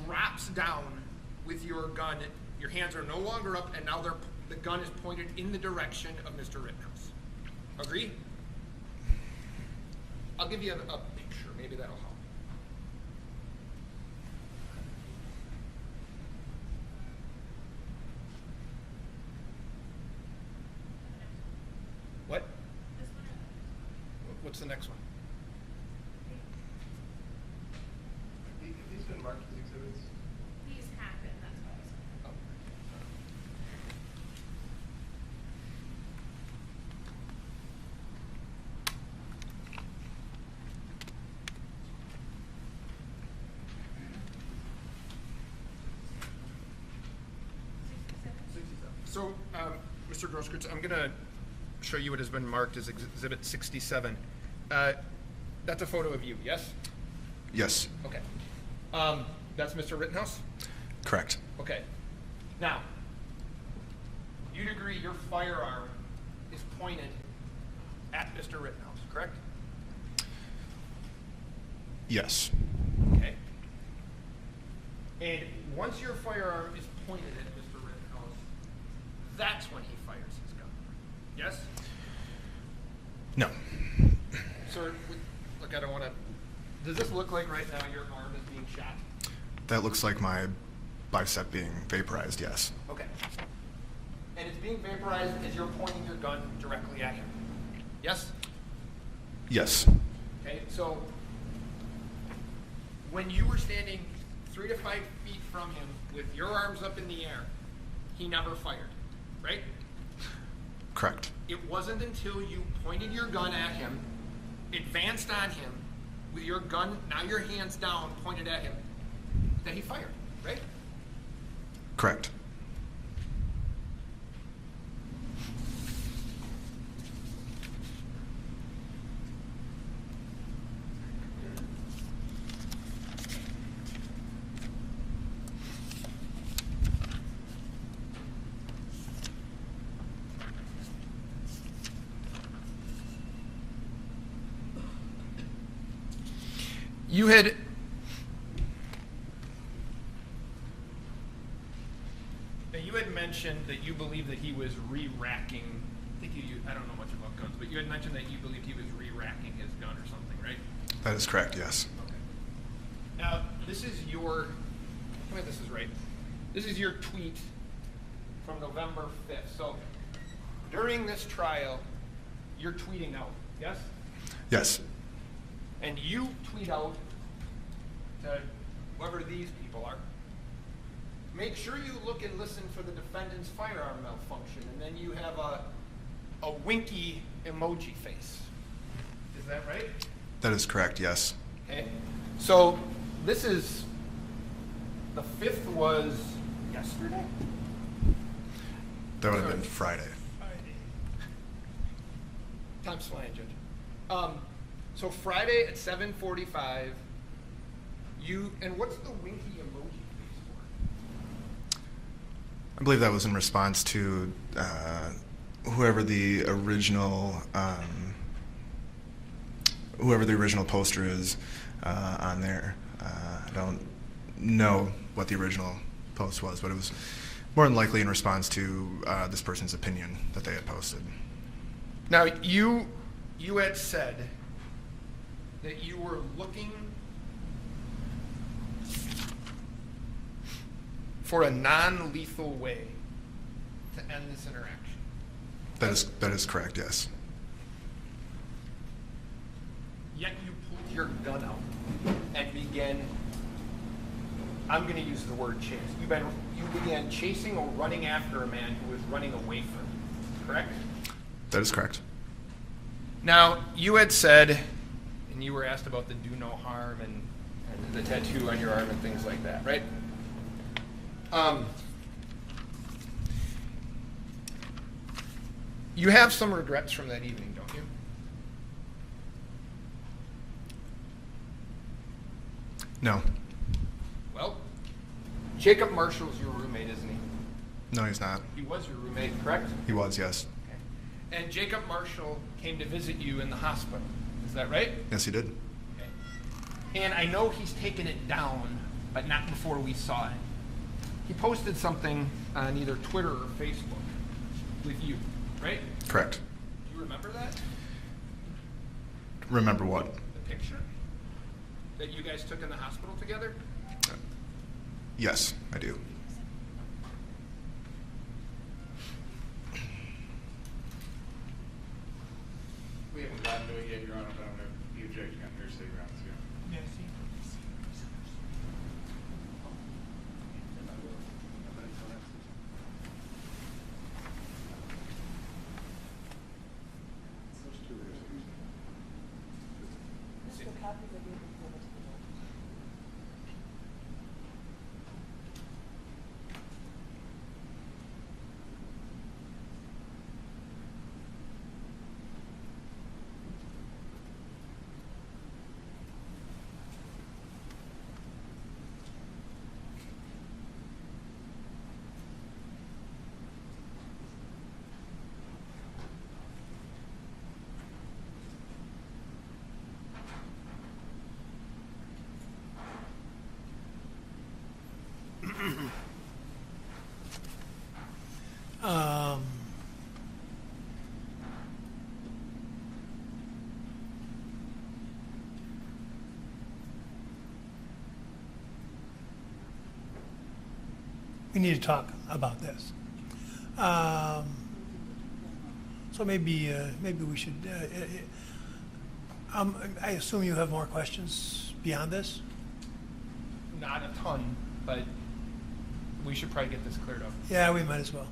drops down with your gun. Your hands are no longer up, and now the gun is pointed in the direction of Mr. Rittenhouse. Agree? I'll give you a picture. Maybe that'll help. What? What's the next one? These been marked as exhibits? These have been, that's what I was saying. Oh. So, Mr. Grosskreutz, I'm going to show you what has been marked as Exhibit 67. That's a photo of you, yes? Yes. Okay. That's Mr. Rittenhouse? Correct. Okay. Now, you'd agree your firearm is pointed at Mr. Rittenhouse, correct? Yes. Okay. And once your firearm is pointed at Mr. Rittenhouse, that's when he fires his gun. Yes? No. Sir, look, I don't want to. Does this look like right now your arm is being shot? That looks like my bicep being vaporized. Yes. Okay. And it's being vaporized as you're pointing your gun directly at him. Yes? Yes. Okay, so when you were standing 3 to 5 feet from him with your arms up in the air, he never fired, right? Correct. It wasn't until you pointed your gun at him, advanced on him, with your gun, now your hands down, pointed at him, that he fired, right? Correct. You had mentioned that you believe that he was re-racking. I don't know much about guns, but you had mentioned that you believed he was re-racking his gun or something, right? That is correct. Yes. Okay. Now, this is your. Tell me if this is right. This is your tweet from November 5th. So, during this trial, you're tweeting out, yes? Yes. And you tweet out to whoever these people are, make sure you look and listen for the defendant's firearm malfunction, and then you have a winky emoji face. Is that right? That is correct. Yes. Okay. So this is, the 5th was yesterday? That would have been Friday. Time's flying, Judge. So Friday at 7:45, and what's the winky emoji face for? I believe that was in response to whoever the original poster is on there. I don't know what the original post was, but it was more than likely in response to this person's opinion that they had posted. Now, you had said that you were looking for a non-lethal way to end this interaction? That is correct, yes. Yet you pulled your gun out and began, I'm going to use the word chase. You began chasing or running after a man who was running away from you, correct? That is correct. Now, you had said, and you were asked about the do no harm and the tattoo on your arm and things like that, right? You have some regrets from that evening, don't you? No. Well, Jacob Marshall's your roommate, isn't he? No, he's not. He was your roommate, correct? He was, yes. Okay. And Jacob Marshall came to visit you in the hospital. Is that right? Yes, he did. Okay. And I know he's taken it down, but not before we saw it. He posted something on either Twitter or Facebook with you, right? Correct. Do you remember that? Remember what? The picture that you guys took in the hospital together? Yes, I do. We haven't gotten to it yet, Your Honor, but I'm going to be objecting on hearsay grounds here. We need to talk about this. So maybe we should. I assume you have more questions beyond this. Not a ton, but we should probably get this cleared up. Yeah, we might as well.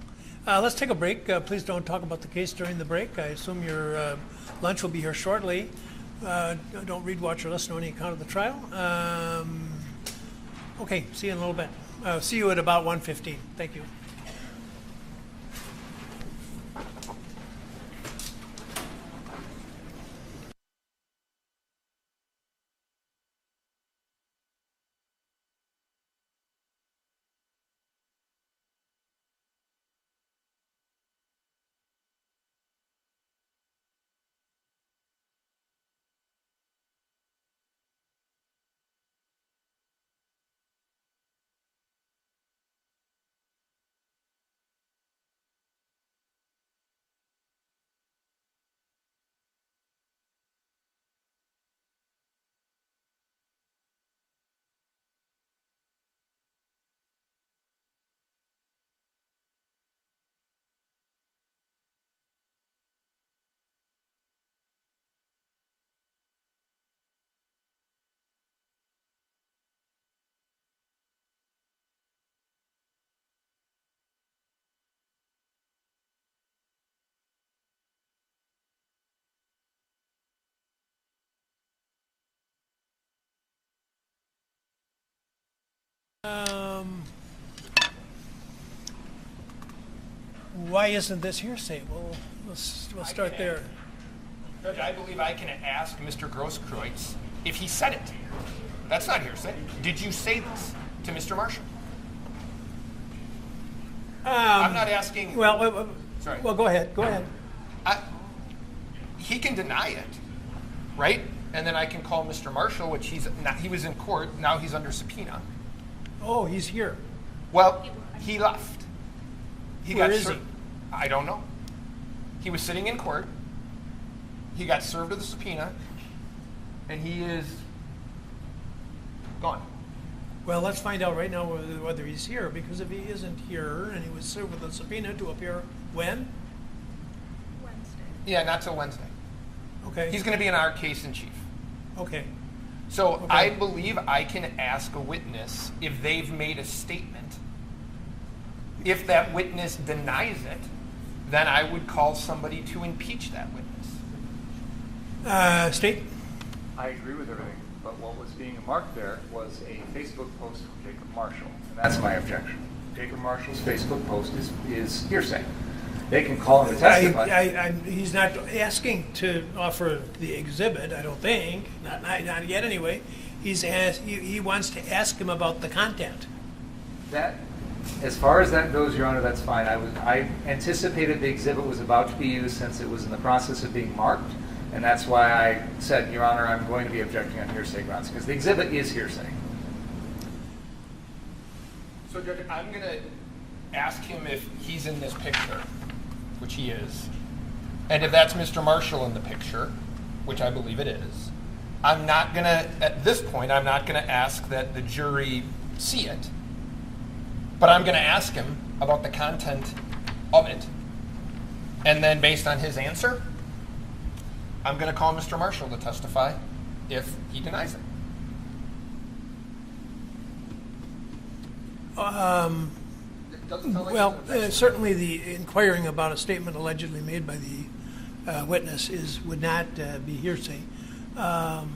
Let's take a break. Please don't talk about the case during the break. I assume your lunch will be here shortly. Don't read, watch, or listen to any account of the trial. Okay, see you in a little bit. See you at about 1:15. Thank you. Why isn't this hearsay? Well, we'll start there. Judge, I believe I can ask Mr. Grosskreutz if he said it. That's not hearsay. Did you say this to Mr. Marshall? I'm not asking. Well, sorry. Well, go ahead. Go ahead. He can deny it, right? And then I can call Mr. Marshall, which he was in court. Now he's under subpoena. Oh, he's here. Well, he left. Where is he? I don't know. He was sitting in court. He got served with a subpoena. and he is gone. Well, let's find out right now whether he's here, because if he isn't here and he was served with a subpoena to appear when? Wednesday. Yeah, not till Wednesday. Okay. He's going to be in our case in chief. Okay. So Okay. I believe I can ask a witness if they've made a statement. If that witness denies it, then I would call somebody to impeach that witness. State? I agree with everything, but what was being marked there was a Facebook post from Jacob Marshall, and that's my objection. Jacob Marshall's Facebook post is hearsay. They can call him to testify. He's not asking to offer the exhibit, I don't think, not yet anyway. He wants to ask him about the content. That, as far as that goes, Your Honor, that's fine. I anticipated the exhibit was about to be used since it was in the process of being marked, and that's why I said, Your Honor, I'm going to be objecting on hearsay grounds, because the exhibit is hearsay. So, Judge, I'm going to ask him if he's in this picture, which he is, and if that's Mr. Marshall in the picture, which I believe it is. I'm not going to, at this point, I'm not going to ask that the jury see it, but I'm going to ask him about the content of it. And then based on his answer, I'm going to call Mr. Marshall to testify if he denies it. Well, certainly the inquiring about a statement allegedly made by the witness would not be hearsay. But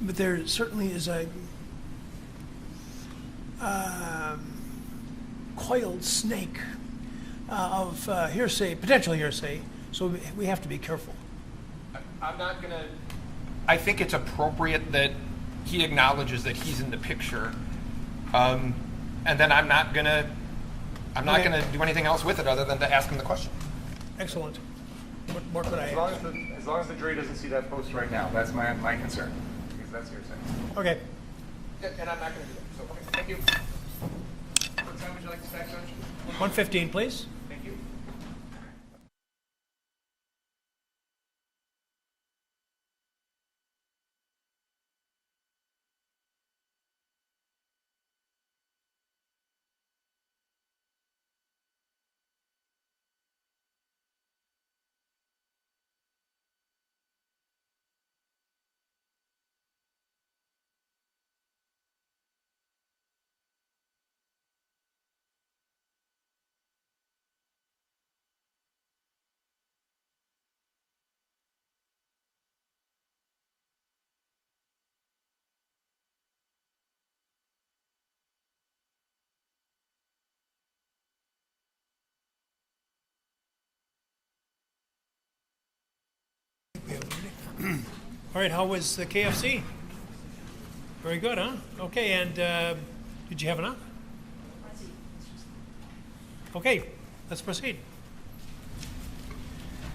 there certainly is a coiled snake of hearsay, potential hearsay, so we have to be careful. I'm not going to, I think it's appropriate that he acknowledges that he's in the picture. And then I'm not going to do anything else with it other than to ask him the question. Excellent. What more could I As long as the jury doesn't see that post right now, that's my concern, because that's hearsay. Okay. Yeah, and I'm not going to do that. So, okay, thank you. What time would you like to stack, Judge? 1:15, please. Thank you. All right, how was the KFC? Very good, huh? Okay, and did you have enough? Okay, let's proceed.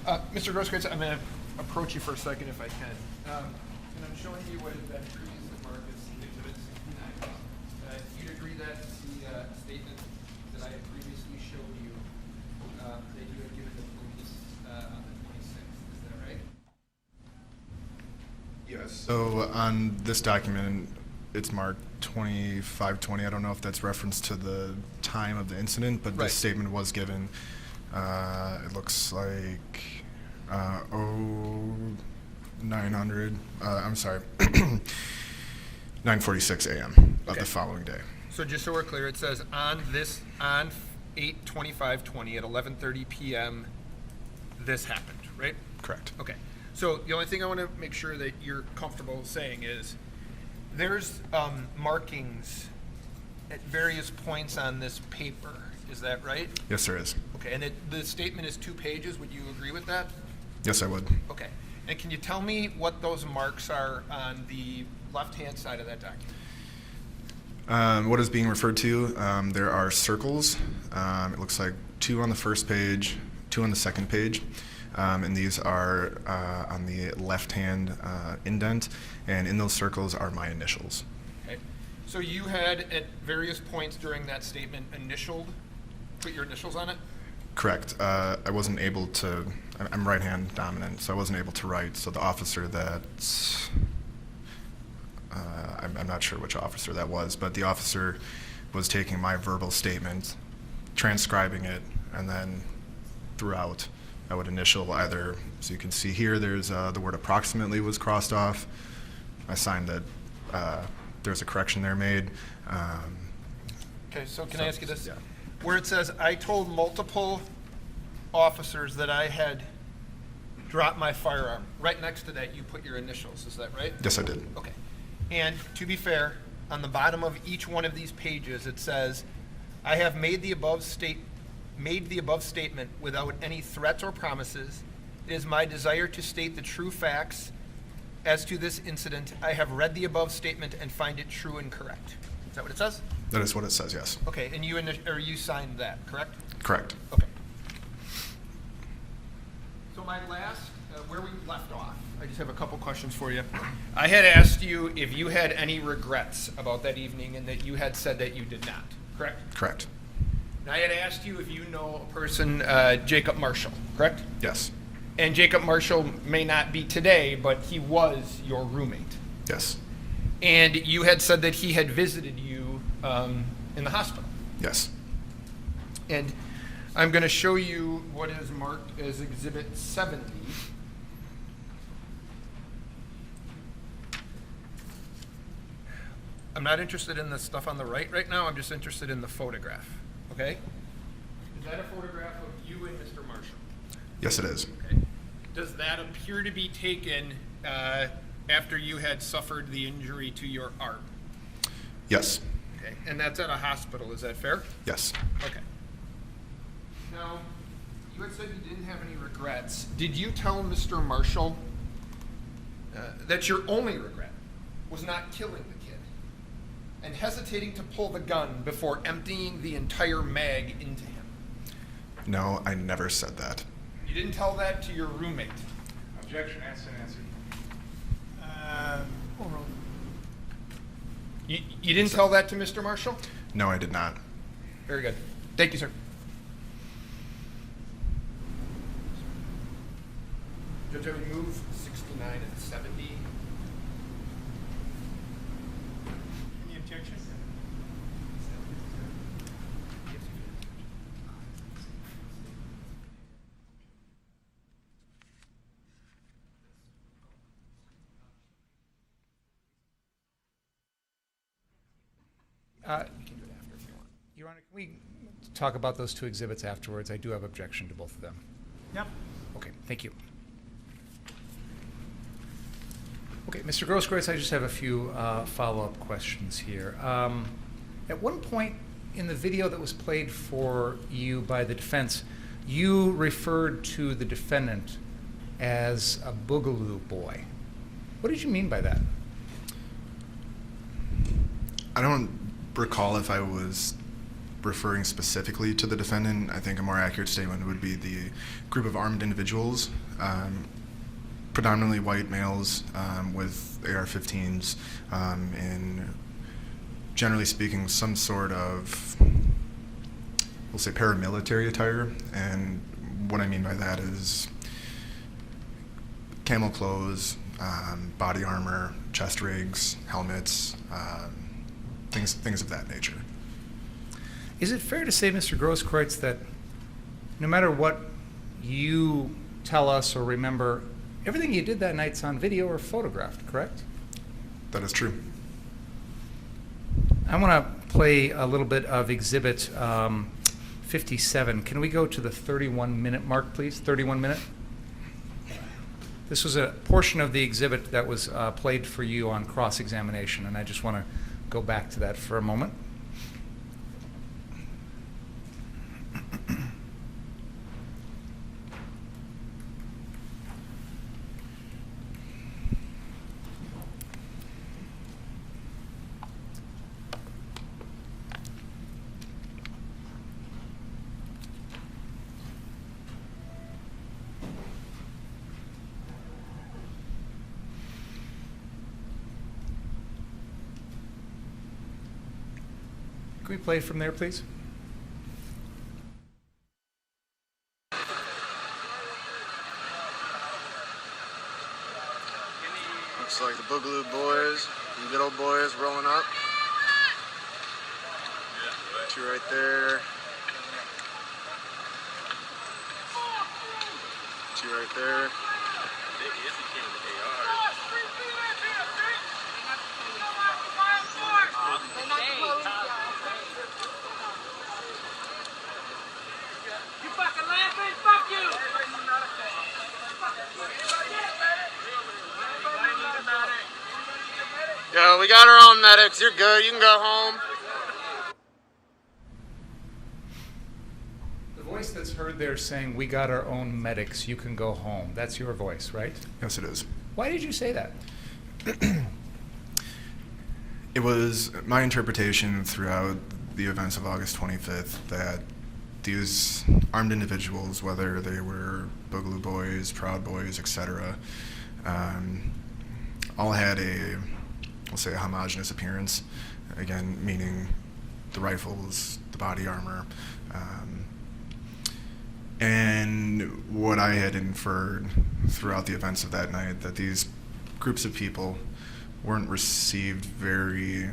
Mr. Grosskreutz, I'm going to approach you for a second if I can. And I'm showing you what has been previously marked as Exhibit 69. Do you agree that the statement that I had previously showed you that you had given the police on the 26th, is that right? Yes. So on this document, it's marked 2520. I don't know if that's reference to the time of the incident, but Right. this statement was given. It looks like 900. I'm sorry, 9:46 a.m. of Okay. the following day. So just so we're clear, it says on 8/25/20 at 11:30 p.m. this happened, right? Correct. Okay. So the only thing I want to make sure that you're comfortable saying is there's markings at various points on this paper. Is that right? Yes, there is. Okay. And the statement is 2 pages. Would you agree with that? Yes, I would. Okay. And can you tell me what those marks are on the left-hand side of that document? What is being referred to? There are circles. It looks like 2 on the first page, 2 on the second page. And these are on the left-hand indent, and in those circles are my initials. Okay. So you had at various points during that statement put your initials on it? Correct. I wasn't able to, I'm right-hand dominant, so I wasn't able to write. So the officer that, I'm not sure which officer that was, but the officer was taking my verbal statement, transcribing it, and then throughout I would initial either, so you can see here, there's the word approximately was crossed off. I signed that there's a correction there made. Okay, so can I ask you this? Yeah. Where it says, I told multiple officers that I had dropped my firearm, right next to that you put your initials, is that right? Yes, I did. Okay. And to be fair, on the bottom of each one of these pages, it says, I have made the above statement without any threats or promises. It is my desire to state the true facts as to this incident. I have read the above statement and find it true and correct. Is that what it says? That is what it says, yes. Okay, and you signed that, correct? Correct. Okay. So my last, where we left off, I just have a couple questions for you. I had asked you if you had any regrets about that evening, and that you had said that you did not, correct? Correct. And I had asked you if you know a person, Jacob Marshall, correct? Yes. And Jacob Marshall may not be today, but he was your roommate. Yes. And you had said that he had visited you in the hospital. Yes. And I'm going to show you what is marked as Exhibit 70. I'm not interested in the stuff on the right now. I'm just interested in the photograph. Okay? Is that a photograph of you and Mr. Marshall? Yes, it is. Okay. Does that appear to be taken after you had suffered the injury to your arm? Yes. Okay. And that's at a hospital. Is that fair? Yes. Okay. Now, you had said you didn't have any regrets. Did you tell Mr. Marshall that your only regret was not killing the kid and hesitating to pull the gun before emptying the entire mag into him? No, I never said that. You didn't tell that to your roommate? Objection, answer, answer. You didn't tell that to Mr. Marshall? No, I did not. Very good. Thank you, sir. Judge, I would move 69 and 70. Any objection? You can do it after if you want. Your Honor, can we talk about those two exhibits afterwards? I do have objection to both of them. Yep. Okay, thank you. Okay, Mr. Grosskreutz, I just have a few follow-up questions here. At one point in the video that was played for you by the defense, you referred to the defendant as a boogaloo boy. What did you mean by that? I don't recall if I was referring specifically to the defendant. I think a more accurate statement would be the group of armed individuals, predominantly white males with AR-15s, in, generally speaking, some sort of, we'll say, paramilitary attire. And what I mean by that is camel clothes, body armor, chest rigs, helmets, things of that nature. Is it fair to say, Mr. Grosskreutz, that no matter what you tell us or remember, everything you did that night's on video or photographed, correct? That is true. I want to play a little bit of Exhibit 57. Can we go to the 31-minute mark, please? 31 minute. This was a portion of the exhibit that was played for you on cross-examination, and I just want to go back to that for a moment. Can we play from there, please? rolling up. 2 right there. 2 right there. You fucking laughing? Fuck you! Yo, we got our own medics. You're good. You can go home. The voice that's heard there saying, "We got our own medics, you can go home," that's your voice, right? Yes, it is. Why did you say that? It was my interpretation throughout the events of August 25th that these armed individuals, whether they were Boogaloo Boys, Proud Boys, etc., all had we'll say, a homogeneous appearance. Again, meaning the rifles, the body armor, and what I had inferred throughout the events of that night, that these groups of people weren't received very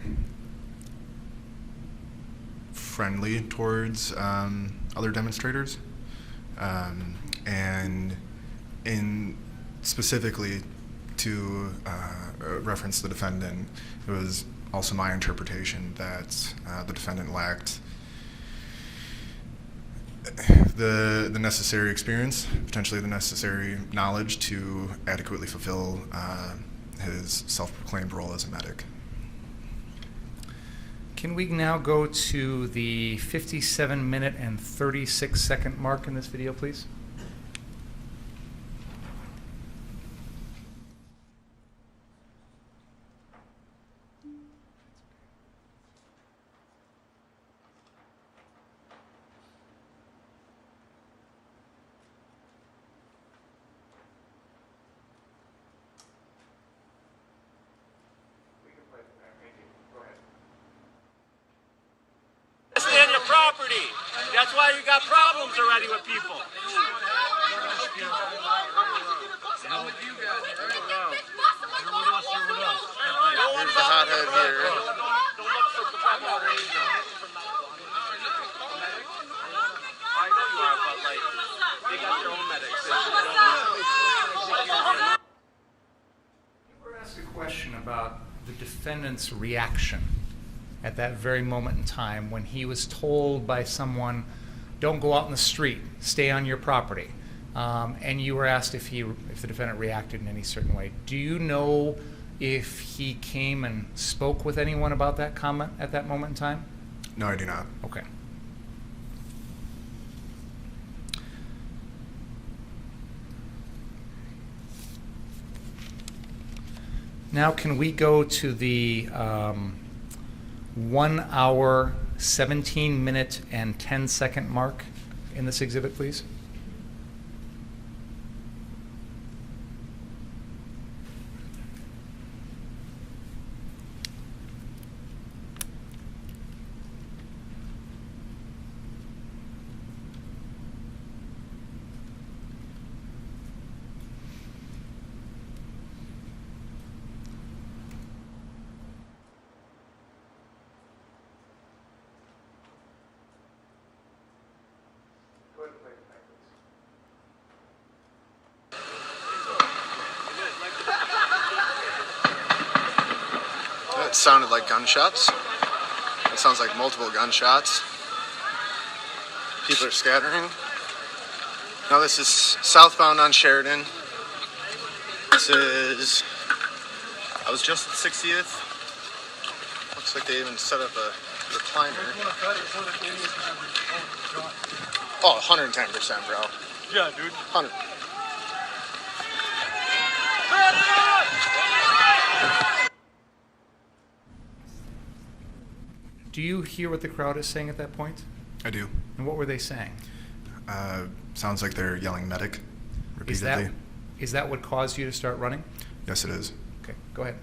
friendly towards other demonstrators, and in specifically to reference the defendant, it was also my interpretation that the defendant lacked the necessary experience, potentially the necessary knowledge to adequately fulfill his self-proclaimed role as a medic. Can we now go to the 57-minute and 36-second mark in this video, please? Stay on your property. That's why you got problems already with people. Here's the hothead here. Don't look for trouble. I know you are, but like, they got their own medics. You were asked a question about the defendant's reaction at that very moment in time when he was told by someone, "Don't go out in the street, stay on your property." And you were asked if the defendant reacted in any certain way. Do you know if he came and spoke with anyone about that comment at that moment in time? No, I do not. Okay. Now can we go to the 1 hour, 17-minute, and 10-second mark in this exhibit, please? That sounded like gunshots. It sounds like multiple gunshots. People are scattering. Now this is southbound on Sheridan. This is, I was just at 60th. Looks like they even set up a recliner. Oh, 110%, bro. Yeah, dude. 100. Do you hear what the crowd is saying at that point? I do. And what were they saying? Sounds like they're yelling medic repeatedly. Is that what caused you to start running? Yes, it is. Okay, go ahead.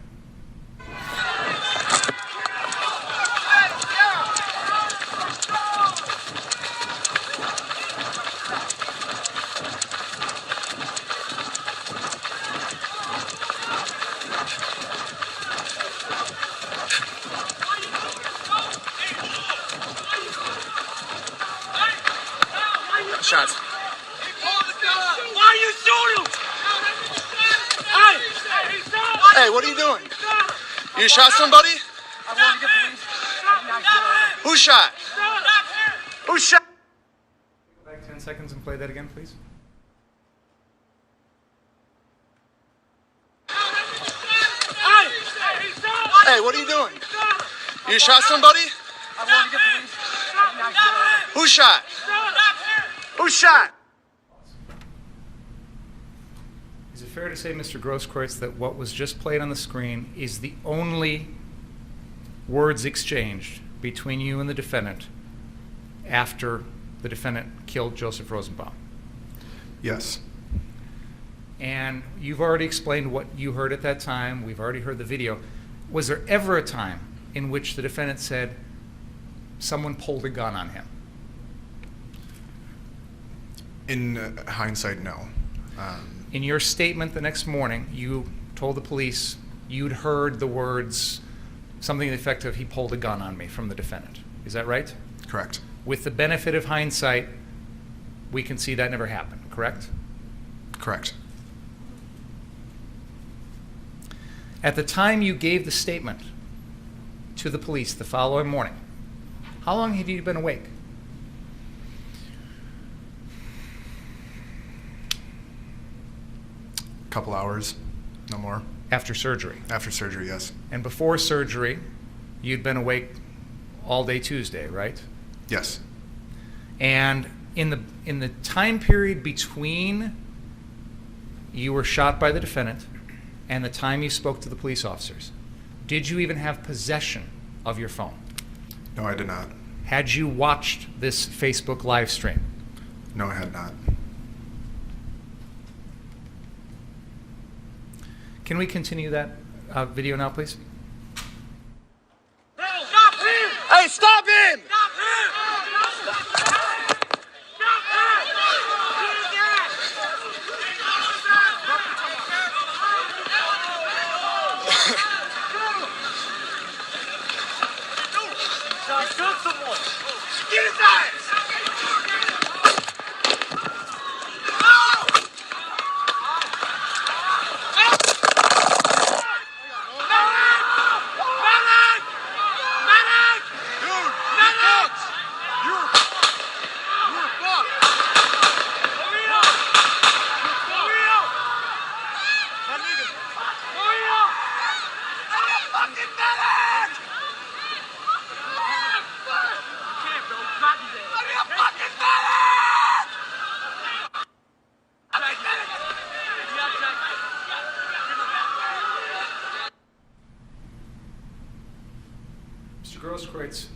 shots. Why are you shooting? Hey, what are you doing? You shot somebody? Who shot? Who shot? Go back 10 seconds and play that again, please. Hey, what are you doing? You shot somebody? Who shot? Who shot? Is it fair to say, Mr. Grosskreutz, that what was just played on the screen is the only words exchanged between you and the defendant after the defendant killed Joseph Rosenbaum? Yes. And you've already explained what you heard at that time. We've already heard the video. Was there ever a time in which the defendant said someone pulled a gun on him? In hindsight, no. In your statement the next morning, you told the police you'd heard the words, something to the effect of, he pulled a gun on me, from the defendant. Is that right? Correct. With the benefit of hindsight, we can see that never happened, correct? Correct. At the time you gave the statement to the police the following morning, how long had you been awake? A couple hours, no more. After surgery? After surgery, yes. And before surgery, you'd been awake all day Tuesday, right? Yes. And in the time period between you were shot by the defendant and the time you spoke to the police officers, did you even have possession of your phone? No, I did not. Had you watched this Facebook live stream? No, I had not. Can we continue that video now, please? Stop him! Hey, stop him! Stop him! Shoot someone! Get his ass! Mr. Grosskreutz,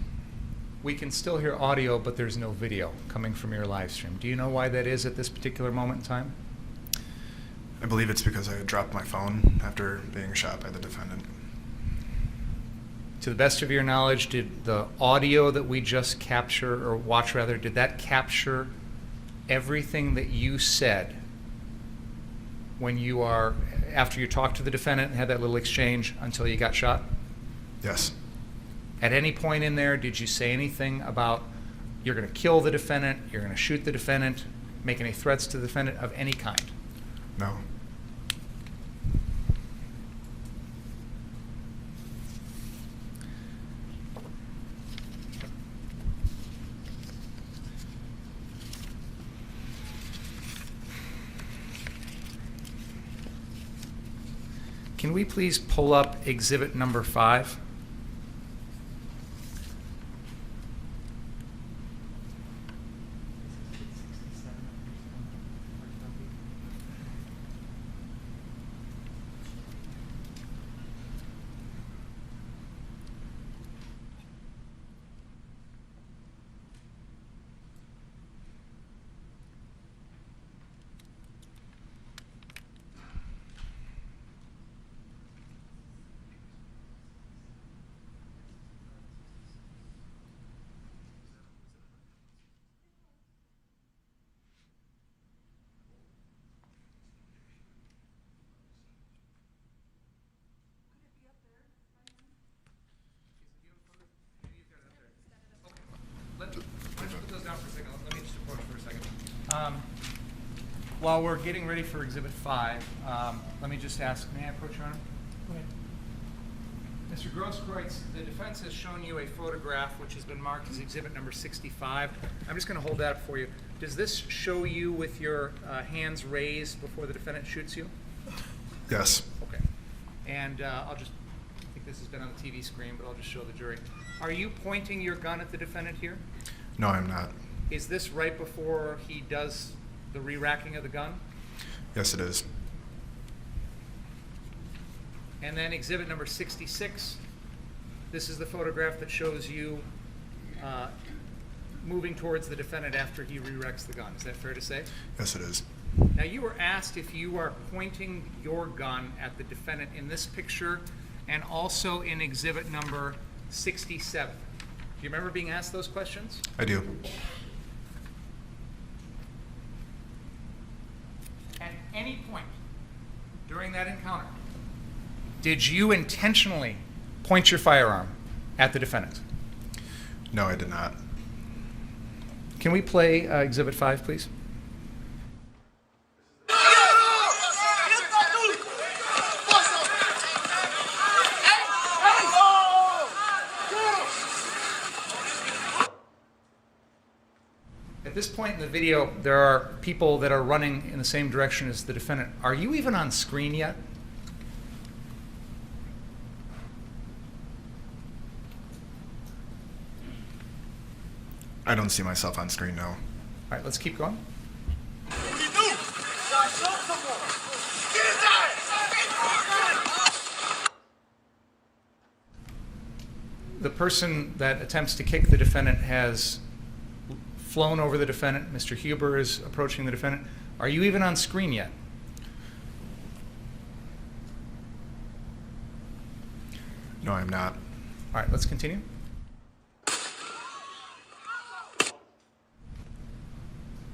we can still hear audio, but there's no video coming from your live stream. Do you know why that is at this particular moment in time? I believe it's because I had dropped my phone after being shot by the defendant. To the best of your knowledge, did the audio that we just capture, or watch rather, did that capture everything that you said when you after you talked to the defendant and had that little exchange until you got shot? Yes. At any point in there, did you say anything about you're going to kill the defendant, you're going to shoot the defendant, make any threats to the defendant of any kind? No. Can we please pull up exhibit number 5? While we're getting ready for Exhibit 5, let me just ask, may I approach, Your Honor? Go ahead. Mr. Grosskreutz, the defense has shown you a photograph which has been marked as Exhibit number 65. I'm just going to hold that up for you. Does this show you with your hands raised before the defendant shoots you? Yes. Okay. And I think this has been on the TV screen, but I'll just show the jury. Are you pointing your gun at the defendant here? No, I'm not. Is this right before he does the re-racking of the gun? Yes, it is. And then exhibit number 66, this is the photograph that shows you moving towards the defendant after he re-wrecks the gun. Is that fair to say? Yes, it is. Now, you were asked if you are pointing your gun at the defendant in this picture and also in exhibit number 67. Do you remember being asked those questions? I do. At any point during that encounter, did you intentionally point your firearm at the defendant? No, I did not. Can we play Exhibit 5, please? At this point in the video, there are people that are running in the same direction as the defendant. Are you even on screen yet? I don't see myself on screen, no. All right, let's keep going. The person that attempts to kick the defendant has flown over the defendant. Mr. Huber is approaching the defendant. Are you even on screen yet? No, I'm not. All right, let's continue.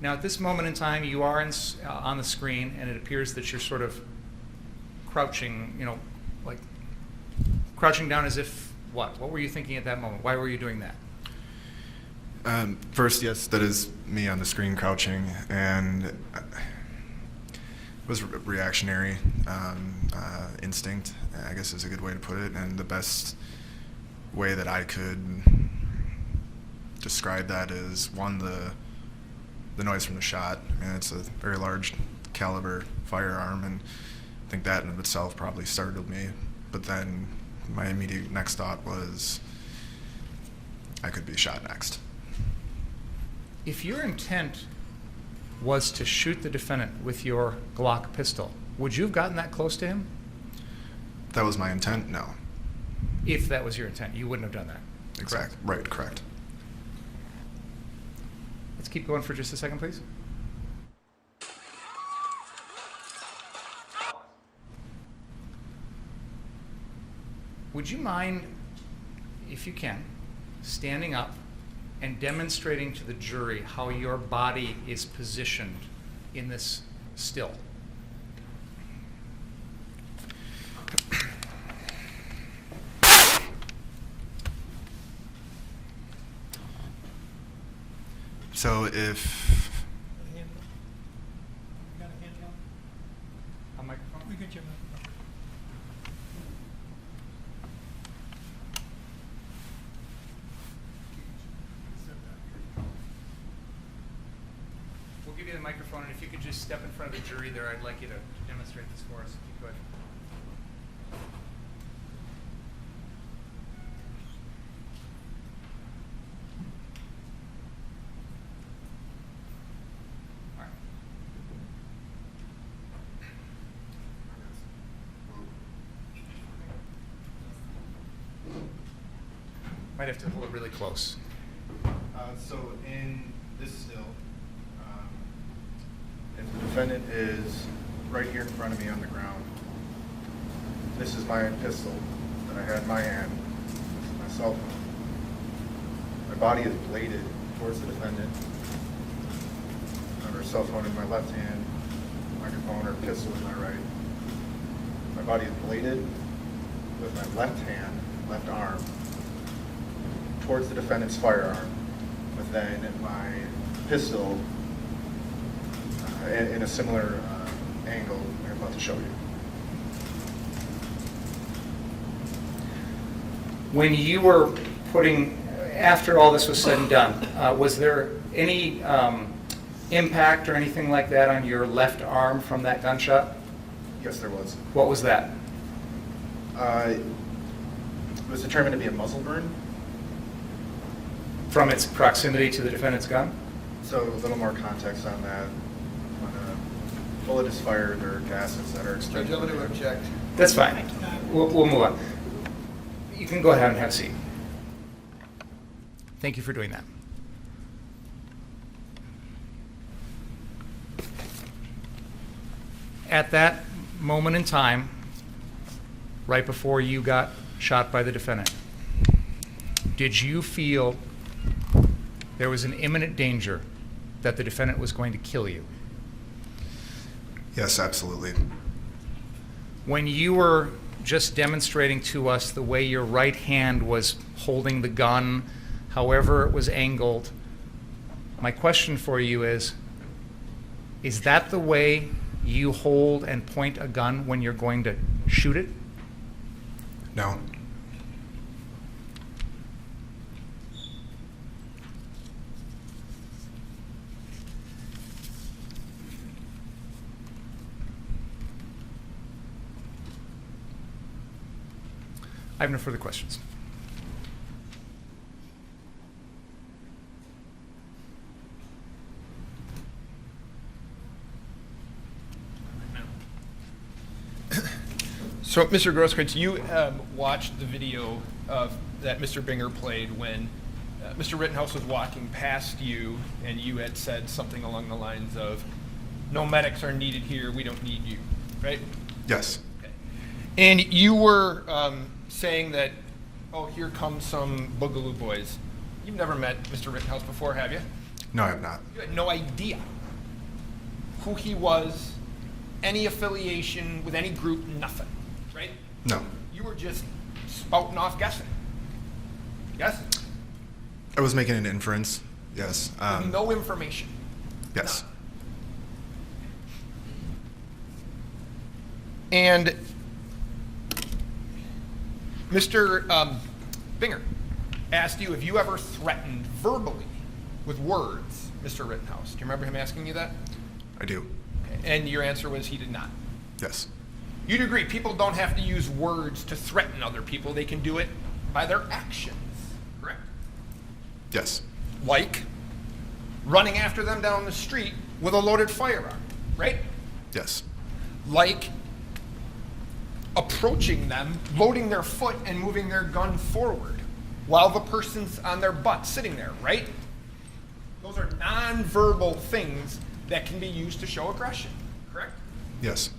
Now, at this moment in time, you are on the screen, and it appears that you're sort of crouching, like crouching down as if what? What were you thinking at that moment? Why were you doing that? First, yes, that is me on the screen crouching, and it was reactionary instinct, I guess is a good way to put it, and the best way that I could describe that is, one, the noise from the shot. I mean, it's a very large caliber firearm, and I think that in of itself probably startled me. But then my immediate next thought was I could be shot next. If your intent was to shoot the defendant with your Glock pistol, would you have gotten that close to him? If that was my intent, no. If that was your intent, you wouldn't have done that. Exactly. Right, correct. Let's keep going for just a second, please. Would you mind, if you can, standing up and demonstrating to the jury how your body is positioned in this still? So if A microphone? We get your microphone. We'll give you the microphone, and if you could just step in front of the jury there, I'd like you to demonstrate this for us, if you could. All right. Might have to hold it really close. So in this still, if the defendant is right here in front of me on the ground, this is my pistol that I had in my hand. This is my cell phone. My body is bladed towards the defendant. I have a cell phone in my left hand, microphone or pistol in my right. My body is bladed with my left hand, left arm, towards the defendant's firearm, with then my pistol in a similar angle I'm about to show you. When you were after all this was said and done, was there any impact or anything like that on your left arm from that gunshot? Yes, there was. What was that? It was determined to be a muzzle burn. From its proximity to the defendant's gun? So a little more context on that. When a bullet is fired, there are gases that are Judge, extracted. I'm going to object. That's fine. We'll move on. You can go ahead and have a seat. Thank you for doing that. At that moment in time, right before you got shot by the defendant, did you feel there was an imminent danger that the defendant was going to kill you? Yes, absolutely. When you were just demonstrating to us the way your right hand was holding the gun, however it was angled, my question for you is that the way you hold and point a gun when you're going to shoot it? No. I have no further questions. So, Mr. Grosskreutz, you watched the video that Mr. Binger played when Mr. Rittenhouse was walking past you, and you had said something along the lines of, "No medics are needed here, we don't need you," right? Yes. Okay. And you were saying that, oh, here come some Boogaloo boys. You've never met Mr. Rittenhouse before, have you? No, I have not. You had no idea who he was, any affiliation with any group, nothing, right? No. You were just spouting off guessing. Yes? I was making an inference. Yes. With no information. Yes. And Mr. Binger asked you if you ever threatened verbally with words Mr. Rittenhouse. Do you remember him asking you that? I do. Okay. And your answer was he did not. Yes. You'd agree, people don't have to use words to threaten other people. They can do it by their actions, correct? Yes. Like running after them down the street with a loaded firearm, right? Yes. Like approaching them, loading their foot and moving their gun forward while the person's on their butt sitting there, right? Those are non-verbal things that can be used to show aggression, correct? Yes.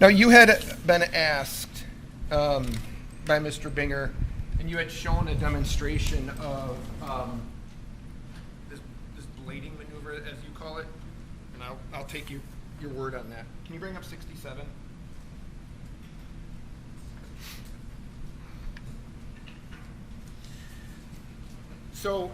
Now, you had been asked by Mr. Binger, and you had shown a demonstration of this blading maneuver, as you call it, and I'll take your word on that. Can you bring up 67? So,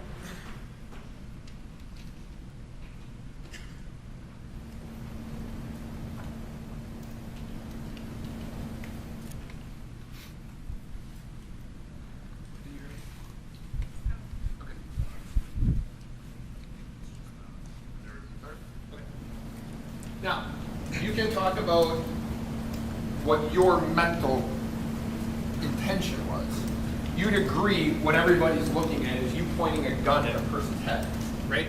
now, you can talk about what your mental intention was. You'd agree what everybody's looking at is you pointing a gun at a person's head, right?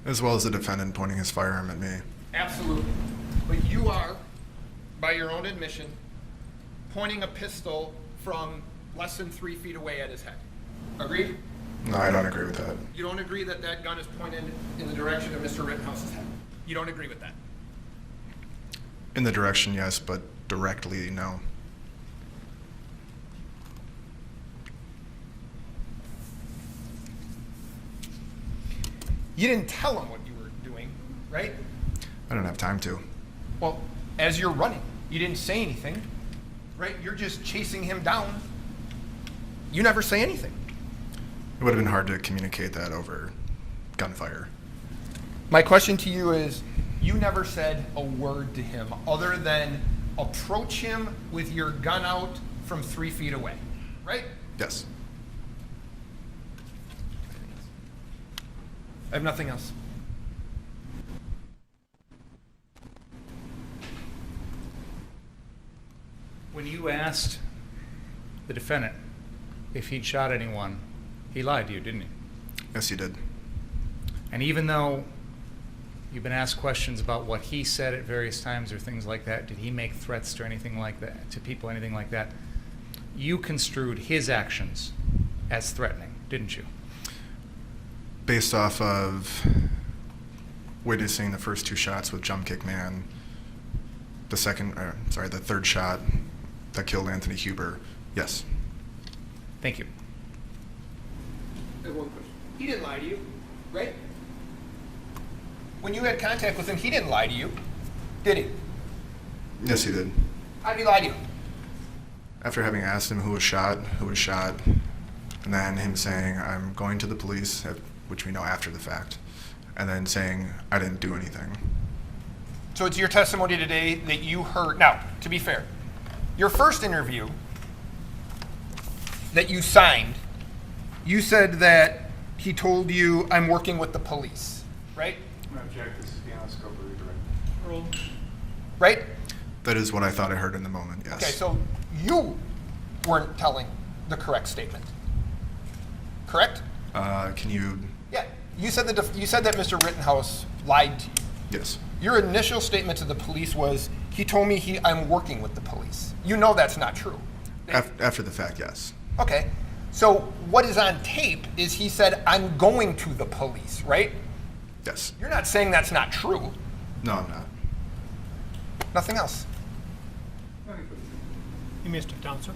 As well as the defendant pointing his firearm at me. Absolutely. But you are, by your own admission, pointing a pistol from less than 3 feet away at his head. Agreed? No, I don't agree with that. You don't agree that that gun is pointed in the direction of Mr. Rittenhouse's head? You don't agree with that? In the direction, yes, but directly, no. You didn't tell him what you were doing, right? I don't have time to. Well, as you're running, you didn't say anything, right? You're just chasing him down. You never say anything. It would have been hard to communicate that over gunfire. My question to you is, you never said a word to him other than approach him with your gun out from 3 feet away, right? Yes. I have nothing else. When you asked the defendant if he'd shot anyone, he lied to you, didn't he? Yes, he did. And even though you've been asked questions about what he said at various times or things like that, did he make threats to anything like that, to people, anything like that? You construed his actions as threatening, didn't you? Based off of witnessing the first 2 shots with Jump Kick Man, the third shot that killed Anthony Huber, yes. Thank you. I have one question. He didn't lie to you, right? When you had contact with him, he didn't lie to you, did he? Yes, he did. How did he lie to you? After having asked him who was shot, and then him saying, I'm going to the police, which we know after the fact, and then saying, I didn't do anything. So it's your testimony today that you heard. Now, to be fair, your first interview that you signed, you said that he told you, I'm working with the police, right? I object. This is beyond the scope of the redirect. Right? That is what I thought I heard in the moment, yes. Okay, so you weren't telling the correct statement, correct? Can you... Yeah. You said that Mr. Rittenhouse lied to you. Yes. Your initial statement to the police was, he told me I'm working with the police. You know that's not true. After the fact, yes. Okay. So what is on tape is he said, I'm going to the police, right? Yes. You're not saying that's not true. No, I'm not. Nothing else. You missed it, Counselor.